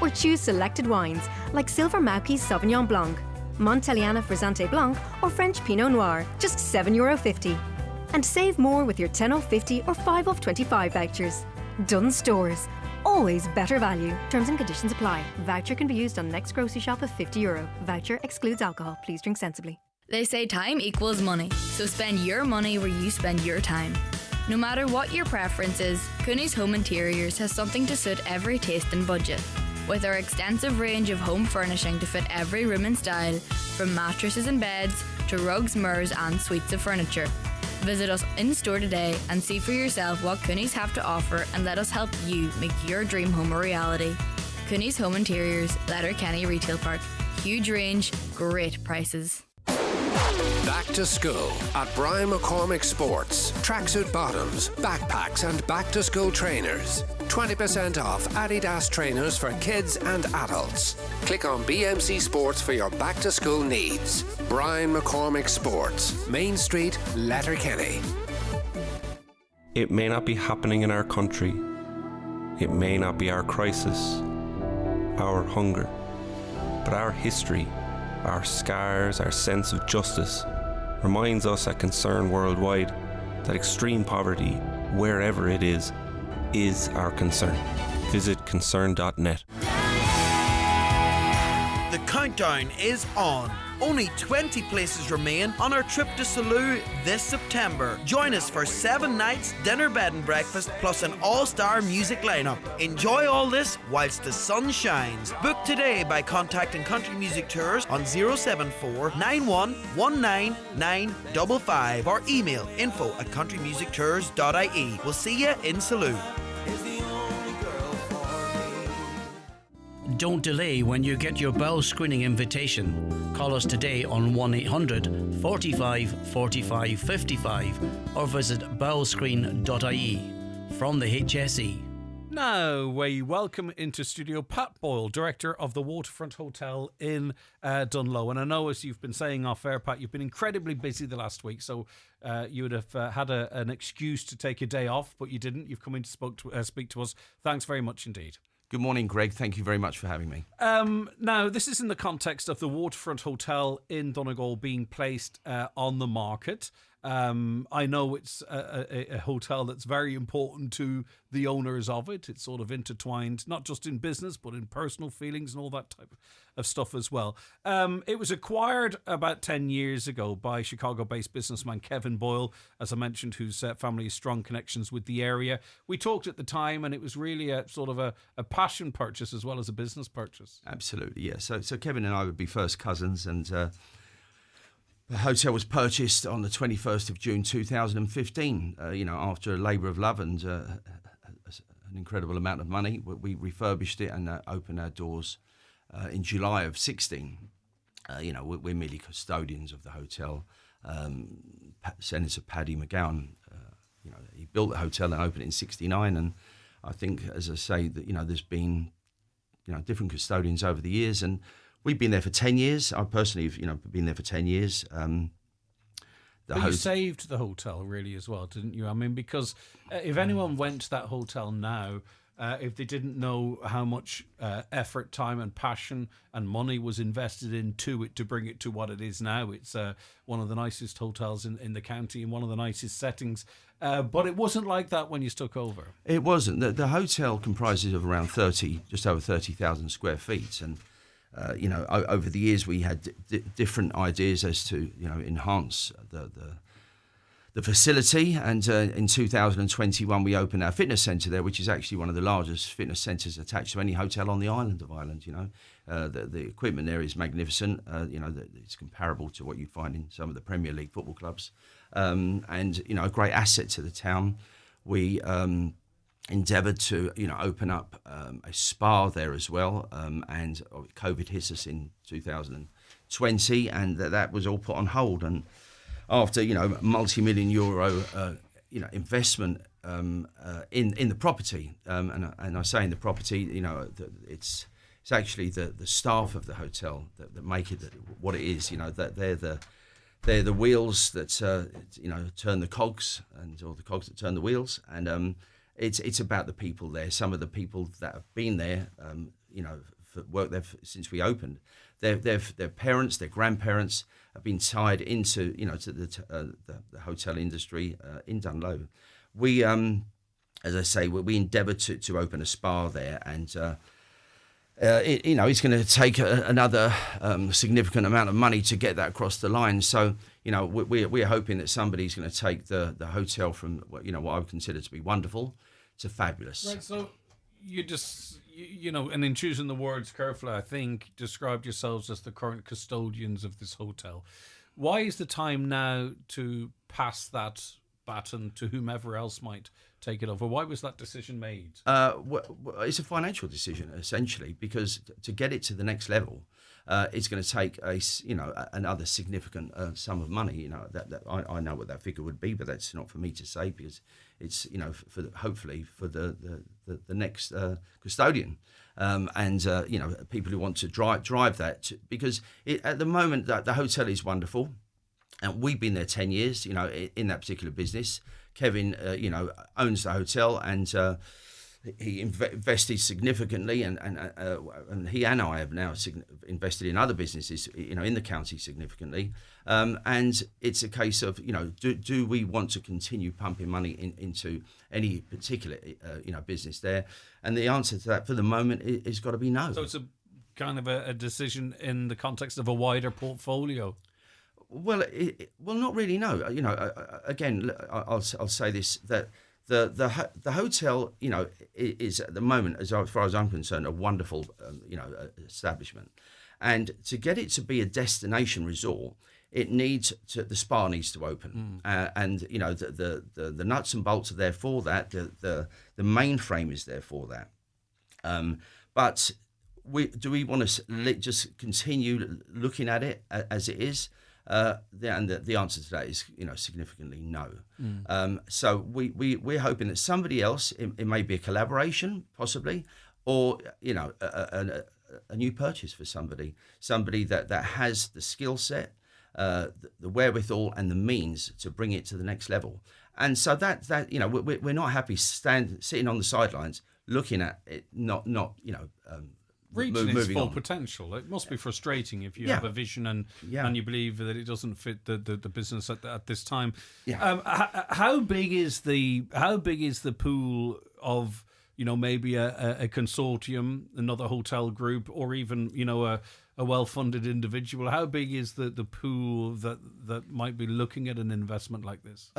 Or choose selected wines like Silver Mauky's Sauvignon Blanc, Monteliana Frizzante Blanc or French Pinot Noir, just €7.50. And save more with your 10 off 50 or 5 off 25 vouchers. Dunnes Stores, always better value. Terms and conditions apply. Voucher can be used on next grocery shop of €50. Voucher excludes alcohol. Please drink sensibly. They say time equals money, so spend your money where you spend your time. No matter what your preference is, Cooney's Home Interiors has something to suit every taste and budget. With our extensive range of home furnishing to fit every room and style, from mattresses and beds to rugs, mirrors and suites of furniture. Visit us in store today and see for yourself what Cooney's have to offer, and let us help you make your dream home a reality. Cooney's Home Interiors, Letterkenny Retail Park. Huge range, great prices. Back to school at Brian McCormick Sports. Tracksuit bottoms, backpacks and back to school trainers. 20% off Adidas trainers for kids and adults. Click on BMC Sports for your back to school needs. Brian McCormick Sports, Main Street, Letterkenny. It may not be happening in our country. It may not be our crisis, our hunger, but our history, our scars, our sense of justice reminds us at Concern Worldwide that extreme poverty, wherever it is our concern. Visit concern.net. The countdown is on. Only 20 places remain on our trip to Salou this September. Join us for 7 nights, dinner, bed and breakfast, plus an all-star music lineup. Enjoy all this whilst the sun shines. Book today by contacting Country Music Tours on 074 91 19955 or email info@countrymusictours.ie. We'll see you in Salou. Don't delay when you get your bowel screening invitation. Call us today on 1-800 45 45 55 or visit bowelscreen.ie. From the HSE. Now we welcome into studio Pat Boyle, director of the Waterfront Hotel in Dunlow. And I know, as you've been saying off air, Pat, you've been incredibly busy the last week, so you would have had an excuse to take a day off, but you didn't. You've come in to speak to us. Thanks very much indeed. Good morning, Greg. Thank you very much for having me. Now, this is in the context of the Waterfront Hotel in Donegal being placed on the market. I know it's a hotel that's very important to the owners of it. It's sort of intertwined, not just in business, but in personal feelings and all that type of stuff as well. It was acquired about 10 years ago by Chicago-based businessman Kevin Boyle, as I mentioned, whose family has strong connections with the area. We talked at the time, and it was really a sort of a passion purchase as well as a business purchase. Absolutely, yeah. So Kevin and I would be first cousins, and the hotel was purchased on the 21st of June 2015, after a labour of love and an incredible amount of money. We refurbished it and opened our doors in July of 16. We're merely custodians of the hotel. Senator Paddy McGowan, he built the hotel and opened it in 69, and I think, as I say, that there's been different custodians over the years, and we've been there for 10 years. I personally have been there for 10 years. But you saved the hotel really as well, didn't you? I mean, because if anyone went to that hotel now, if they didn't know how much effort, time and passion and money was invested into it to bring it to what it is now, it's one of the nicest hotels in the county and one of the nicest settings. But it wasn't like that when you took over. It wasn't. The hotel comprises of around just over 30,000 square feet. And over the years we had different ideas as to enhance the facility, and in 2021 we opened our fitness centre there, which is actually one of the largest fitness centres attached to any hotel on the island of Ireland. The equipment there is magnificent. It's comparable to what you'd find in some of the Premier League football clubs, and a great asset to the town. We endeavoured to open up a spa there as well, and COVID hit us in 2020, and that was all put on hold. And after multi-million euro investment in the property, and I say in the property, it's actually the staff of the hotel that make it what it is. That they're the wheels that turn the cogs, or the cogs that turn the wheels, and it's about the people there. Some of the people that have been there, worked there since we opened. Their parents, their grandparents have been tied into to the hotel industry in Dunlow. We, as I say, we endeavoured to open a spa there, and it's going to take another significant amount of money to get that across the line. So we're hoping that somebody's going to take the hotel from what I would consider to be wonderful to fabulous. Right. So you just and in choosing the words carefully, I think described yourselves as the current custodians of this hotel. Why is the time now to pass that baton to whomever else might take it over. Why was that decision made? Well, it's a financial decision essentially, because to get it to the next level, it's going to take another significant sum of money. That I know what that figure would be, but that's not for me to say, because it's hopefully for the next custodian. And people who want to drive that, because at the moment the hotel is wonderful, and we've been there 10 years. In that particular business, Kevin, owns the hotel, and he invested significantly, and he and I have now invested in other businesses, in the county significantly. And it's a case of, do we want to continue pumping money into any particular, business there? And the answer to that for the moment is got to be no. So it's a kind of a decision in the context of a wider portfolio. Well, not really. No. Again, I'll say this, that the hotel, is at the moment, as far as I'm concerned, a wonderful, establishment. And to get it to be a destination resort, it needs the spa needs to open, and the nuts and bolts are there for that. The mainframe is there for that. But do we want to just continue looking at it as it is? The answer to that is, significantly no. So we're hoping that somebody else, it may be a collaboration possibly, or a new purchase for somebody that has the skill set, the wherewithal and the means to bring it to the next level. And so that we're not happy sitting on the sidelines looking at it, not reaching its full on. Potential. It must be frustrating if you have a vision and you believe that it doesn't fit the business at this time. How big is the pool of maybe a consortium, another hotel group, or even a well-funded individual? How big is the pool that might be looking at an investment like this?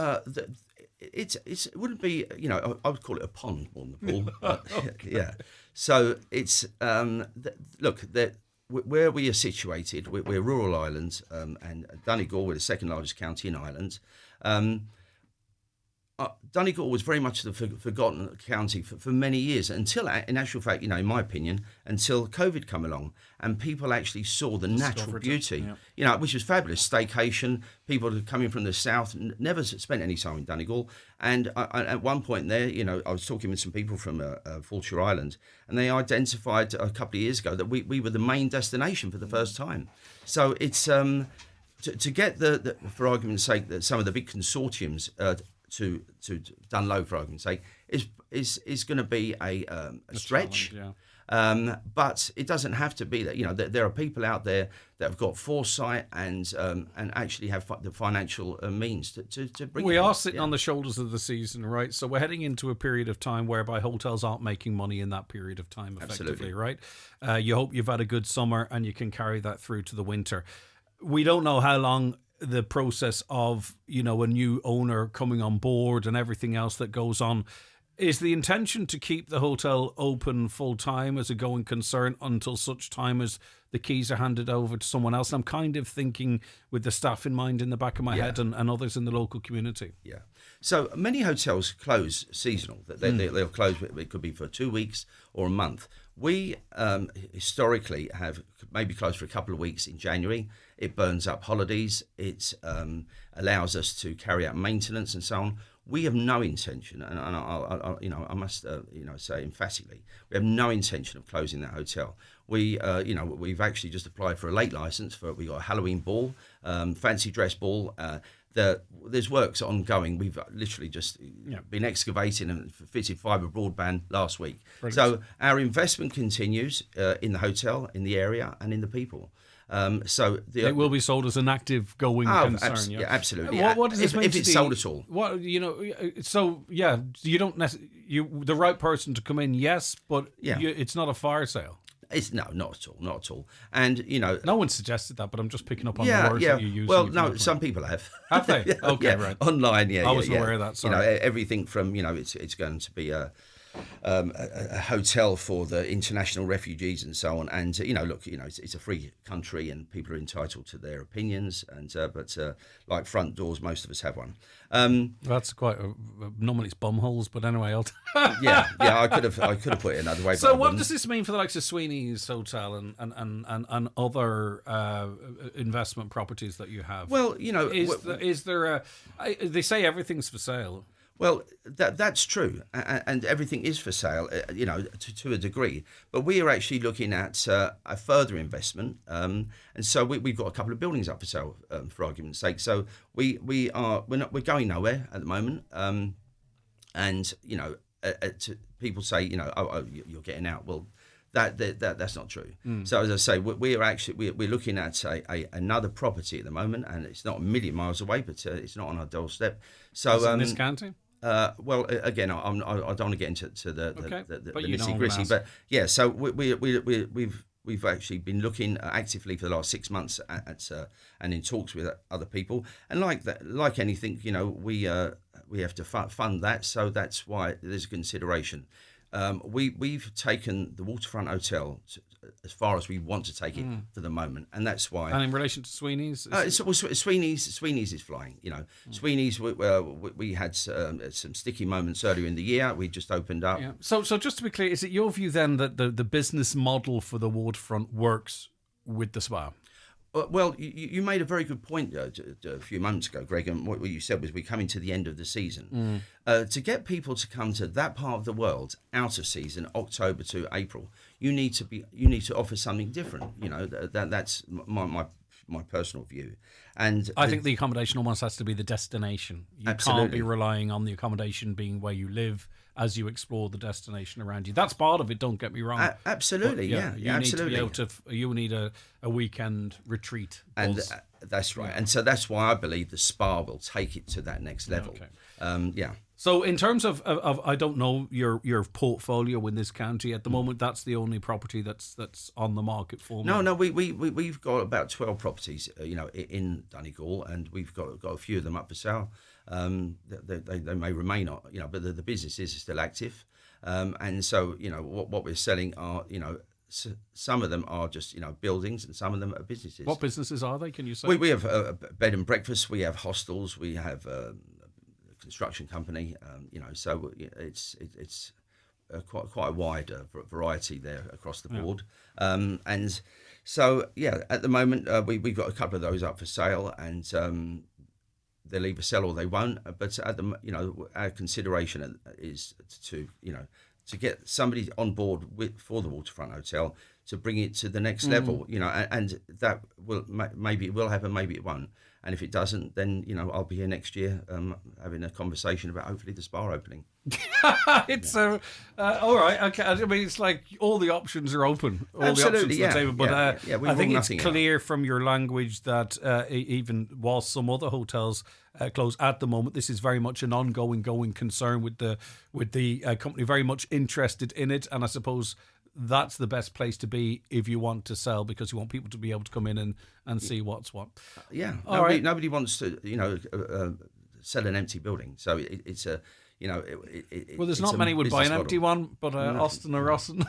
It wouldn't be, I would call it a pond more than a pool. Okay. Yeah. So it's look, where we are situated, we're rural Ireland, and Donegal, we're the second largest county in Ireland. Donegal was very much the forgotten county for many years, until, in actual fact, in my opinion, until COVID come along and people actually saw the natural beauty, which was fabulous. Staycation, people coming from the south, never spent any time in Donegal. And at one point there, I was talking with some people from Fulshire Island, and they identified a couple of years ago that we were the main destination for the first time. So it's to get the for argument's sake, that some of the big consortiums to Dunlow, for argument's sake, is going to be a stretch. But it doesn't have to be that. There are people out there that have got foresight and actually have the financial means to bring. We are sitting on the shoulders of the season, right? So we're heading into a period of time whereby hotels aren't making money in that period of time, effectively, right? You hope you've had a good summer and you can carry that through to the winter. We don't know how long the process of a new owner coming on board and everything else that goes on. Is the intention to keep the hotel open full time as a going concern until such time as the keys are handed over to someone else? I'm kind of thinking with the staff in mind in the back of my head and others in the local community. Yeah. So many hotels close seasonal. They'll close, it could be for 2 weeks or a month. We historically have maybe closed for a couple of weeks in January. It burns up holidays. It allows us to carry out maintenance and so on. We have no intention, and I must say emphatically, we have no intention of closing that hotel. We've actually just applied for a late license we got a Halloween ball, fancy dress ball. There's works ongoing. We've literally just been excavating and fitted fibre broadband last week. Brilliant. So our investment continues in the hotel, in the area, and in the people. It will be sold as an active going concern. Yeah, absolutely. What does this mean if it's sold at all? You don't the right person to come in, yes, but it's not a fire sale. It's not at all. And no one suggested that, but I'm just picking up on the words that you use. Well, no, some people have. Have they? Okay, right. Online, I wasn't aware of that. Sorry. Everything from it's going to be a hotel for the international refugees and so on. And look, it's a free country and people are entitled to their opinions. And but like front doors, most of us have one. That's quite normally it's bumholes, but anyway, yeah. I could have put it another way. So what does this mean for the likes of Sweeney's Hotel and other investment properties that you have? Well, is there they say everything's for sale. Well, that's true, and everything is for sale, to a degree. But we are actually looking at a further investment, and so we've got a couple of buildings up for sale, for argument's sake. So we're going nowhere at the moment, and people say you're getting out. Well, that's not true. So as I say, we're looking at another property at the moment, and it's not a million miles away, but it's not on our doorstep. So is it in this county? Well, again, I don't want to get into the nitty gritty, but yeah. So we've actually been looking actively for the last 6 months at and in talks with other people, and like anything, we have to fund that. So that's why there's a consideration. We've taken the Waterfront Hotel as far as we want to take it for the moment, and that's why. And in relation to Sweeney's, Sweeney's is flying. Sweeney's we had some sticky moments earlier in the year. We just opened up. Yeah. So just to be clear, is it your view then that the business model for the Waterfront works with the spa? Well, you made a very good point a few moments ago, Greg, and what you said was we're coming to the end of the season. To get people to come to that part of the world out of season, October to April, you need to offer something different. That's my personal view. And I think the accommodation almost has to be the destination. You absolutely. Can't be relying on the accommodation being where you live as you explore the destination around you. That's part of it, don't get me wrong. Absolutely, but, yeah. Absolutely. Need to be able to, you need a weekend retreat. And that's right. And so that's why I believe the spa will take it to that next level. Okay. Yeah. So in terms of I don't know your portfolio in this county at the moment. That's the only property that's on the market for me. No, we've got about 12 properties, in Donegal, and we've got a few of them up for sale. They may remain, but the business is still active, and so what we're selling are some of them are just buildings, and some of them are businesses. What businesses are they? Can you say? We have a bed and breakfast. We have hostels. We have a construction company. So it's quite a wide variety there across the board. And so at the moment we've got a couple of those up for sale, and they'll either sell or they won't. But at the our consideration is to get somebody on board for the Waterfront Hotel to bring it to the next level. And that will maybe it will happen, maybe it won't. And if it doesn't, then I'll be here next year having a conversation about hopefully the spa opening. It's all right. Okay, I mean it's like all the options are open. All Absolutely, the options on the table. But I think it's clear out. From your language that even while some other hotels close at the moment, this is very much an ongoing concern with the company very much interested in it, and I suppose that's the best place to be if you want to sell, because you want people to be able to come in and see what's what. Yeah, right. Nobody wants to sell an empty building, so it's a well, there's not many would buy an empty one, but Austin or Rossin.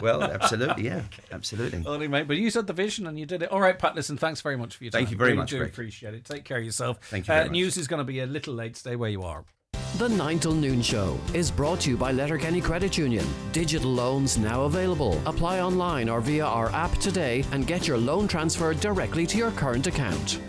Well, absolutely, yeah, absolutely. Only mate, but you said the vision and you did it. All right, Pat. Listen, thanks very much for your time. Thank you very much. Do Greg. appreciate it. Take care of yourself. Thank you very much. News is going to be a little late. Stay where you are. The 9 till noon show is brought to you by Letterkenny Credit Union. Digital loans now available. Apply online or via our app today and get your loan transferred directly to your current account.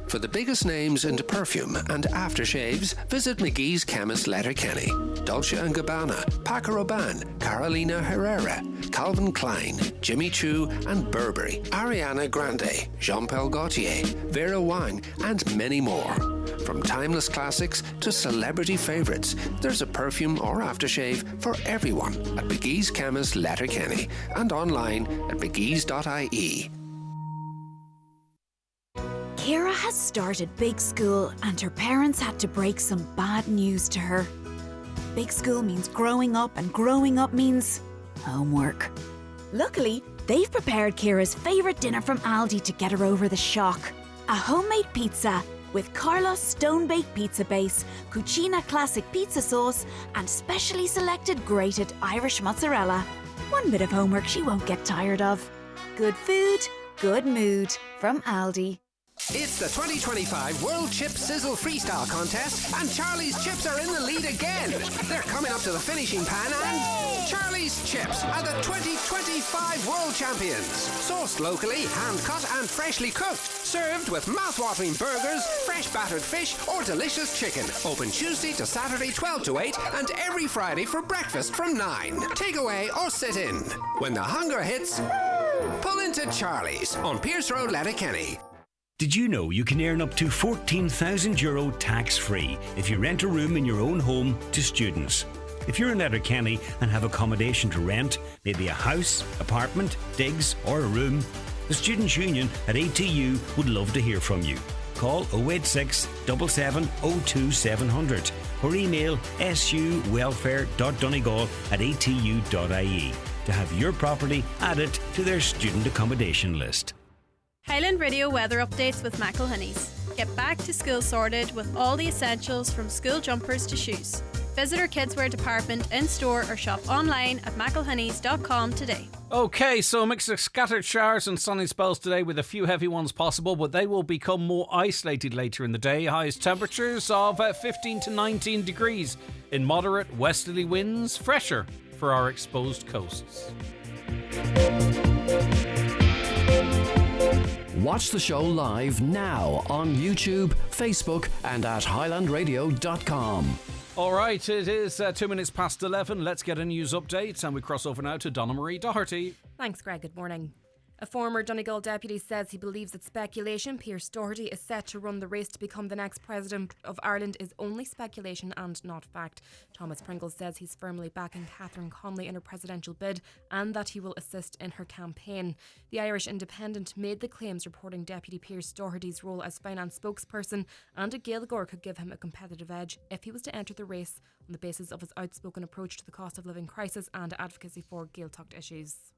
For the biggest names in perfume and aftershaves, visit McGee's Chemist Letterkenny. Dolce & Gabbana, Paco Rabanne, Carolina Herrera, Calvin Klein, Jimmy Choo and Burberry, Ariana Grande, Jean-Paul Gaultier, Vera Wang and many more. From timeless classics to celebrity favourites, there's a perfume or aftershave for everyone at McGee's Chemist Letterkenny and online at mcgees.ie. Kira has started big school and her parents had to break some bad news to her. Big school means growing up and growing up means homework. Luckily, they've prepared Kira's favourite dinner from Aldi to get her over the shock. A homemade pizza with Carlos stone-baked pizza base, Cucina classic pizza sauce, and specially selected grated Irish mozzarella. One bit of homework she won't get tired of. Good food, good mood. From Aldi. It's the 2025 World Chip Sizzle Freestyle Contest, and Charlie's Chips are in the lead again. They're coming up to the finishing pan, and Charlie's Chips are the 2025 World Champions. Sourced locally, hand-cut and freshly cooked. Served with mouth-watering burgers, fresh battered fish, or delicious chicken. Open Tuesday to Saturday 12 to 8, and every Friday for breakfast from 9. Take away or sit in. When the hunger hits, pull into Charlie's on Pierce Road, Letterkenny. Did you know you can earn up to €14,000 tax-free if you rent a room in your own home to students? If you're in Letterkenny and have accommodation to rent, maybe a house, apartment, digs or a room, the Students' Union at ATU would love to hear from you. Call 086 77 02 700 or email suwelfare.donegal@atu.ie to have your property added to their student accommodation list. Highland Radio weather updates with McElhinney's. Get back to school sorted with all the essentials from school jumpers to shoes. Visit our kidswear department in store or shop online at mcelhinney's.com today. Okay, so a mix of scattered showers and sunny spells today with a few heavy ones possible, but they will become more isolated later in the day. Highest temperatures of 15 to 19 degrees in moderate westerly winds, fresher for our exposed coasts. Watch the show live now on YouTube, Facebook, and at highlandradio.com. All right, it is 2 minutes past 11. Let's get a news update, and we cross over now to Donna Marie Doherty. Thanks, Greg. Good morning. A former Donegal deputy says he believes that speculation Pearse Doherty is set to run the race to become the next president of Ireland is only speculation and not fact. Thomas Pringle says he's firmly backing Catherine Connolly in her presidential bid and that he will assist in her campaign. The Irish Independent made the claims reporting Deputy Pearse Doherty's role as finance spokesperson and a Gaeilgeoir could give him a competitive edge if he was to enter the race on the basis of his outspoken approach to the cost of living crisis and advocacy for Gaeltacht issues.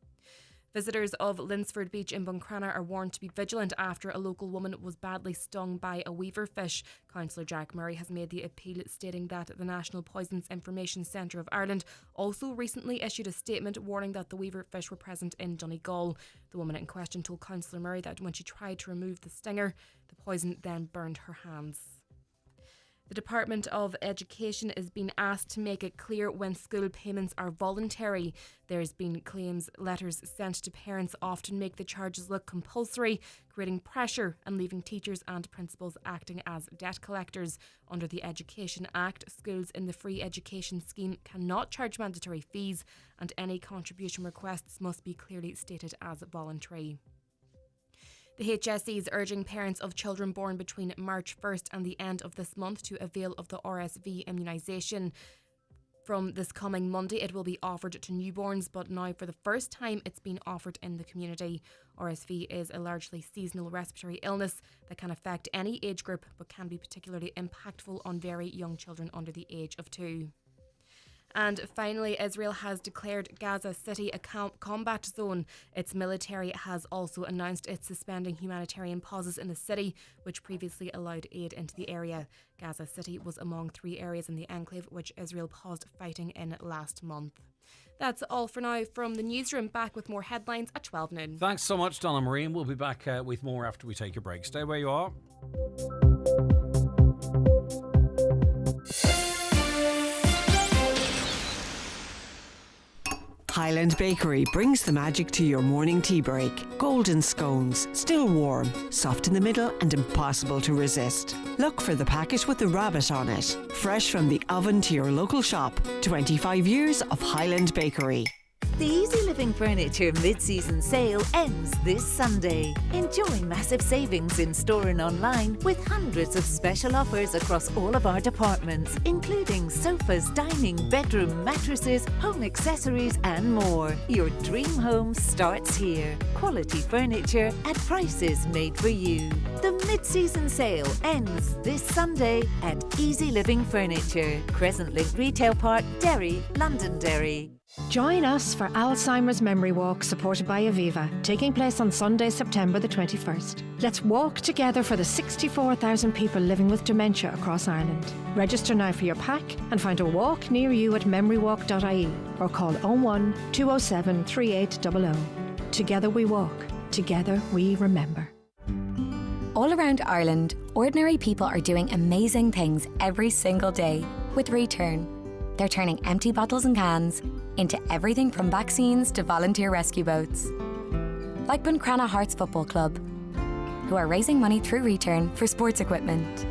Visitors of Linsford Beach in Buncrana are warned to be vigilant after a local woman was badly stung by a weaverfish. Councillor Jack Murray has made the appeal, stating that the National Poisons Information Centre of Ireland also recently issued a statement warning that the weaverfish were present in Donegal. The woman in question told Councillor Murray that when she tried to remove the stinger, the poison then burned her hands. The Department of Education is being asked to make it clear when school payments are voluntary. There's been claims letters sent to parents often make the charges look compulsory, creating pressure and leaving teachers and principals acting as debt collectors. Under the Education Act, schools in the free education scheme cannot charge mandatory fees, and any contribution requests must be clearly stated as voluntary. The HSE is urging parents of children born between March 1st and the end of this month to avail of the RSV immunisation. From this coming Monday, it will be offered to newborns, but now for the first time it's been offered in the community. RSV is a largely seasonal respiratory illness that can affect any age group, but can be particularly impactful on very young children under the age of 2. And finally, Israel has declared Gaza City a combat zone. Its military has also announced it's suspending humanitarian pauses in the city, which previously allowed aid into the area. Gaza City was among 3 areas in the enclave which Israel paused fighting in last month. That's all for now from the newsroom. Back with more headlines at 12 noon. Thanks so much, Donna Marie, and we'll be back with more after we take a break. Stay where you are. Highland Bakery brings the magic to your morning tea break. Golden scones, still warm, soft in the middle and impossible to resist. Look for the packet with the rabbit on it. Fresh from the oven to your local shop. 25 years of Highland Bakery. The Easy Living Furniture mid-season sale ends this Sunday. Enjoy massive savings in store and online with hundreds of special offers across all of our departments, including sofas, dining, bedroom, mattresses, home accessories and more. Your dream home starts here. Quality furniture at prices made for you. The mid-season sale ends this Sunday at Easy Living Furniture, Crescent Link Retail Park, Derry, Londonderry. Join us for Alzheimer's Memory Walk, supported by Aviva, taking place on Sunday, September the 21st. Let's walk together for the 64,000 people living with dementia across Ireland. Register now for your pack and find a walk near you at memorywalk.ie or call 01 207 3800. Together we walk. Together we remember. All around Ireland, ordinary people are doing amazing things every single day with Return. They're turning empty bottles and cans into everything from vaccines to volunteer rescue boats. Like Buncrana Hearts Football Club, who are raising money through Return for sports equipment.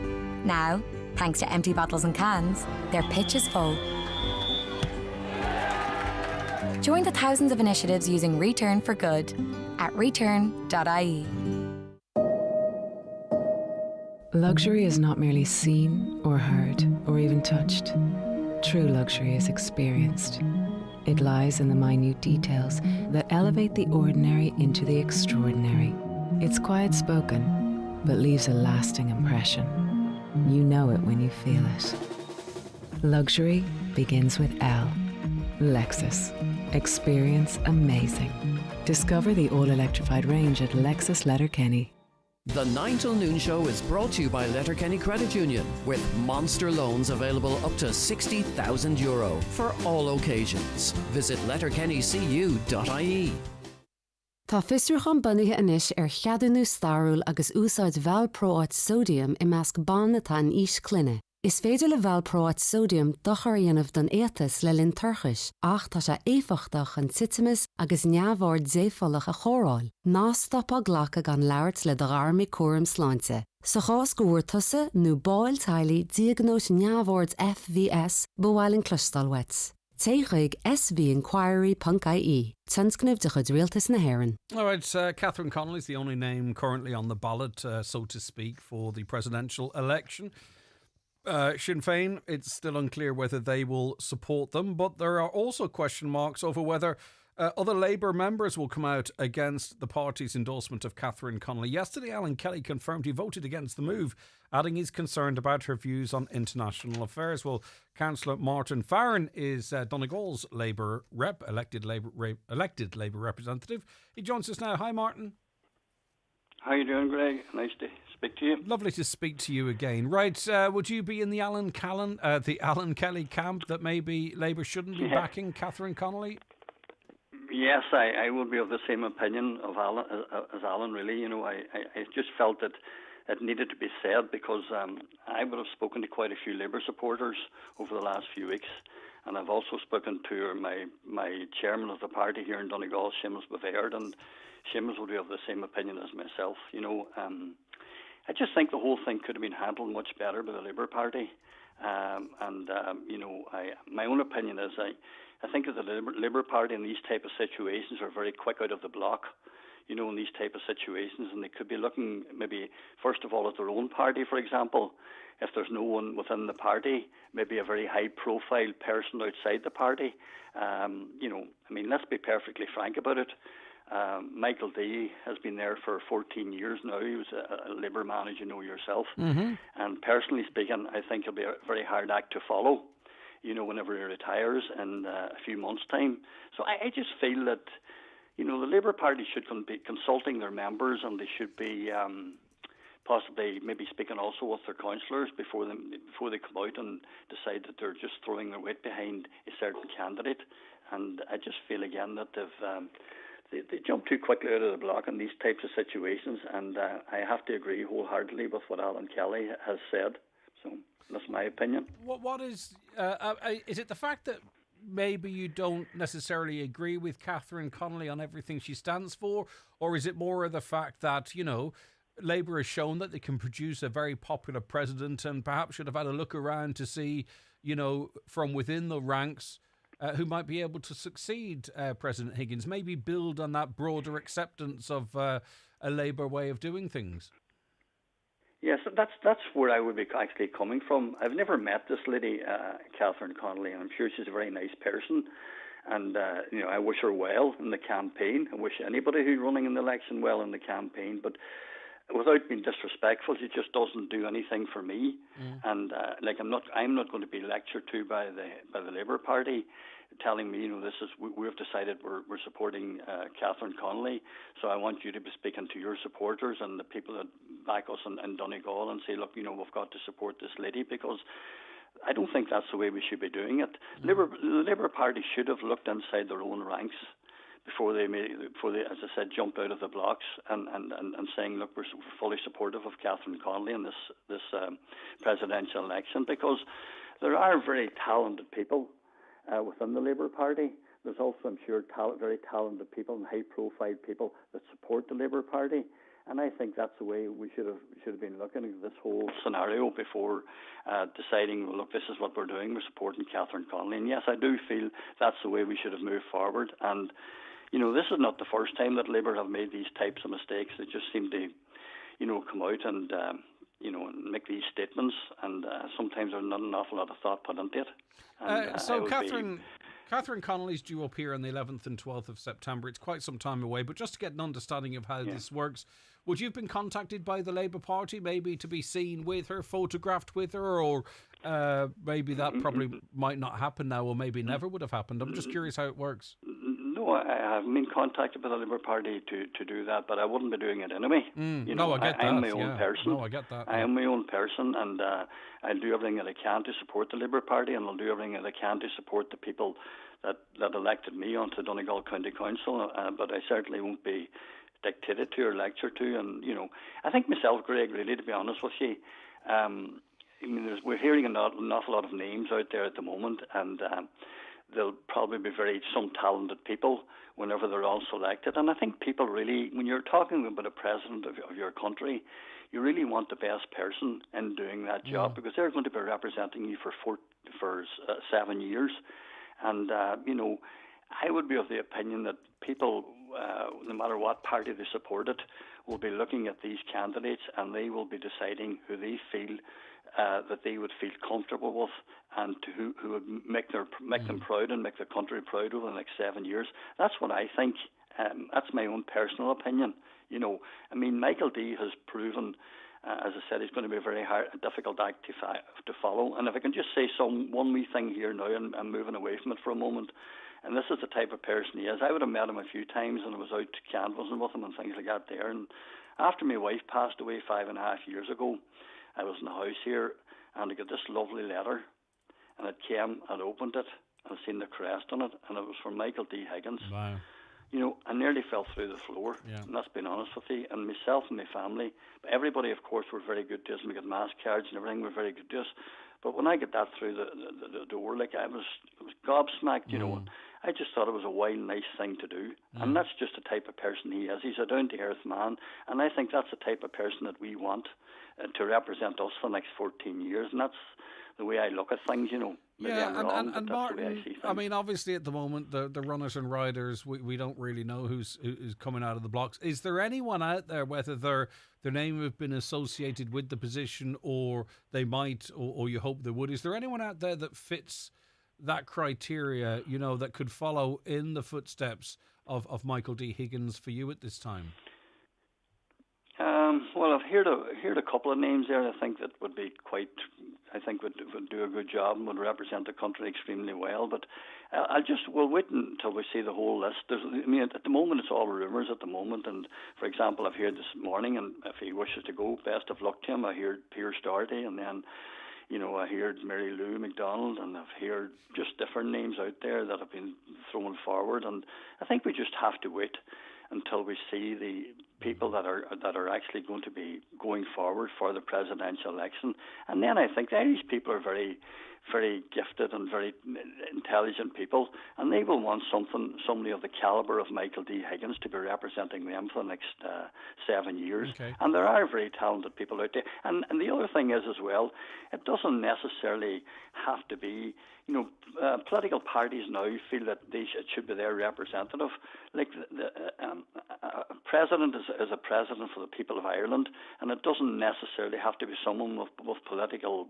Now, thanks to empty bottles and cans, their pitch is full. Join the thousands of initiatives using Return for Good at return.ie. Luxury is not merely seen or heard or even touched. True luxury is experienced. It lies in the minute details that elevate the ordinary into the extraordinary. It's quiet spoken, but leaves a lasting impression. You know it when you feel it. Luxury begins with L. Lexus. Experience amazing. Discover the all-electrified range at Lexus Letterkenny. The 9 till noon show is brought to you by Letterkenny Credit Union, with monster loans available up to €60,000 for all occasions. Visit letterkennycu.ie. Tá fistruchan bunithe inis cheadanú starúil agus úsáid valproate sodium I measc ban atá an ís cluine. Is féidir le valproate sodium docharíanamh don étas le linn turchais, ach tá sé éfachtach an titimis agus neamhhard zéfolach a chóráil. Ná stoppa ghlacha gan labhart le do gharmi cuaram sláinte. Sa chás go bhfuair tusa nó báil taileí diagnóis neamhhard FVS bhfuilinn clustal wets. Téigh svinquiry.ie. Tunscnibh de chud rialtas na hÉireann. All right, Catherine Connolly is the only name currently on the ballot, so to speak, for the presidential election. Sinn Féin, it's still unclear whether they will support them, but there are also question marks over whether other Labour members will come out against the party's endorsement of Catherine Connolly. Yesterday, Alan Kelly confirmed he voted against the move, adding he's concerned about her views on international affairs. Well, Councillor Martin Farron is Donegal's Labour rep, elected Labour representative. He joins us now. Hi, Martin. How you doing, Greg? Nice to speak to you. Lovely to speak to you again. Right, would you be in the Alan Kelly camp that maybe Labour shouldn't be backing Catherine Connolly? Yes, I would be of the same opinion of Alan as Alan. Really, you know, I just felt that it needed to be said because I would have spoken to quite a few Labour supporters over the last few weeks, and I've also spoken to my chairman of the party here in Donegal, Seamus Bavard, and Seamus would be of the same opinion as myself. You know, I just think the whole thing could have been handled much better by the Labour Party, you know, my own opinion is I think that the Labour Party in these type of situations are very quick out of the block, you know, in these type of situations, and they could be looking maybe first of all at their own party, for example. If there's no one within the party, maybe a very high-profile person outside the party. You know, I mean, let's be perfectly frank about it. Michael D has been there for 14 years now. He was a Labour man, as you know yourself. Mm-hmm. And personally speaking, I think it'll be a very hard act to follow, you know, whenever he retires in a few months' time. So I just feel that, you know, the Labour Party should be consulting their members, and they should be possibly maybe speaking also with their councillors before they come out and decide that they're just throwing their weight behind a certain candidate. And I just feel again that they jump too quickly out of the block in these types of situations, and I have to agree wholeheartedly with what Alan Kelly has said. So that's my opinion. What is it the fact that maybe you don't necessarily agree with Catherine Connolly on everything she stands for, or is it more of the fact that, you know, Labour has shown that they can produce a very popular president and perhaps should have had a look around to see, you know, from within the ranks who might be able to succeed President Higgins, maybe build on that broader acceptance of a Labour way of doing things? Yes, that's where I would be actually coming from. I've never met this lady, Catherine Connolly, and I'm sure she's a very nice person. And, you know, I wish her well in the campaign. I wish anybody who's running in the election well in the campaign. But without being disrespectful, she just doesn't do anything for me. And I'm not going to be lectured to by the Labour Party. telling me, we've decided we're supporting Catherine Connolly, so I want you to be speaking to your supporters and the people that back us in Donegal and say, look, we've got to support this lady, because I don't think that's the way we should be doing it. The Labour Party should have looked inside their own ranks before they, as I said, jumped out of the blocks and saying, look, we're fully supportive of Catherine Connolly in this presidential election, because there are very talented people within the Labour Party. There's also, I'm sure, very talented people and high-profile people that support the Labour Party. And I think that's the way we should have been looking at this whole scenario before deciding, well, look, this is what we're doing. We're supporting Catherine Connolly. And yes, I do feel that's the way we should have moved forward. And, this is not the first time that Labour have made these types of mistakes. They just seem to, come out and, make these statements. And sometimes there's not an awful lot of thought put into it. And, so Catherine Connolly's due up here on the 11th and 12th of September. It's quite some time away, but just to get an understanding of how this works, would you have been contacted by the Labour Party maybe to be seen with her, photographed with her, or maybe that probably might not happen now, or maybe never would have happened? I'm just curious how it works. No, I haven't been contacted by the Labour Party to do that, but I wouldn't be doing it anyway. I get that. I'm my own person. No, I get that. I am my own person, and I'll do everything that I can to support the Labour Party, and I'll do everything that I can to support the people that elected me onto Donegal County Council, but I certainly won't be dictated to or lectured to. And, I think myself, Greg, really, to be honest with you, we're hearing an awful lot of names out there at the moment, and there'll probably be some talented people whenever they're all selected. And I think people really, when you're talking about a president of your country, you really want the best person in doing that job, because they're going to be representing you for 7 years. And, I would be of the opinion that people, no matter what party they supported, will be looking at these candidates, and they will be deciding who they feel that they would feel comfortable with, and who would make them proud and make the country proud over the next 7 years. That's what I think. That's my own personal opinion. Michael D has proven, as I said, he's going to be a very difficult act to follow. And if I can just say one wee thing here now, and I'm moving away from it for a moment, and this is the type of person he is. I would have met him a few times, and I was out canvassing with him and things like that there. And after my wife passed away 5.5 years ago, I was in the house here, and I got this lovely letter, and it came, I'd opened it, and I'd seen the crest on it, and it was from Michael D. Higgins. Wow. I nearly fell through the floor, and that's being honest with you. And myself and my family, but everybody, of course, were very good to us, and we got mass cards and everything were very good to us. But when I got that through the door, like I was gobsmacked, I just thought it was a wild, nice thing to do. And that's just the type of person he is. He's a down-to-earth man, and I think that's the type of person that we want to represent us for the next 14 years, and that's the way I look at things, Maybe I'm wrong, but that's Martin, the way I see things. Obviously at the moment, the runners and riders, we don't really know who's coming out of the blocks. Is there anyone out there, whether their name have been associated with the position, or they might, or you hope they would, is there anyone out there that fits that criteria, that could follow in the footsteps of Michael D. Higgins for you at this time? Well, I've heard a couple of names there. I think that would be would do a good job and would represent the country extremely well. But we'll wait until we see the whole list. At the moment it's all rumours at the moment. And for example, I've heard this morning, and if he wishes to go, best of luck to him. I heard Pierce Doherty, and then I heard Mary Lou MacDonald, and I've heard just different names out there that have been thrown forward. And I think we just have to wait until we see the people that are actually going to be going forward for the presidential election. And then I think the Irish people are very, very gifted and very intelligent people, and they will want somebody of the calibre of Michael D. Higgins to be representing them for the next 7 years. Okay. And there are very talented people out there. And the other thing is as well, it doesn't necessarily have to be, political parties now feel that it should be their representative. Like a president is a president for the people of Ireland, and it doesn't necessarily have to be someone with political,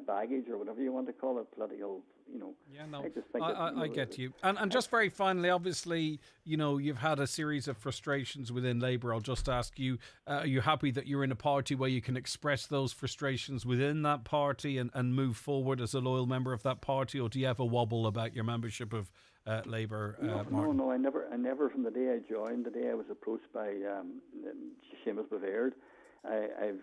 baggage or whatever you want to call it, political, Yeah, no, I just think I get you. And just very finally, obviously, you've had a series of frustrations within Labour. I'll just ask you, are you happy that you're in a party where you can express those frustrations within that party and move forward as a loyal member of that party, or do you have a wobble about your membership of Labour, Martin? No, I never from the day I joined, the day I was approached by Seamus Bavard, I've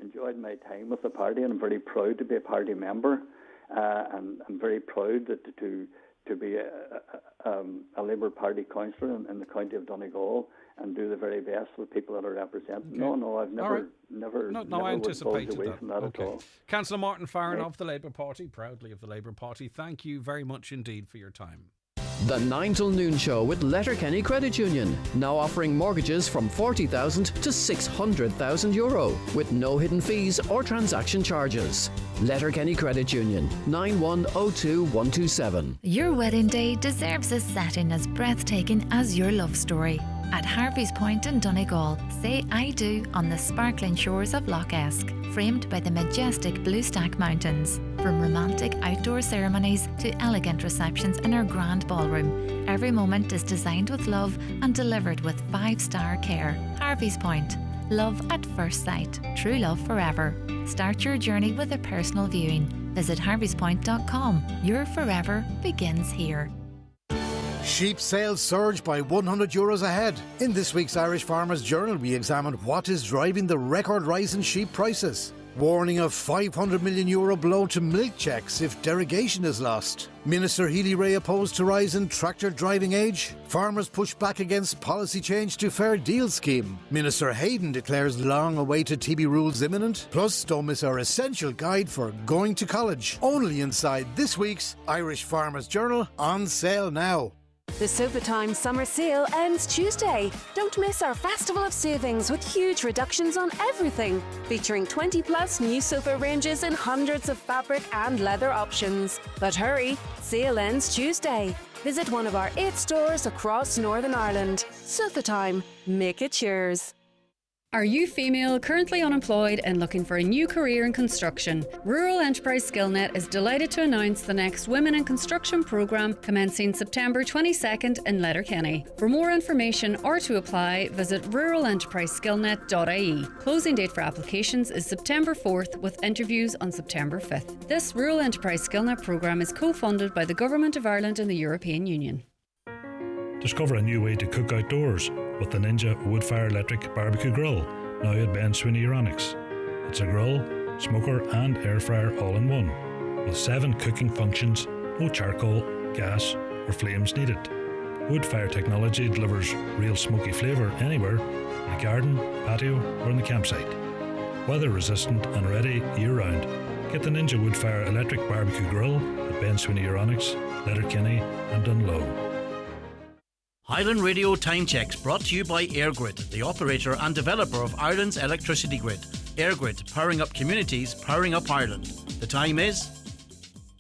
enjoyed my time with the party, and I'm very proud to be a party member, and I'm very proud to be a Labour Party councillor in the county of Donegal and do the very best for the people that are represented. Okay. No, I've never I anticipated away that. from that at all. Councillor Martin Farron of the Labour Party, proudly of the Labour Party, thank you very much indeed for your time. The 9 till noon show with Letterkenny Credit Union, now offering mortgages from 40,000 to 600,000 euro with no hidden fees or transaction charges. Letterkenny Credit Union, 9102127. Your wedding day deserves a setting as breathtaking as your love story. At Harvey's Point in Donegal, say I do on the sparkling shores of Loch Esk, framed by the majestic Blue Stack Mountains. From romantic outdoor ceremonies to elegant receptions in our grand ballroom, every moment is designed with love and delivered with 5-star care. Harvey's Point. Love at first sight. True love forever. Start your journey with a personal viewing. Visit harveyspoint.com. Your forever begins here. Sheep sales surged by €100 a head. In this week's Irish Farmers Journal, we examined what is driving the record rise in sheep prices. Warning of €500 million blow to milk checks if derogation is lost. Minister Healy-Rae opposed to rise in tractor driving age. Farmers push back against policy change to Fair Deal scheme. Minister Hayden declares long-awaited TB rules imminent. Plus, don't miss our essential guide for going to college. Only inside this week's Irish Farmers Journal, on sale now. The Sofa Time summer sale ends Tuesday. Don't miss our festival of savings with huge reductions on everything, featuring 20 plus new sofa ranges and hundreds of fabric and leather options. But hurry, sale ends Tuesday. Visit one of our 8 stores across Northern Ireland. Sofa Time, make it yours. Are you female, currently unemployed and looking for a new career in construction? Rural Enterprise SkillNet is delighted to announce the next Women in Construction programme commencing September 22nd in Letterkenny. For more information or to apply, visit ruralenterpriseskillnet.ie. Closing date for applications is September 4th with interviews on September 5th. This Rural Enterprise SkillNet programme is co-funded by the Government of Ireland and the European Union. Discover a new way to cook outdoors with the Ninja Woodfire Electric Barbecue Grill, now at Ben Sweeney Euronics. It's a grill, smoker and air fryer all in one, with 7 cooking functions, no charcoal, gas or flames needed. Woodfire technology delivers real smoky flavour anywhere, in the garden, patio or in the campsite. Weather resistant and ready year round. Get the Ninja Woodfire Electric Barbecue Grill at Ben Sweeney Euronics, Letterkenny and Dunlow. Highland Radio Time Checks brought to you by EirGrid, the operator and developer of Ireland's electricity grid. EirGrid, powering up communities, powering up Ireland. The time is?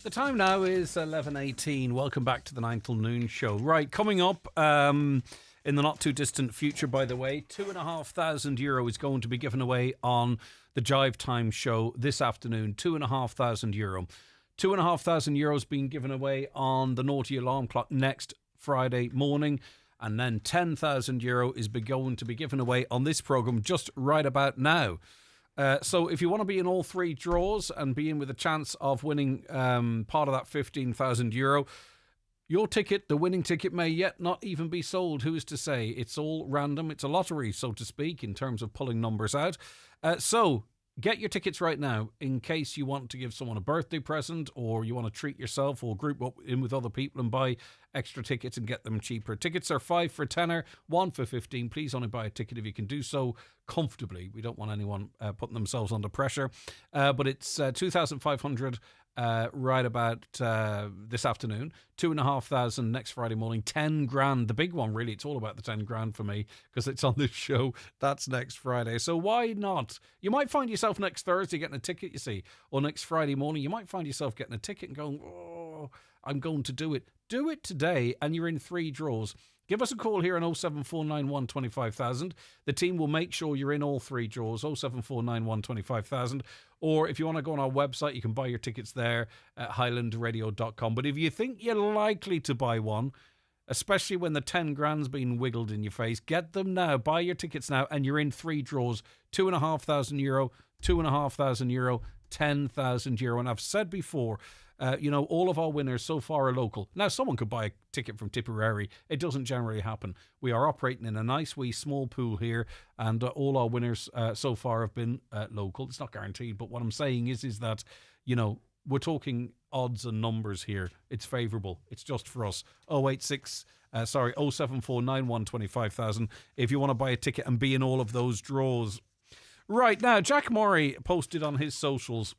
The time now is 11:18. Welcome back to the 9 till noon show. Right, coming up in the not too distant future, by the way, €2,500 is going to be given away on the Jive Time show this afternoon. €2,500. €2,500 being given away on the Naughty Alarm Clock next Friday morning. And then €10,000 is going to be given away on this programme just right about now. So if you want to be in all 3 draws and be in with a chance of winning part of that €15,000, your ticket, the winning ticket, may yet not even be sold. Who is to say? It's all random. It's a lottery, so to speak, in terms of pulling numbers out. So get your tickets right now in case you want to give someone a birthday present, or you want to treat yourself or group up in with other people and buy extra tickets and get them cheaper. Tickets are 5 for tenner, 1 for 15. Please only buy a ticket if you can do so comfortably. We don't want anyone putting themselves under pressure. But it's 2,500 right about this afternoon, 2,500 next Friday morning, 10 grand, the big one really. It's all about the 10 grand for me because it's on this show. That's next Friday. So why not? You might find yourself next Thursday getting a ticket, you see, or next Friday morning, you might find yourself getting a ticket and going, oh, I'm going to do it. Do it today and you're in 3 draws. Give us a call here on 07491 25000. The team will make sure you're in all three draws, 07491 25000. Or if you want to go on our website, you can buy your tickets there at highlandradio.com. But if you think you're likely to buy one, especially when the 10 grand's been wiggled in your face, get them now. Buy your tickets now, and you're in three draws: €2,500, €2,500, €10,000. And I've said before, all of our winners so far are local. Now, someone could buy a ticket from Tipperary. It doesn't generally happen. We are operating in a nice wee small pool here, and all our winners so far have been local. It's not guaranteed, but what I'm saying is that, we're talking odds and numbers here. It's favourable. It's just for us. 07491 25000 if you want to buy a ticket and be in all of those draws. Right, now, Jack Murray posted on his socials,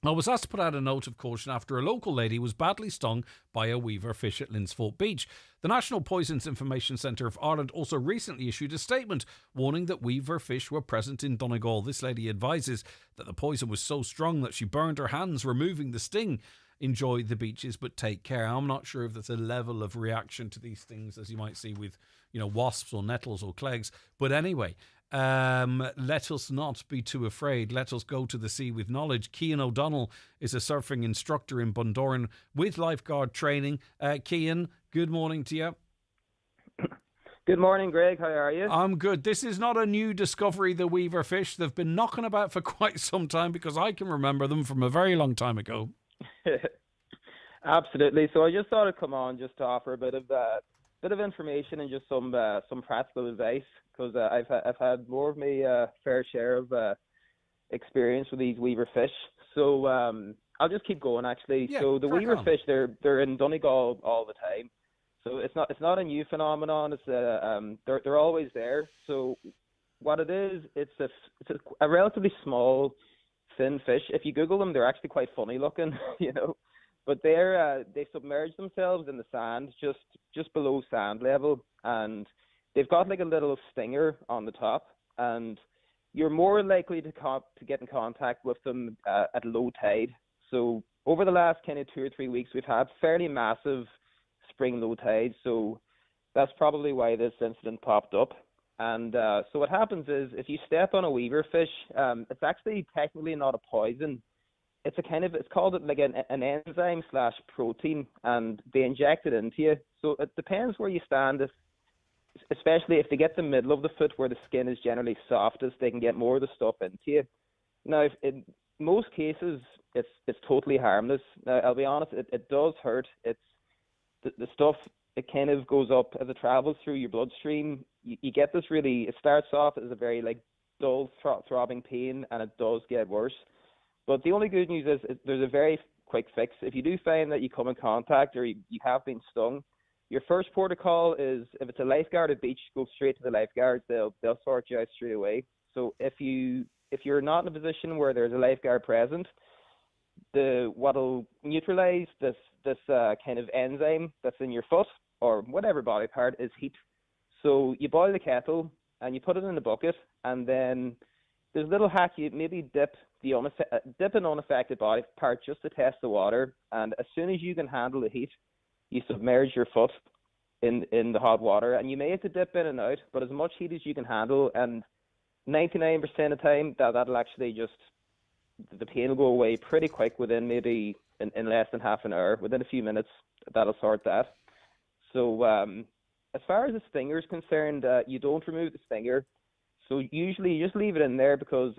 I was asked to put out a note of caution after a local lady was badly stung by a weaverfish at Linsfort Beach. The National Poisons Information Centre of Ireland also recently issued a statement warning that weaverfish were present in Donegal. This lady advises that the poison was so strong that she burned her hands, removing the sting. Enjoy the beaches, but take care. I'm not sure if there's a level of reaction to these things as you might see with, wasps or nettles or clegs. But anyway, let us not be too afraid. Let us go to the sea with knowledge. Cian O'Donnell is a surfing instructor in Bundoran with lifeguard training. Cian, good morning to you. Good morning, Greg. How are you? I'm good. This is not a new discovery, the weaverfish. They've been knocking about for quite some time because I can remember them from a very long time ago. Absolutely. So I just thought I'd come on just to offer a bit of information and just some practical advice, because I've had more of my fair share of experience with these weaverfish. So I'll just keep going. Actually, yeah, so the weaverfish, they're in Donegal all the time. So it's not a new phenomenon. It's they're always there. So what it is, it's a relatively small, thin fish. If you Google them, they're actually quite funny looking, But they submerge themselves in the sand, just below sand level, and they've got like a little stinger on the top, and you're more likely to get in contact with them at low tide. So over the last kind of 2 or 3 weeks, we've had fairly massive spring low tide, so that's probably why this incident popped up. And so what happens is, if you step on a weaverfish, it's actually technically not a poison. It's called like an enzyme / protein, and they inject it into you. So it depends where you stand. Especially if they get the middle of the foot where the skin is generally softest, they can get more of the stuff into you. Now, in most cases, it's totally harmless. Now, I'll be honest, it does hurt. It's the stuff. It kind of goes up as it travels through your bloodstream. You get this it starts off as a very dull throbbing pain, and it does get worse. But the only good news is there's a very quick fix. If you do find that you come in contact or you have been stung, your first port of call is, if it's a lifeguard at beach, go straight to the lifeguards. They'll sort you out straight away. So if you're not in a position where there's a lifeguard present, what'll neutralize this kind of enzyme that's in your foot or whatever body part is heat. So you boil the kettle and you put it in a bucket, and then there's a little hack. You maybe dip an unaffected body part just to test the water, and as soon as you can handle the heat, you submerge your foot in the hot water, and you may have to dip in and out, but as much heat as you can handle, and 99% of the time that'll actually the pain will go away pretty quick within maybe in less than half an hour. Within a few minutes, that'll sort that. So as far as the stinger is concerned, you don't remove the stinger. So usually you just leave it in there, because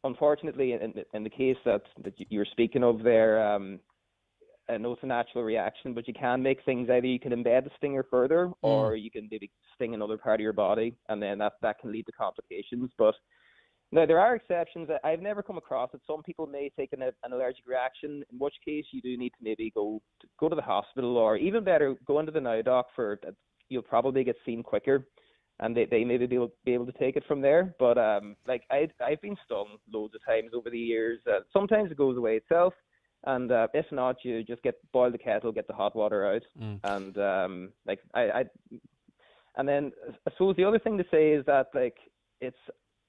unfortunately, in the case that you're speaking of there, I know it's a natural reaction, but you can make things, either you can embed the stinger further, or you can maybe sting another part of your body, and then that can lead to complications. But now, there are exceptions. I've never come across it. Some people may take an allergic reaction, in which case you do need to maybe go to the hospital, or even better, go into the now doc you'll probably get seen quicker, and they maybe be able to take it from there. But I've been stung loads of times over the years. Sometimes it goes away itself, and if not, you just boil the kettle, get the hot water out, and and then I suppose the other thing to say is that it's,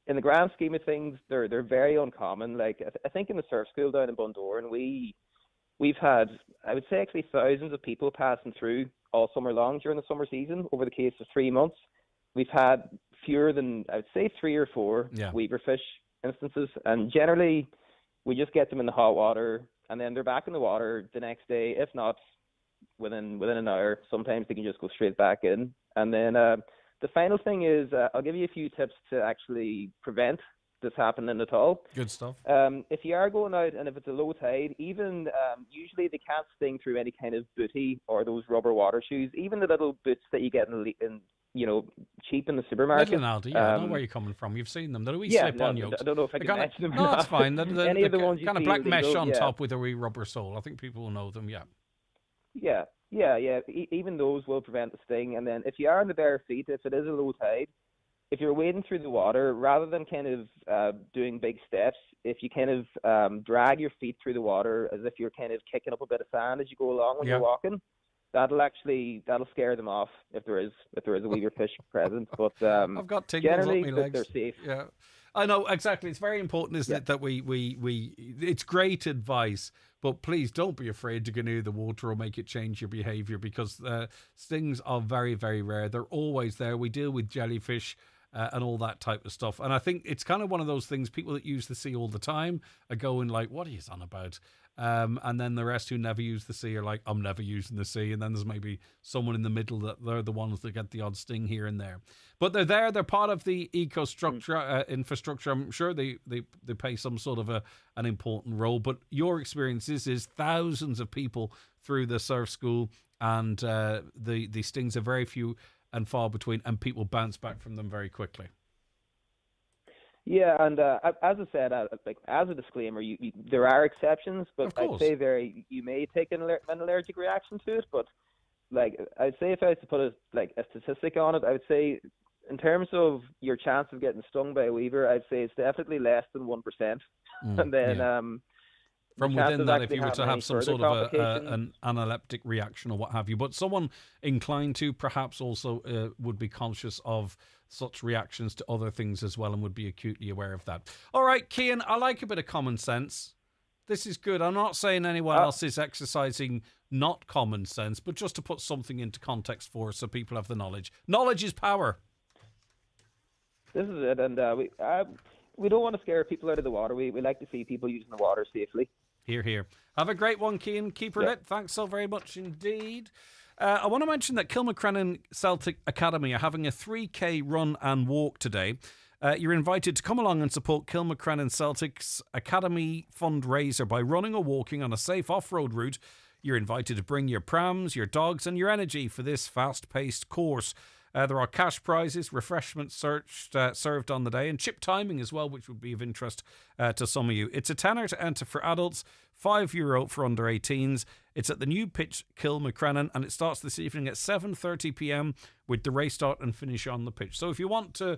in the grand scheme of things, they're very uncommon. I think in the surf school down in Bundoran, we've had, I would say, actually thousands of people passing through all summer long during the summer season. Over the case of 3 months, we've had fewer than, I would say, 3 or 4 weaverfish instances, and generally we just get them in the hot water, and then they're back in the water the next day, if not within an hour. Sometimes they can just go straight back in. And then the final thing is I'll give you a few tips to actually prevent this happening at all. Good stuff. If you are going out and if it's a low tide, even usually they can't sting through any kind of bootie or those rubber water shoes. Even the little boots that you get in cheap in the supermarket. Little and Aldi, I know where you're coming from. You've seen them. They're a wee slip-on yokes. I don't know if I can mention them. No, it's fine. Any of the ones you kind of see black illegal, mesh on top with a wee rubber sole. I think people will know them. Yeah. Even those will prevent the sting. And then if you are on the bare feet, if it is a low tide, if you're wading through the water, rather than kind of doing big steps, if you kind of drag your feet through the water as if you're kind of kicking up a bit of sand as you go along when you're walking, that'll scare them off if there is a weaverfish present. But I've got tingles generally up my legs. they're safe. Yeah. I know, exactly. It's very important, isn't it, that we it's great advice, but please don't be afraid to go near the water or make it change your behaviour, because stings are very, very rare. They're always there. We deal with jellyfish and all that type of stuff. And I think it's kind of one of those things, people that use the sea all the time are going like, what are you on about? And then the rest who never use the sea are like, I'm never using the sea. And then there's maybe someone in the middle that they're the ones that get the odd sting here and there. But they're there. They're part of the infrastructure. I'm sure they play some sort of an important role. But your experience is thousands of people through the surf school, and the stings are very few and far between, and people bounce back from them very quickly. Yeah, and as I said, as a disclaimer, there are exceptions, but I'd say you may take an allergic reaction to it. But I'd say if I was to put a statistic on it, I would say in terms of your chance of getting stung by a weaver, I'd say it's definitely less than 1%. And then from within that, if you were to have some sort of an analeptic reaction or what have you. But someone inclined to perhaps also would be conscious of such reactions to other things as well and would be acutely aware of that. All right, Cian, I like a bit of common sense. This is good. I'm not saying anyone else is exercising not common sense, but just to put something into context for us so people have the knowledge. Knowledge is power. This is it, and we don't want to scare people out of the water. We like to see people using the water safely. Hear, hear. Have a great one, Cian. Keep her lit. Thanks so very much indeed. I want to mention that Kilmacrennan Celtic Academy are having a 3K run and walk today. You're invited to come along and support Kilmacrennan Celtic's Academy fundraiser by running or walking on a safe off-road route. You're invited to bring your prams, your dogs and your energy for this fast-paced course. There are cash prizes, refreshments served on the day, and chip timing as well, which would be of interest to some of you. It's a tenner to enter for adults, €5 for under 18s. It's at the new pitch, Kilmacrennan, and it starts this evening at 7:30 p.m. with the race start and finish on the pitch. So if you want to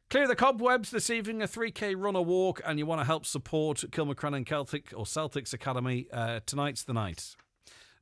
clear the cobwebs this evening, a 3K run or walk, and you want to help support Kilmacrennan Celtics Academy, tonight's the night.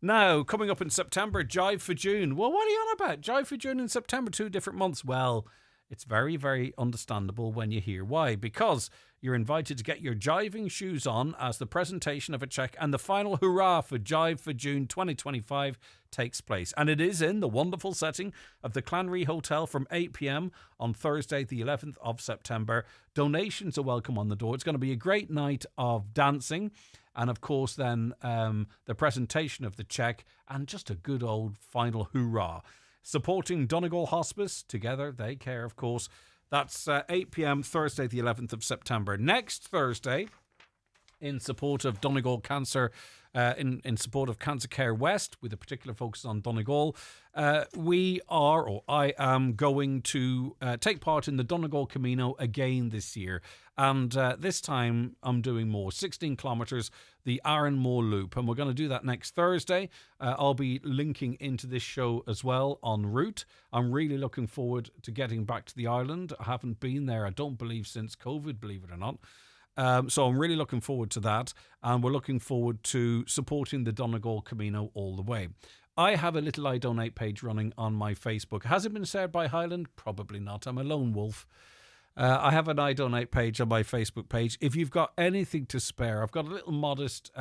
Now, coming up in September, Jive for June. Well, what are you on about? Jive for June and September, 2 different months. Well, it's very, very understandable when you hear why. Because you're invited to get your jiving shoes on as the presentation of a check and the final hurrah for Jive for June 2025 takes place. And it is in the wonderful setting of the Clanry Hotel from 8 p.m. on Thursday, the 11th of September. Donations are welcome on the door. It's going to be a great night of dancing. And of course, then the presentation of the cheque and just a good old final hoorah. Supporting Donegal Hospice, together they care, of course. That's 8 p.m. Thursday, the 11th of September. Next Thursday, in support of Donegal Cancer, in support of Cancer Care West, with a particular focus on Donegal, I am going to take part in the Donegal Camino again this year. And this time I'm doing more, 16 kilometres, the Arranmore Loop. And we're going to do that next Thursday. I'll be linking into this show as well en route. I'm really looking forward to getting back to the island. I haven't been there, I don't believe, since COVID, believe it or not. So I'm really looking forward to that. And we're looking forward to supporting the Donegal Camino all the way. I have a little I Donate page running on my Facebook. Has it been shared by Highland? Probably not. I'm a lone wolf. I have an I Donate page on my Facebook page. If you've got anything to spare, I've got a little modest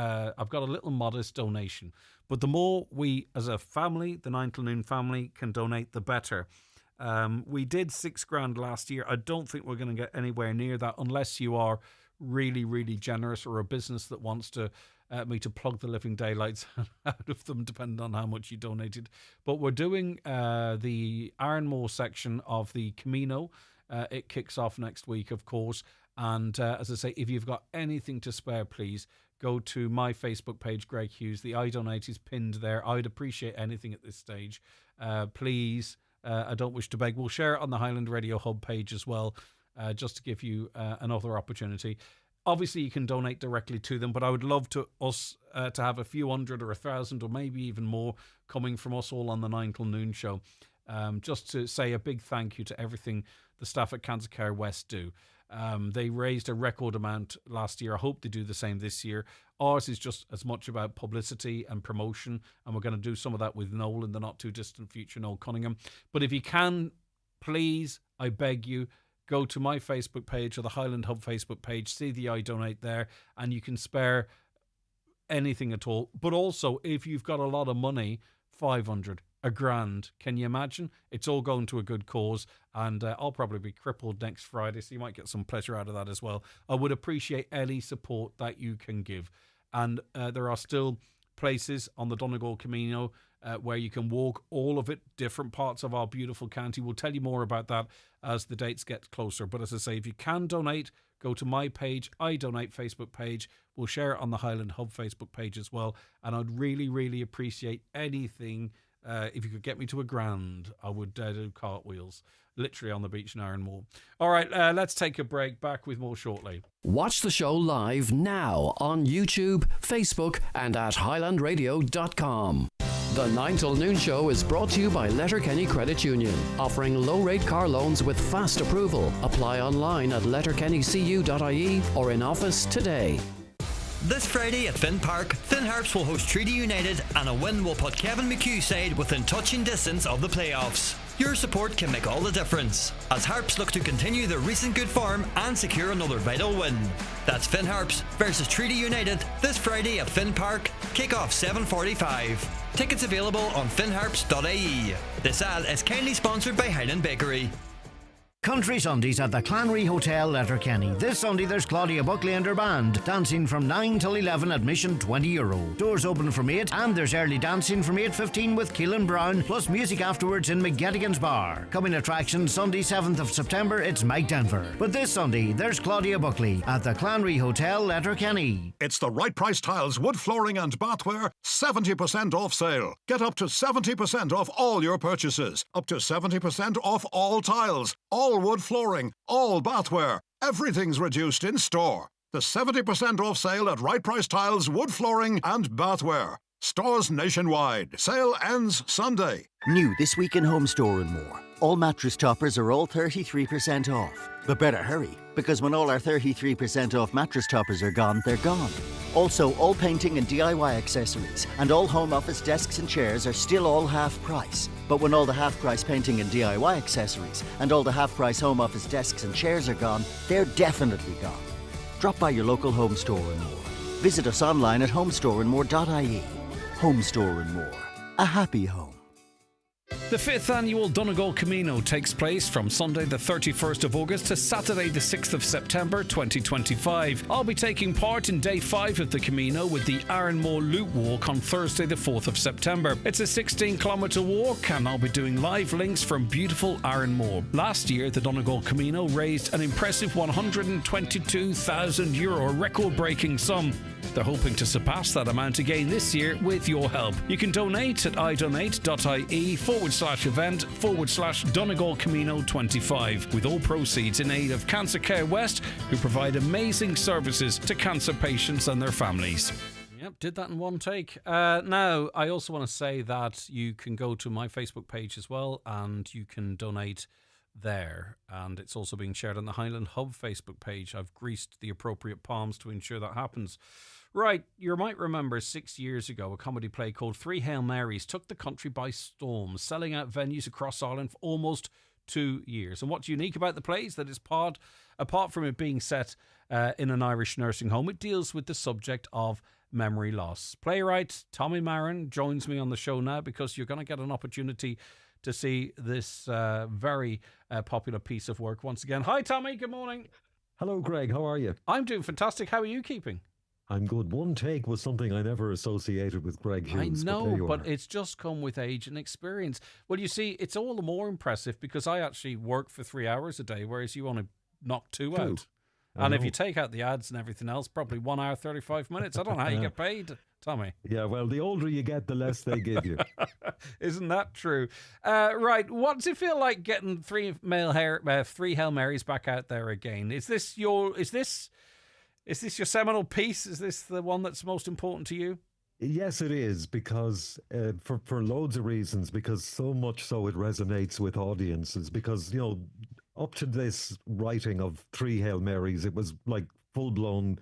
donation. But the more we, as a family, the 9 till noon family, can donate, the better. We did $6,000 last year. I don't think we're going to get anywhere near that unless you are really, really generous, or a business that wants to me to plug the living daylights out of them, depending on how much you donated. But we're doing the Ironmore section of the Camino. It kicks off next week, of course. And as I say, if you've got anything to spare, please go to my Facebook page, Greg Hughes. The I Donate is pinned there. I'd appreciate anything at this stage. Please, I don't wish to beg. We'll share it on the Highland Radio Hub page as well, just to give you another opportunity. Obviously, you can donate directly to them, but I would love to have a few hundred or 1,000 or maybe even more coming from us all on the 9 till noon show. Just to say a big thank you to everything the staff at Cancer Care West do. They raised a record amount last year. I hope they do the same this year. Ours is just as much about publicity and promotion, and we're going to do some of that with Noel in the not too distant future, Noel Cunningham. But if you can, please, I beg you, go to my Facebook page or the Highland Hub Facebook page, see the I Donate there, and you can spare anything at all. But also, if you've got a lot of money, 500, $1,000, can you imagine? It's all going to a good cause, and I'll probably be crippled next Friday, so you might get some pleasure out of that as well. I would appreciate any support that you can give. And there are still places on the Donegal Camino where you can walk all of it, different parts of our beautiful county. We'll tell you more about that as the dates get closer. But as I say, if you can donate, go to my page, I Donate Facebook page. We'll share it on the Highland Hub Facebook page as well. And I'd really, really appreciate anything. If you could get me to $1,000, I would do cartwheels, literally on the beach in Ironmore. All right, let's take a break. Back with more shortly. Watch the show live now on YouTube, Facebook, and at highlandradio.com. The 9 till noon show is brought to you by Letterkenny Credit Union, offering low-rate car loans with fast approval. Apply online at letterkennycu.ie or in office today. This Friday at Finn Park, Finn Harps will host Treaty United, and a win will put Kevin McHugh's side within touching distance of the playoffs. Your support can make all the difference, as Harps look to continue their recent good form and secure another vital win. That's Finn Harps versus Treaty United this Friday at Finn Park, kick-off 7:45. Tickets available on finnharps.ie. This ad is kindly sponsored by Highland Bakery. Country Sundays at the Clanry Hotel, Letterkenny. This Sunday there's Claudia Buckley and her band, dancing from 9 till 11, admission €20. Doors open from 8, and there's early dancing from 8:15 with Keelan Brown, plus music afterwards in McGettigan's Bar. Coming attractions Sunday 7th of September, it's Mike Denver. But this Sunday there's Claudia Buckley at the Clanry Hotel, Letterkenny. It's the Right Price Tiles wood flooring and bathware 70% off sale. Get up to 70% off all your purchases. Up to 70% off all tiles, all wood flooring, all bathware. Everything's reduced in store. The 70% off sale at Right Price Tiles, wood flooring and bathware. Stores nationwide. Sale ends Sunday. New this week in Home Store and More. All mattress toppers are all 33% off. But better hurry, because when all our 33% off mattress toppers are gone, they're gone. Also, all painting and DIY accessories and all home office desks and chairs are still all half price. But when all the half price painting and DIY accessories and all the half price home office desks and chairs are gone, they're definitely gone. Drop by your local Home Store and More. Visit us online at homestoreandmore.ie. Home Store and More. A happy home. The 5th annual Donegal Camino takes place from Sunday the 31st of August to Saturday the 6th of September 2025. I'll be taking part in day 5 of the Camino with the Ironmore Loop Walk on Thursday the 4th of September. It's a 16-kilometre walk, and I'll be doing live links from beautiful Ironmore. Last year, the Donegal Camino raised an impressive €122,000, a record-breaking sum. They're hoping to surpass that amount again this year with your help. You can donate at idonate.ie/event/Donegal Camino 25, with all proceeds in aid of Cancer Care West, who provide amazing services to cancer patients and their families. Yep, did that in one take. Now, I also want to say that you can go to my Facebook page as well, and you can donate there, and it's also being shared on the Highland Hub Facebook page. I've greased the appropriate palms to ensure that happens. Right, you might remember 6 years ago, a comedy play called Three Hail Marys took the country by storm, selling out venues across Ireland for almost 2 years. And what's unique about the play is that it's apart from it being set in an Irish nursing home, it deals with the subject of memory loss. Playwright Tommy Marin joins me on the show now because you're going to get an opportunity to see this very popular piece of work once again. Hi, Tommy. Good morning. Hello, Greg. How are you? I'm doing fantastic. How are you keeping? I'm good. One take was something I never associated with Greg Hughes. I know, but it's just come with age and experience. Well, you see, it's all the more impressive because I actually work for 3 hours a day, whereas you only knock two out. And if you take out the ads and everything else, probably 1 hour, 35 minutes. I don't know how you get paid, Tommy. Yeah, well, the older you get, the less they give you. Isn't that true? Right, what does it feel like getting three Hail Marys back out there again? Is this your seminal piece? Is this the one that's most important to you? Yes, it is, because for loads of reasons, because so much so it resonates with audiences, because, you know, up to this writing of Three Hail Marys, it was like full-blown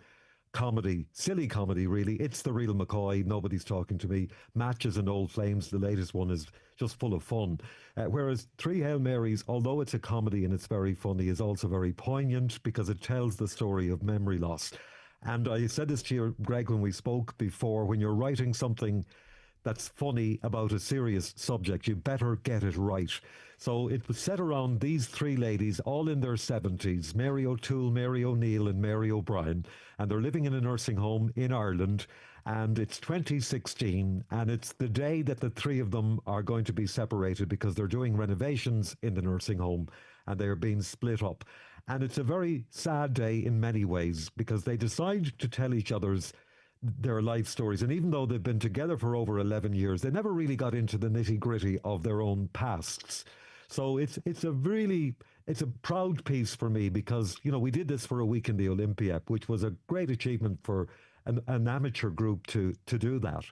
comedy, silly comedy, really. It's the real McCoy, Nobody's Talking to Me, Matches and Old Flames, the latest one, is just full of fun. Whereas Three Hail Marys, although it's a comedy and it's very funny, is also very poignant because it tells the story of memory loss. And I said this to you, Greg, when we spoke before, when you're writing something that's funny about a serious subject, you better get it right. So it was set around these three ladies, all in their 70s, Mary O'Toole, Mary O'Neill and Mary O'Brien, and they're living in a nursing home in Ireland, and it's 2016, and it's the day that the three of them are going to be separated because they're doing renovations in the nursing home and they're being split up. And it's a very sad day in many ways because they decide to tell each other's their life stories. And even though they've been together for over 11 years, they never really got into the nitty-gritty of their own pasts. So it's a proud piece for me because, you know, we did this for a week in the Olympia, which was a great achievement for an amateur group to do that.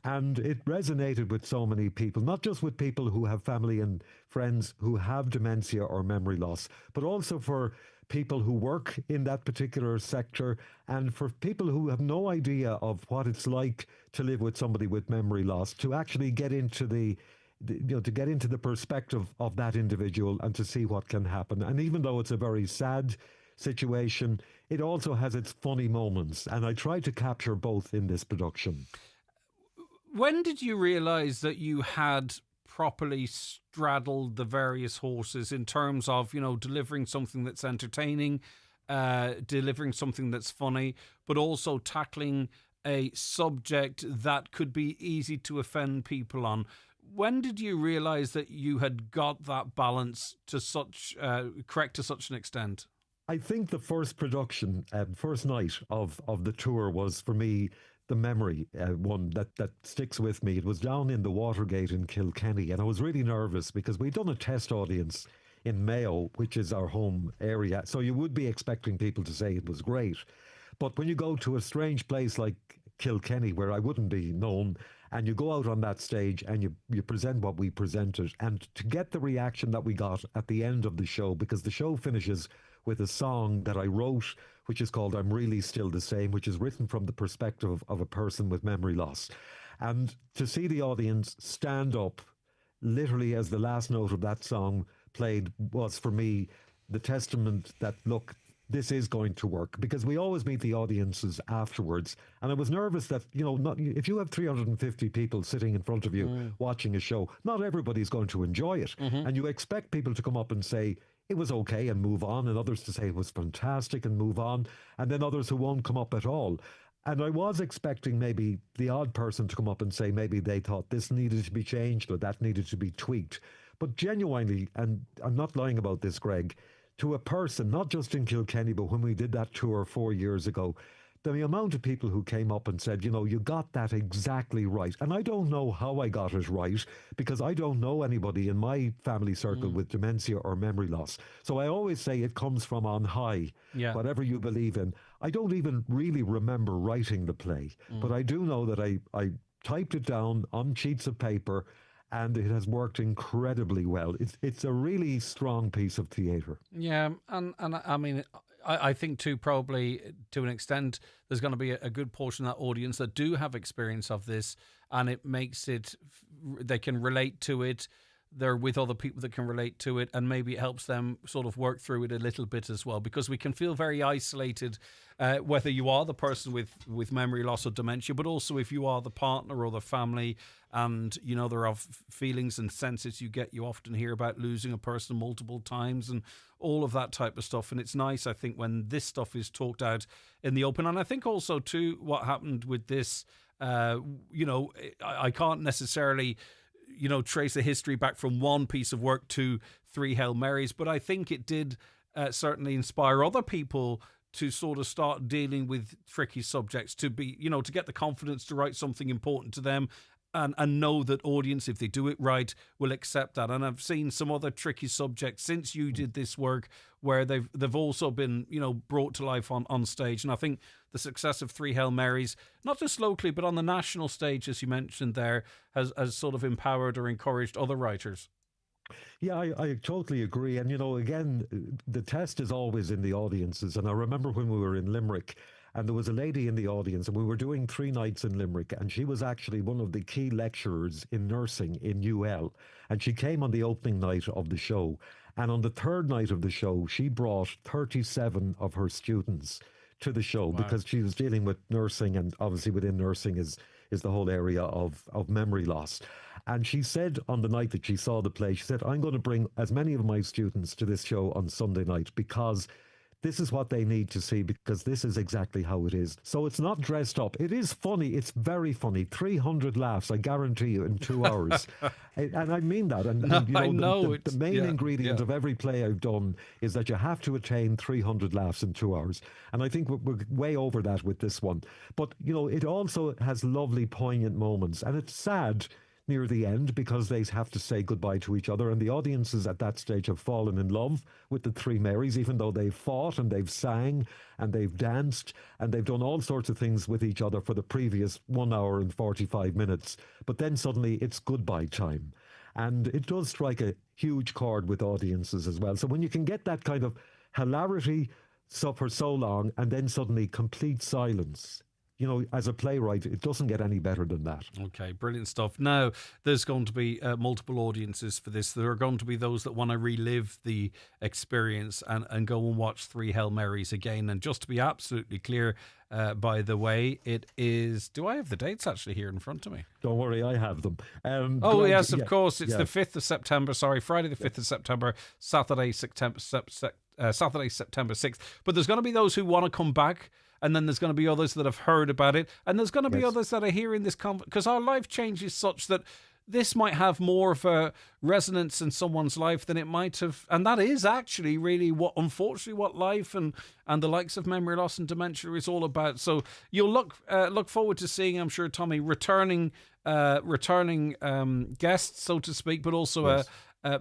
And it resonated with so many people, not just with people who have family and friends who have dementia or memory loss, but also for people who work in that particular sector and for people who have no idea of what it's like to live with somebody with memory loss, to actually get into to get into the perspective of that individual and to see what can happen. And even though it's a very sad situation, it also has its funny moments, and I try to capture both in this production. When did you realise that you had properly straddled the various horses in terms of, you know, delivering something that's entertaining, delivering something that's funny, but also tackling a subject that could be easy to offend people on? When did you realise that you had got that balance to such correct to such an extent? I think the first production, first night of the tour was, for me, the memory one that sticks with me. It was down in the Watergate in Kilkenny, and I was really nervous because we'd done a test audience in Mayo, which is our home area. So you would be expecting people to say it was great. But when you go to a strange place like Kilkenny, where I wouldn't be known, and you go out on that stage and you present what we presented, and to get the reaction that we got at the end of the show, because the show finishes with a song that I wrote, which is called I'm Really Still the Same, which is written from the perspective of a person with memory loss. And to see the audience stand up literally as the last note of that song played was, for me, the testament that, look, this is going to work, because we always meet the audiences afterwards. And I was nervous that, you know, if you have 350 people sitting in front of you watching a show, not everybody's going to enjoy it. And you expect people to come up and say, it was okay and move on, and others to say it was fantastic and move on, and then others who won't come up at all. And I was expecting maybe the odd person to come up and say maybe they thought this needed to be changed or that needed to be tweaked. But genuinely, and I'm not lying about this, Greg, to a person, not just in Kilkenny, but when we did that tour 4 years ago, the amount of people who came up and said, you know, you got that exactly right. And I don't know how I got it right, because I don't know anybody in my family circle with dementia or memory loss. So I always say it comes from on high, whatever you believe in. I don't even really remember writing the play, but I do know that I typed it down on sheets of paper, and it has worked incredibly well. It's a really strong piece of theatre. Yeah, and I mean, I think too, probably to an extent, there's going to be a good portion of that audience that do have experience of this, and it makes it, they can relate to it. they're with other people that can relate to it, and maybe it helps them sort of work through it a little bit as well, because we can feel very isolated, whether you are the person with memory loss or dementia, but also if you are the partner or the family, and there are feelings and senses you often hear about losing a person multiple times and all of that type of stuff. And it's nice, I think, when this stuff is talked out in the open. And I think also too, what happened with this, I can't necessarily trace the history back from one piece of work to Three Hail Marys, but I think it did certainly inspire other people to sort of start dealing with tricky subjects, to be, to get the confidence to write something important to them, and know that audience, if they do it right, will accept that. And I've seen some other tricky subjects since you did this work where they've also been, brought to life on stage. And I think the success of Three Hail Marys, not just locally, but on the national stage, as you mentioned there, has sort of empowered or encouraged other writers. Yeah, I totally agree. And, again, the test is always in the audiences. And I remember when we were in Limerick, and there was a lady in the audience, and we were doing 3 nights in Limerick, and she was actually one of the key lecturers in nursing in UL. And she came on the opening night of the show. And on the 3rd night of the show, she brought 37 of her students to the show. Wow. Because she was dealing with nursing, and obviously within nursing is the whole area of memory loss. And she said on the night that she saw the play, she said, I'm going to bring as many of my students to this show on Sunday night, because this is what they need to see, because this is exactly how it is. So it's not dressed up. It is funny. It's very funny. 300 laughs, I guarantee you, in 2 hours. And I mean that. And I know the main ingredient of every play I've done is that you have to attain 300 laughs in 2 hours. And I think we're way over that with this one. But, it also has lovely, poignant moments. And it's sad near the end, because they have to say goodbye to each other, and the audiences at that stage have fallen in love with the Three Marys, even though they've fought and they've sang and they've danced and they've done all sorts of things with each other for the previous 1 hour and 45 minutes. But then suddenly it's goodbye time, and it does strike a huge chord with audiences as well. So when you can get that kind of hilarity for so long, and then suddenly complete silence, as a playwright, it doesn't get any better than that. Okay, brilliant stuff. Now, there's going to be multiple audiences for this. There are going to be those that want to relive the experience and go and watch Three Hail Marys again. And just to be absolutely clear, by the way, it is... Do I have the dates actually here in front of me? Don't worry, I have them. Yes, of course. It's the 5th of September. Sorry, Friday the 5th of September, Saturday, September 6th. But there's going to be those who want to come back, and then there's going to be others that have heard about it, and there's going to be others that are hearing this because our life change is such that this might have more of a resonance in someone's life than it might have, and that is actually really unfortunately what life and the likes of memory loss and dementia is all about. So you'll look forward to seeing, I'm sure, Tommy, returning guests, so to speak, but also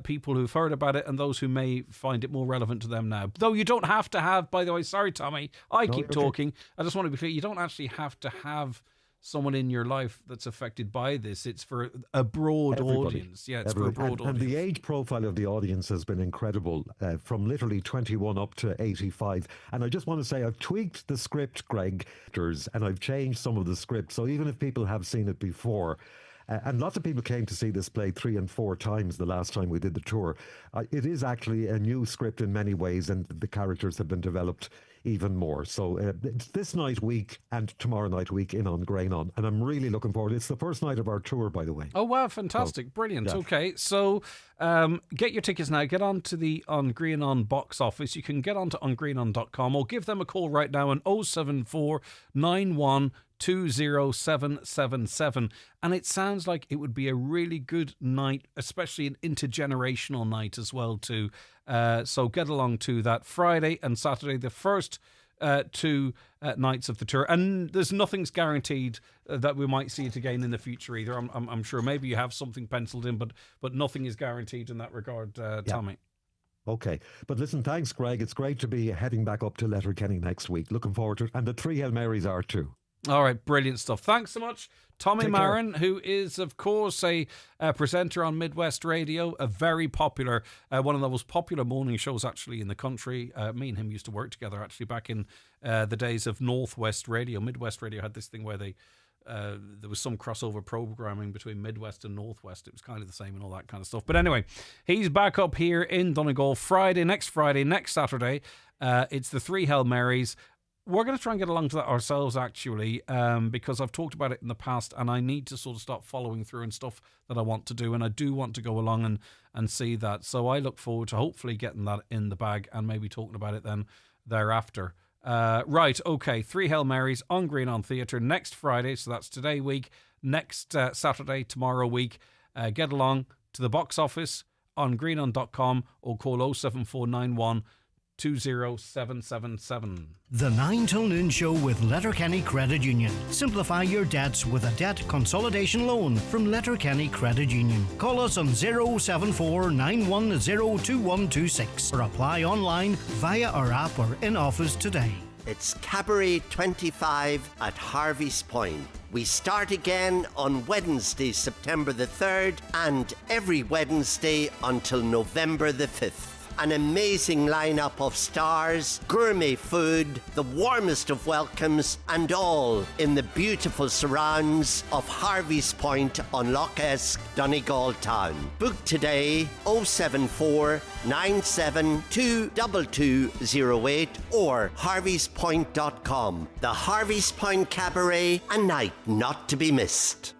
people who've heard about it and those who may find it more relevant to them now. Though you don't have to have, by the way, sorry, Tommy, keep talking. I just want to be clear, you don't actually have to have someone in your life that's affected by this. It's for a broad audience. Yeah, it's for a broad audience. And the age profile of the audience has been incredible, from literally 21 up to 85. And I just want to say, I've tweaked the script, Greg, and I've changed some of the script. So even if people have seen it before, and lots of people came to see this play 3 and 4 times the last time we did the tour. It is actually a new script in many ways, and the characters have been developed even more. So it's this night week and tomorrow night week in on Grainon, and I'm really looking forward. It's the first night of our tour, by the way. Oh wow, fantastic, brilliant. Yeah. Okay, so get your tickets now. Get on to the On Grainon box office. You can get onto ongrainon.com or give them a call right now on 074 91 20777, and it sounds like it would be a really good night, especially an intergenerational night as well too. So get along to that Friday and Saturday, the first 2 nights of the tour, and there's nothing's guaranteed that we might see it again in the future either. I'm sure maybe you have something penciled in, but nothing is guaranteed in that regard, Tommy. Okay. But listen, thanks, Greg. It's great to be heading back up to Letterkenny next week. Looking forward to it. And the Three Hail Marys are too. All right, brilliant stuff. Thanks so much, Tommy Marin, who is, of course, a presenter on Midwest Radio, a very popular, one of the most popular morning shows actually in the country. Me and him used to work together actually back in the days of Northwest Radio. Midwest Radio had this thing where they there was some crossover programming between Midwest and Northwest. It was kind of the same and all that kind of stuff. But anyway, he's back up here in Donegal next Friday, next Saturday. It's the 3 Hail Marys. We're going to try and get along to that ourselves, actually, because I've talked about it in the past, and I need to sort of start following through and stuff that I want to do, and I do want to go along and see that. So I look forward to hopefully getting that in the bag and maybe talking about it then thereafter. Right, okay, 3 Hail Marys on Green On Theatre next Friday, so that's today week, next Saturday, tomorrow week. Get along to the box office on greenon.com or call 07491 20777. The 9 till noon show with Letterkenny Credit Union. Simplify your debts with a debt consolidation loan from Letterkenny Credit Union. Call us on 074 910 2126 or apply online via our app or in office today. It's Cabaret 25 at Harvey's Point. We start again on Wednesday, September the 3rd, and every Wednesday until November the 5th. An amazing lineup of stars, gourmet food, the warmest of welcomes, and all in the beautiful surrounds of Harvey's Point on Lough Esk, Donegal Town. Book today 074 972 2208 or harveyspoint.com. The Harvey's Point Cabaret, a night not to be missed.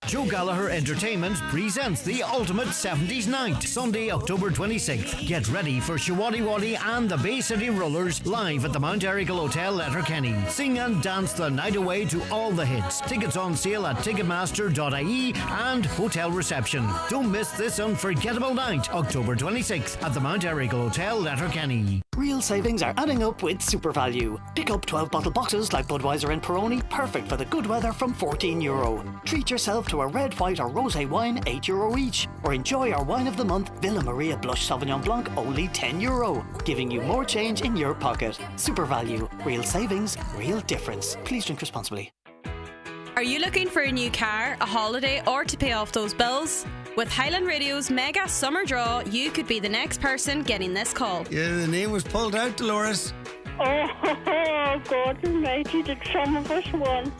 Joe Gallagher Entertainment presents the Ultimate 70s Night, Sunday, October 26th. Get ready for Shawadi Wadi and the Bay City Rollers live at the Mount Erical Hotel, Letterkenny. Sing and dance the night away to all the hits. Tickets on sale at ticketmaster.ie and hotel reception. Don't miss this unforgettable night, October 26th at the Mount Erical Hotel, Letterkenny. Real savings are adding up with Super Value. Pick up 12 bottle boxes like Budweiser and Peroni, perfect for the good weather, from €14. Treat yourself to a red, white or rosé wine, €8 each. Or enjoy our wine of the month, Villa Maria Blush Sauvignon Blanc, only €10, giving you more change in your pocket. Super Value. Real savings, real difference. Please drink responsibly. Are you looking for a new car, a holiday, or to pay off those bills? With Highland Radio's mega summer draw, you could be the next person getting this call. Yeah, the name was pulled out, Dolores. Oh, God almighty, did some of us won.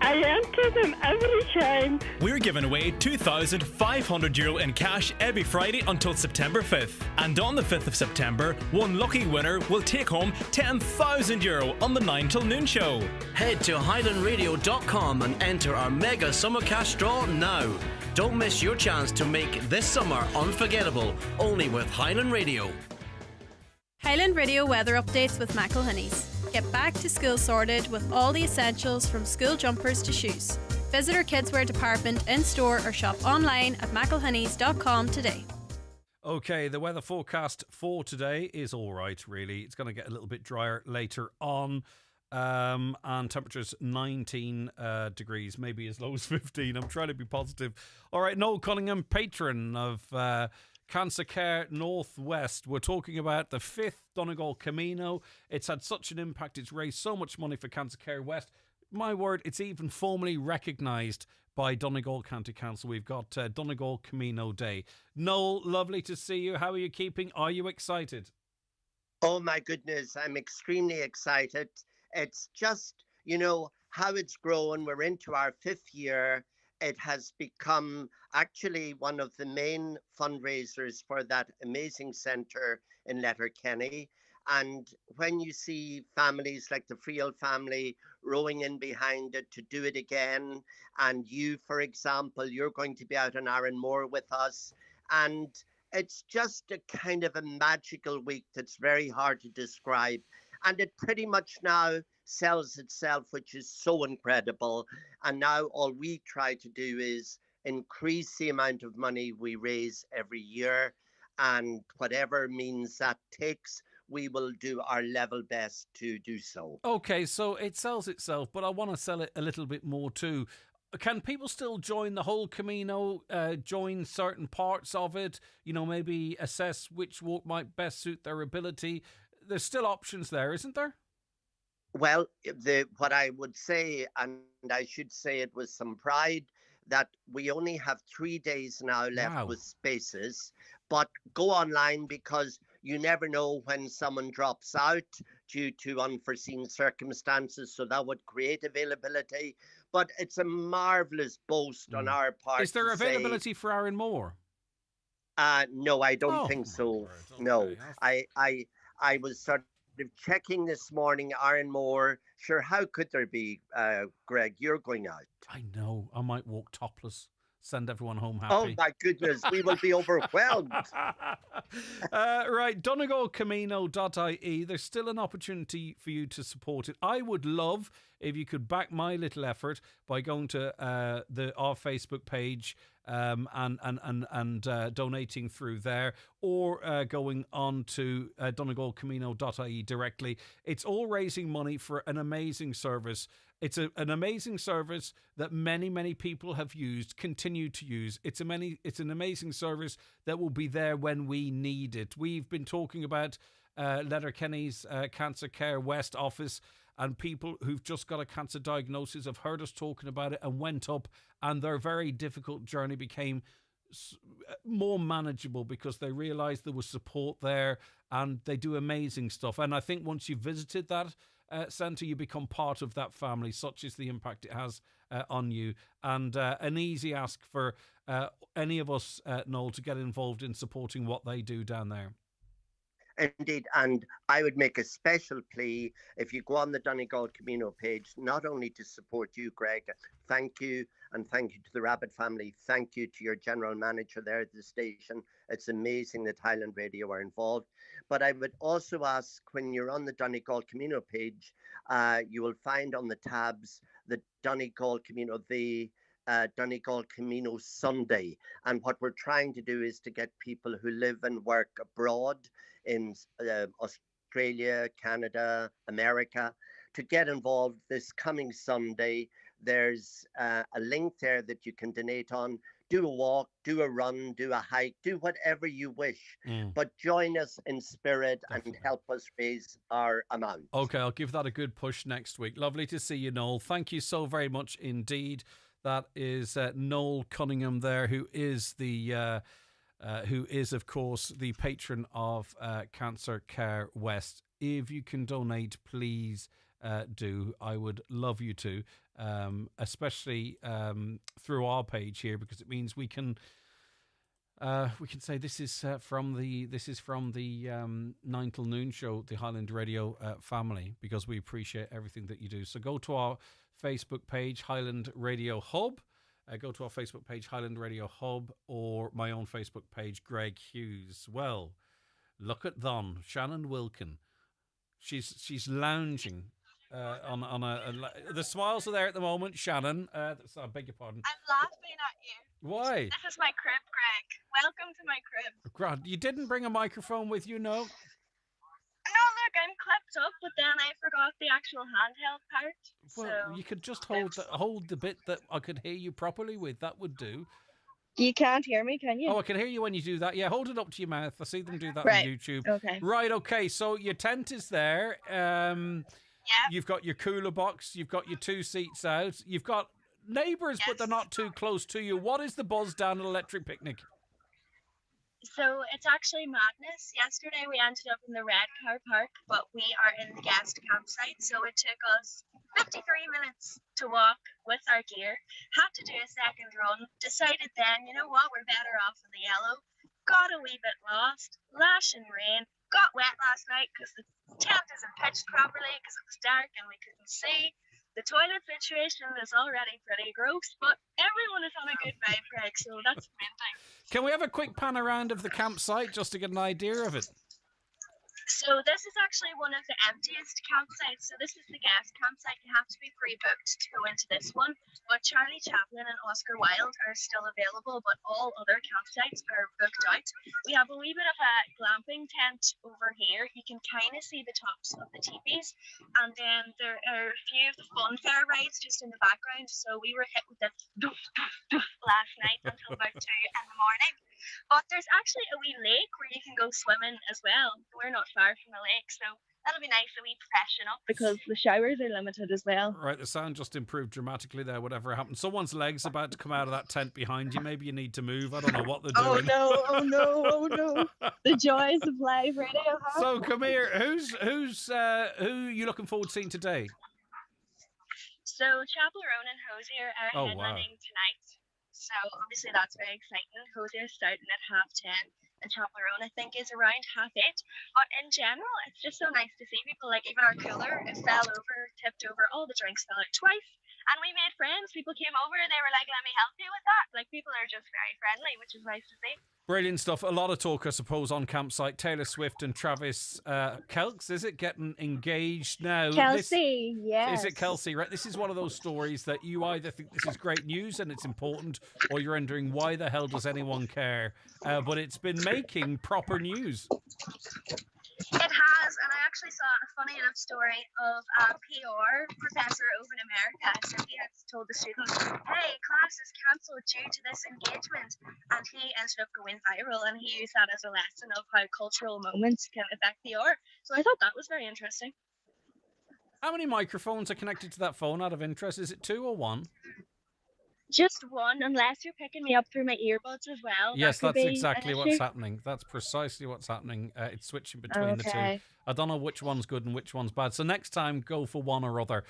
I enter them every time. We're giving away €2,500 in cash every Friday until September 5th. And on the 5th of September, one lucky winner will take home €10,000 on the 9 till noon show. Head to highlandradio.com and enter our mega summer cash draw now. Don't miss your chance to make this summer unforgettable, only with Highland Radio. Highland Radio weather updates with McElhinney's. Get back to school sorted with all the essentials from school jumpers to shoes. Visit our kidswear department in store or shop online at mcelhinney's.com today. Okay, the weather forecast for today is all right, really. It's going to get a little bit drier later on. And temperatures 19 degrees, maybe as low as 15. I'm trying to be positive. All right, Noel Cunningham, patron of Cancer Care Northwest. We're talking about the 5th Donegal Camino. It's had such an impact. It's raised so much money for Cancer Care West. My word, it's even formally recognised by Donegal County Council. We've got Donegal Camino Day. Noel, lovely to see you. How are you keeping? Are you excited? Oh my goodness, I'm extremely excited. It's just, how it's grown. We're into our 5th year. It has become actually one of the main fundraisers for that amazing centre in Letterkenny. And when you see families like the Friel family rowing in behind it to do it again, and you, for example, you're going to be out on Aaronmore with us, and it's just a kind of a magical week that's very hard to describe. And it pretty much now sells itself, which is so incredible. And now all we try to do is increase the amount of money we raise every year. And whatever means that takes, we will do our level best to do so. Okay, so it sells itself, but I want to sell it a little bit more too. Can people still join the whole Camino, join certain parts of it, maybe assess which walk might best suit their ability? There's still options there, isn't there? Well, what I would say, and I should say it with some pride, that we only have 3 days now left with spaces. But go online, because you never know when someone drops out due to unforeseen circumstances, so that would create availability. But it's a marvellous boast on our part. Is there to availability for Aaron Moore? No, I don't think so. Okay. No, I was sort of checking this morning, Aaron Moore. Sure, how could there be, Greg? You're going out. I know. I might walk topless. Send everyone home happy. Oh my goodness, we will be overwhelmed. Right, donegalcamino.ie. There's still an opportunity for you to support it. I would love if you could back my little effort by going to our Facebook page and donating through there, or going on to donegalcamino.ie directly. It's all raising money for an amazing service. It's an amazing service that many, many people have used, continue to use. It's an amazing service that will be there when we need it. We've been talking about Letterkenny's Cancer Care West office, and people who've just got a cancer diagnosis have heard us talking about it and went up, and their very difficult journey became more manageable because they realised there was support there, and they do amazing stuff. And I think once you've visited that centre, you become part of that family. Such is the impact it has on you. And an easy ask for any of us, Noel, to get involved in supporting what they do down there. Indeed, and I would make a special plea if you go on the Donegal Camino page, not only to support you, Greg, thank you, and thank you to the Rabbit family, thank you to your general manager there at the station. It's amazing that Highland Radio are involved. But I would also ask, when you're on the Donegal Camino page, you will find on the tabs the Donegal Camino, Donegal Camino Sunday. And what we're trying to do is to get people who live and work abroad in Australia, Canada, America, to get involved this coming Sunday. There's a link there that you can donate on. Do a walk, do a run, do a hike, do whatever you wish. But join us in spirit and help us raise our amount. Okay, I'll give that a good push next week. Lovely to see you, Noel. Thank you so very much indeed. That is Noel Cunningham there, who is of course the patron of Cancer Care West. If you can donate, please do. I would love you to, especially through our page here, because it means we can say this is from the 9 till noon show, the Highland Radio family, because we appreciate everything that you do. So go to our Facebook page, Highland Radio Hub. Go to our Facebook page, Highland Radio Hub, or my own Facebook page, Greg Hughes. Well, look at Don, Shannon Wilkin. She's lounging on a. The smiles are there at the moment, Shannon. I beg your pardon. I'm laughing at you. Why? This is my crib, Greg. Welcome to my crib. God, you didn't bring a microphone with you, no? No, look, I'm clipped up, but then I forgot the actual handheld part. Well, you could just hold the bit that I could hear you properly with. That would do. You can't hear me, can you? Oh, I can hear you when you do that. Yeah, hold it up to your mouth. I see them do that right. on YouTube. Okay. Right, okay. So your tent is there. Yeah. You've got your cooler box. You've got your 2 seats out. You've got neighbours, but they're not too close to you. What is the buzz down at Electric Picnic? So it's actually madness. Yesterday we ended up in the Red Car Park, but we are in the guest campsite, so it took us 53 minutes to walk with our gear. Had to do a second run. Decided then, you know what, we're better off in the yellow. Got a wee bit lost. Lashing rain. Got wet last night because the tent isn't pitched properly because it was dark and we couldn't see. The toilet situation is already pretty gross, but everyone is on a good vibe, Greg, so that's the main thing. Can we have a quick pan around of the campsite just to get an idea of it? So this is actually one of the emptiest campsites. So this is the guest campsite. You have to be pre-booked to go into this one. But Charlie Chaplin and Oscar Wilde are still available, but all other campsites are booked out. We have a wee bit of a glamping tent over here. You can kind of see the tops of the teepees. And then there are a few of the fun fair rides just in the background. So we were hit with the doof, doof, doof last night until about 2 in the morning. But there's actually a wee lake where you can go swimming as well. We're not far from the lake, so that'll be nice, a wee freshen up, because the showers are limited as well. Right, the sound just improved dramatically there, whatever happened. Someone's leg's about to come out of that tent behind you. Maybe you need to move. I don't know what they're doing. Oh no. The joys of live radio. Huh? So come here. Who are you looking forward to seeing today? So Chapel-Roan and Hosier are Oh, headlining wow. tonight. So obviously that's very exciting. Hosier's starting at 10:30, and Chapel-Roan I think is around 8:30. But in general, it's just so nice to see people. Like even our cooler, it fell over, tipped over, all the drinks fell out twice. And we made friends. People came over, they were like, let me help you with that. Like people are just very friendly, which is nice to see. Brilliant stuff. A lot of talk, I suppose, on campsite. Taylor Swift and Travis Kelce, is it, getting engaged now? Kelsey, yes. Is it Kelsey? Right. This is one of those stories that you either think this is great news and it's important, or you're wondering why the hell does anyone care? But it's been making proper news. It has, and I actually saw a funny enough story of a PR professor over in America. So he had told the students, hey, class is cancelled due to this engagement. And he ended up going viral, and he used that as a lesson of how cultural moments can affect PR. So I thought that was very interesting. How many microphones are connected to that phone out of interest? Is it 2 or 1? Just one, unless you're picking me up through my earbuds as well. Yes, that could that's be exactly an what's issue. happening. That's precisely what's happening. It's switching between the two. Okay. I don't know which one's good and which one's bad. So next time, go for one or other.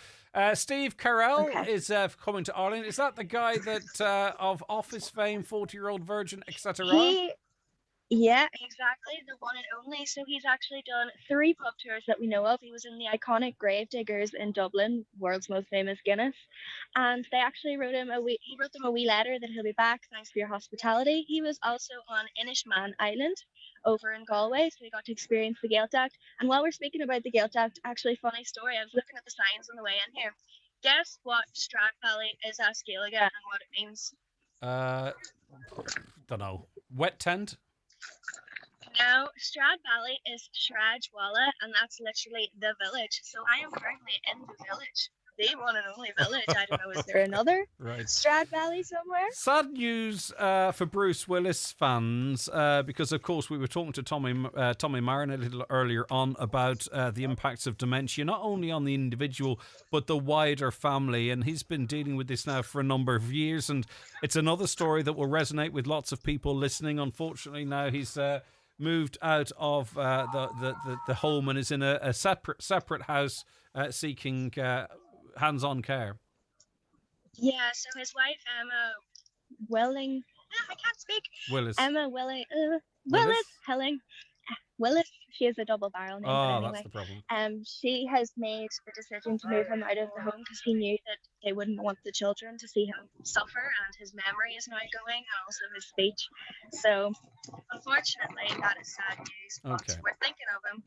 Steve Carell is coming to Ireland. Is that the guy that of Office fame, 40-year-old virgin, etc.? Yeah, exactly, the one and only. So he's actually done 3 pub tours that we know of. He was in the iconic Gravediggers in Dublin, world's most famous Guinness, and they actually wrote them a wee letter that he'll be back, thanks for your hospitality. He was also on Inishmaan Island over in Galway, so he got to experience the Gaeltacht. Act. And while we're speaking about the Gaeltacht, Act, actually funny story, I was looking at the signs on the way in here. Guess what Stradbally is as Gaeilge and what it means? Don't know. Wet tent? No, Stradbally is Shrajwalla, and that's literally the village. So I am currently in the village, the one and only village. I don't know, is there another Stradbally somewhere? Sad news for Bruce Willis fans, because of course we were talking to Tommy Marin a little earlier on about the impacts of dementia, not only on the individual but the wider family, and he's been dealing with this now for a number of years, and it's another story that will resonate with lots of people listening. Unfortunately, now he's moved out of the home and is in a separate house seeking hands-on care. Yeah, so his wife Emma Welling, I can't speak. Emma Welling, Willis Helling. Willis, she has a double barrel name. But anyway, that's the problem. She has made the decision to move him out of the home because he knew that they wouldn't want the children to see him suffer, and his memory is now going, and also his speech. So, unfortunately, that is sad news, but we're thinking of him.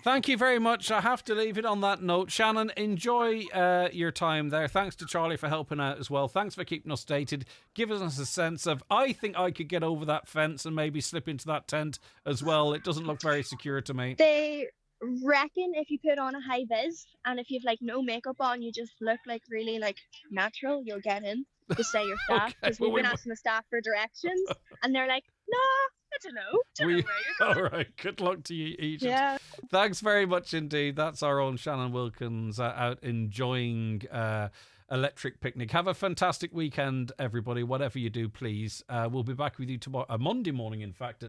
Thank you very much. I have to leave it on that note. Shannon, enjoy your time there. Thanks to Charlie for helping out as well. Thanks for keeping us dated, giving us a sense of, I think I could get over that fence and maybe slip into that tent as well. It doesn't look very secure to me. They reckon if you put on a high vis and if you've like no makeup on, you just look like really like natural, you'll get in. Just say your staff, because we've been asking the staff for directions and they're like, no, I don't know. Don't know where you're going. All right, good luck to you, Egypt. Yeah. Thanks very much indeed. That's our own Shannon Wilkins out enjoying Electric Picnic. Have a fantastic weekend, everybody. Whatever you do, please. We'll be back with you tomorrow, Monday morning, in fact.